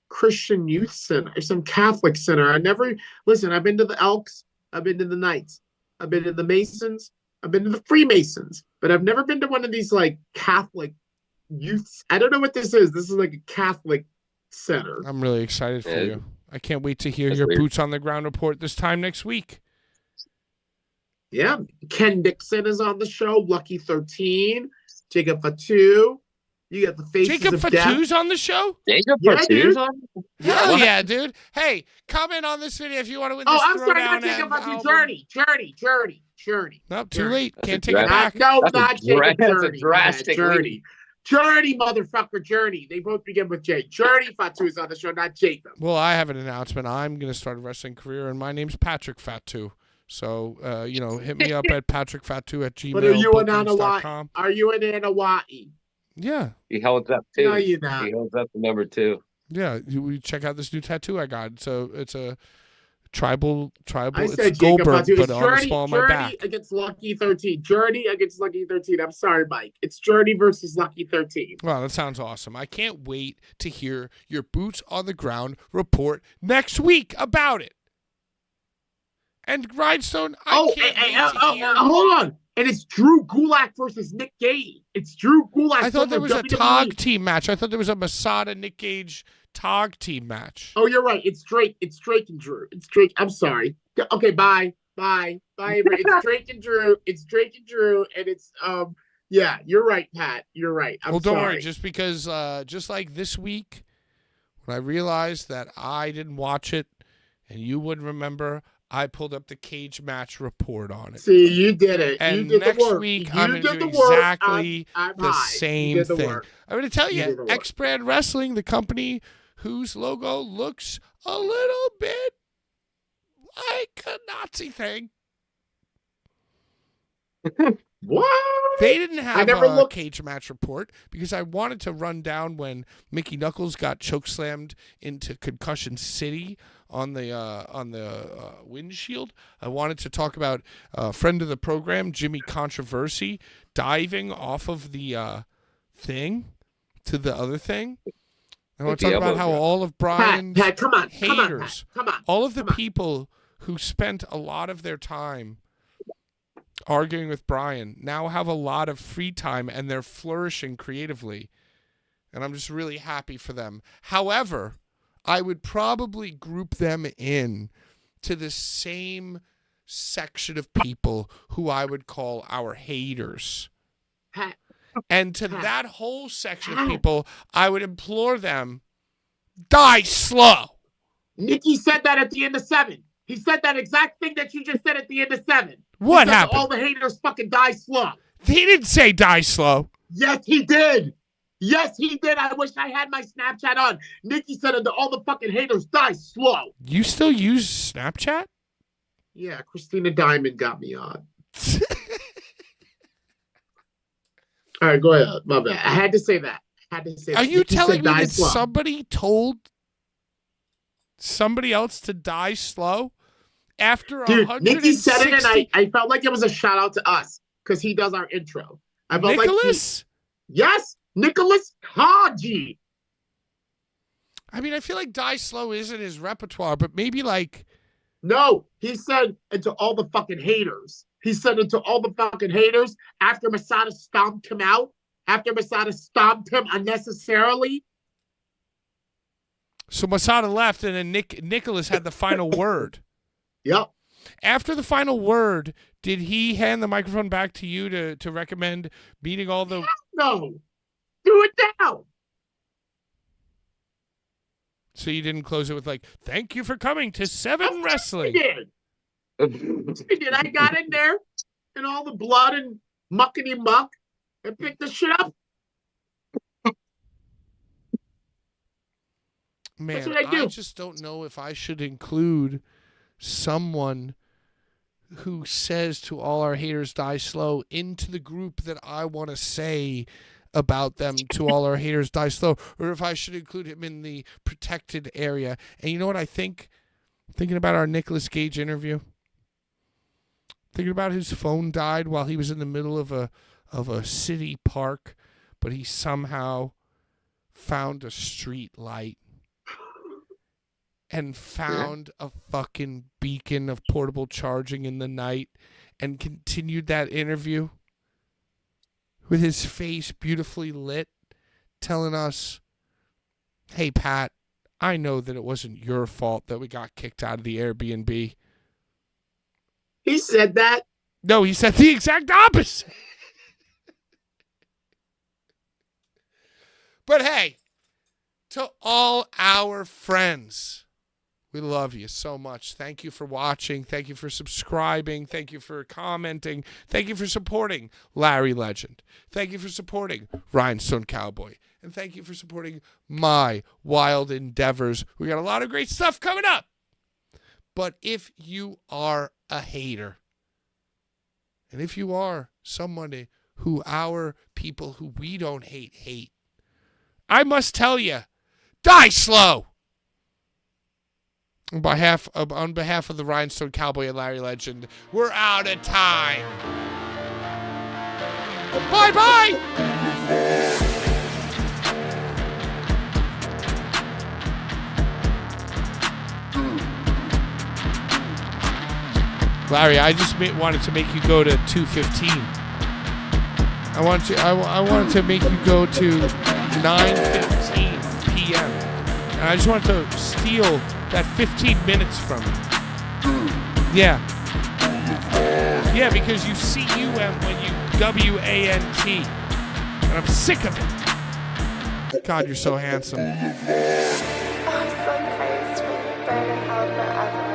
Christian youth center, some Catholic center. I've been to the Elks, I've been to the Knights, I've been to the Masons, I've been to the Freemasons, but I've never been to one of these like Catholic youths. I don't know what this is. This is like a Catholic center. I'm really excited for you. I can't wait to hear That's your weird. boots on the ground report this time next week. Yeah. Ken Dixon is on the show. Lucky 13. Jacob Fatu. You got the faces Jacob of death. Fatu's on the show? Jacob Yeah, Fatu's dude. on? Hell What? yeah, dude. Hey, comment on this video if you want to win this Oh, I'm sorry, Throwdown not Jacob Fatu. album. Journey. Nope, too late. That's Can't a take it drastic- back. No, That's a not Jacob that's a Journey. drastic Journey. Journey, motherfucker, Journey. They both begin with J. Journey Fatu is on the show, not Jacob. Well, I have an announcement. I'm going to start a wrestling career, and my name's Patrick Fatu. So, hit me up at patrickfatu@gmail.com. But are you an Anawa'i? Are you an Anawa'i? Yeah. He holds up two. No, you're not. He holds up the number 2. Yeah. You check out this new tattoo I got. So it's a tribal. I It's said Jacob Goldberg, Fatu. but It's on the Journey, small of my back. against Lucky 13. Journey against Lucky 13. I'm sorry, Mike. It's Journey versus Lucky 13. Wow, that sounds awesome. I can't wait to hear your boots on the ground report next week about it. And Grindstone, I can't wait to hear. Hold on. And it's Drew Gulak versus Nick Gage. It's Drew Gulak. I thought there was a WWE. tag team match. I thought there was a Masada Nick Gage tag team match. Oh, you're right. It's Drake. It's Drake and Drew. It's Drake. I'm sorry. Okay, bye. It's Drake and Drew. It's Drake and Drew, and it's yeah, you're right, Pat. You're right. I'm Well, don't sorry. worry. Just because, just like this week, when I realized that I didn't watch it and you wouldn't remember, I pulled up the cage match report on it. See, you did it. And you did next the work. week, you I'm going did to do the work. exactly I'm the high. same you did the thing. Work. I'm going to tell You did you, the work. X-Brand Wrestling, the company whose logo looks a little bit like a Nazi thing. What? They didn't have never a looked- cage match report because I wanted to run down when Mickey Knuckles got chokeslammed into Concussion City on the windshield. I wanted to talk about a friend of the program, Jimmy Controversy, diving off of the thing to the other thing. I want to talk about how all of Brian's Pat, come on, haters, come on. all of the come on. people who spent a lot of their time arguing with Brian now have a lot of free time and they're flourishing creatively. And I'm just really happy for them. However, I would probably group them in to the same section of people who I would call our haters. Pat, And to that whole section of people, I would implore them, die slow. Nikki said that at the end of 7. He said that exact thing that you just said at the end of 7. What He said happened? all the haters fucking die slow. He didn't say die slow. Yes, he did. Yes, he did. I wish I had my Snapchat on. Nikki said all the fucking haters die slow. You still use Snapchat? Yeah, Christina Diamond got me on. All right, go ahead. My bad. I had to say that. Are you Nikki telling said me die that slow. somebody told somebody else to die slow after Dude, 160? Nikki said it, and I felt like it was a shout out to us because he does our intro. I felt Nicholas? Yes, Nicholas Haji. I mean, I feel like die slow isn't his repertoire, but maybe like No, he said it to all the fucking haters. He said it to all the fucking haters after Masada stomped him out, after Masada stomped him unnecessarily. so Masada left, and then Nicholas had the final word. Yep. After the final word, did he hand the microphone back to you to recommend meeting all the... No. Do it now. So you didn't close it with like, thank you for coming to 7 Wrestling. He did. He did. I got in there and all the blood and muckety muck and picked the shit up. Man, That's what I do. I just don't know if I should include someone who says to all our haters die slow into the group that I want to say about them to all our haters die slow, or if I should include him in the protected area. And you know what I think? Thinking about our Nicolas Cage interview, thinking about his phone died while he was in the middle of a city park, but he somehow found a street light and found a fucking beacon of portable charging in the night and continued that interview with his face beautifully lit, telling us, hey, Pat, I know that it wasn't your fault that we got kicked out of the Airbnb. He said that. No, he said the exact opposite. But hey, to all our friends, we love you so much. Thank you for watching. Thank you for subscribing. Thank you for commenting. Thank you for supporting Larry Legend. Thank you for supporting Rhinestone Cowboy. And thank you for supporting my wild endeavors. We got a lot of great stuff coming up. But if you are a hater, and if you are somebody who our people who we don't hate, I must tell you, die slow. On behalf of the Rhinestone Cowboy and Larry Legend, we're out of time. Bye-bye. Larry, I just wanted to make you go to 2:15. I wanted to make you go to 9:15 p.m. And I just wanted to steal that 15 minutes from you. Yeah. Yeah, because you C-U-M when you W-A-N-T. And I'm sick of it. God, you're so handsome. I'm so crazy when you burn in hell forever.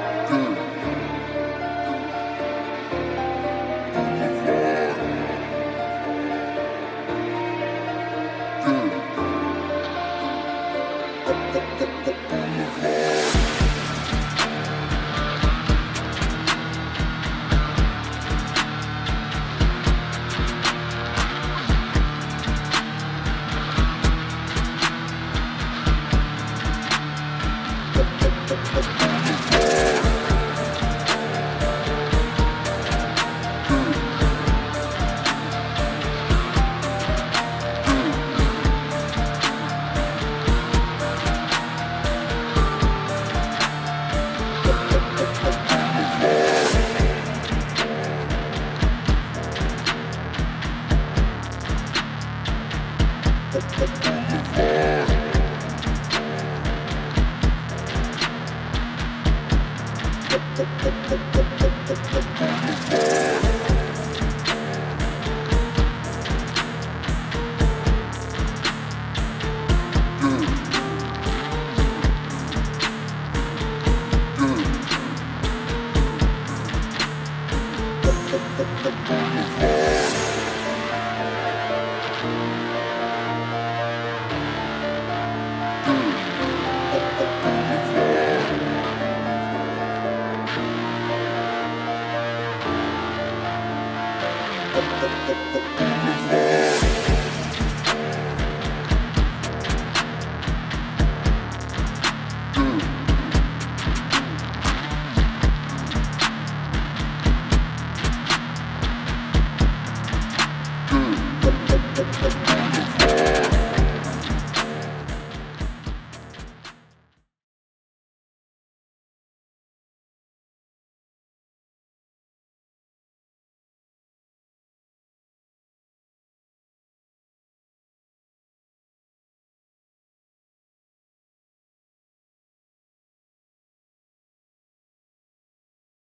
Thank you. We've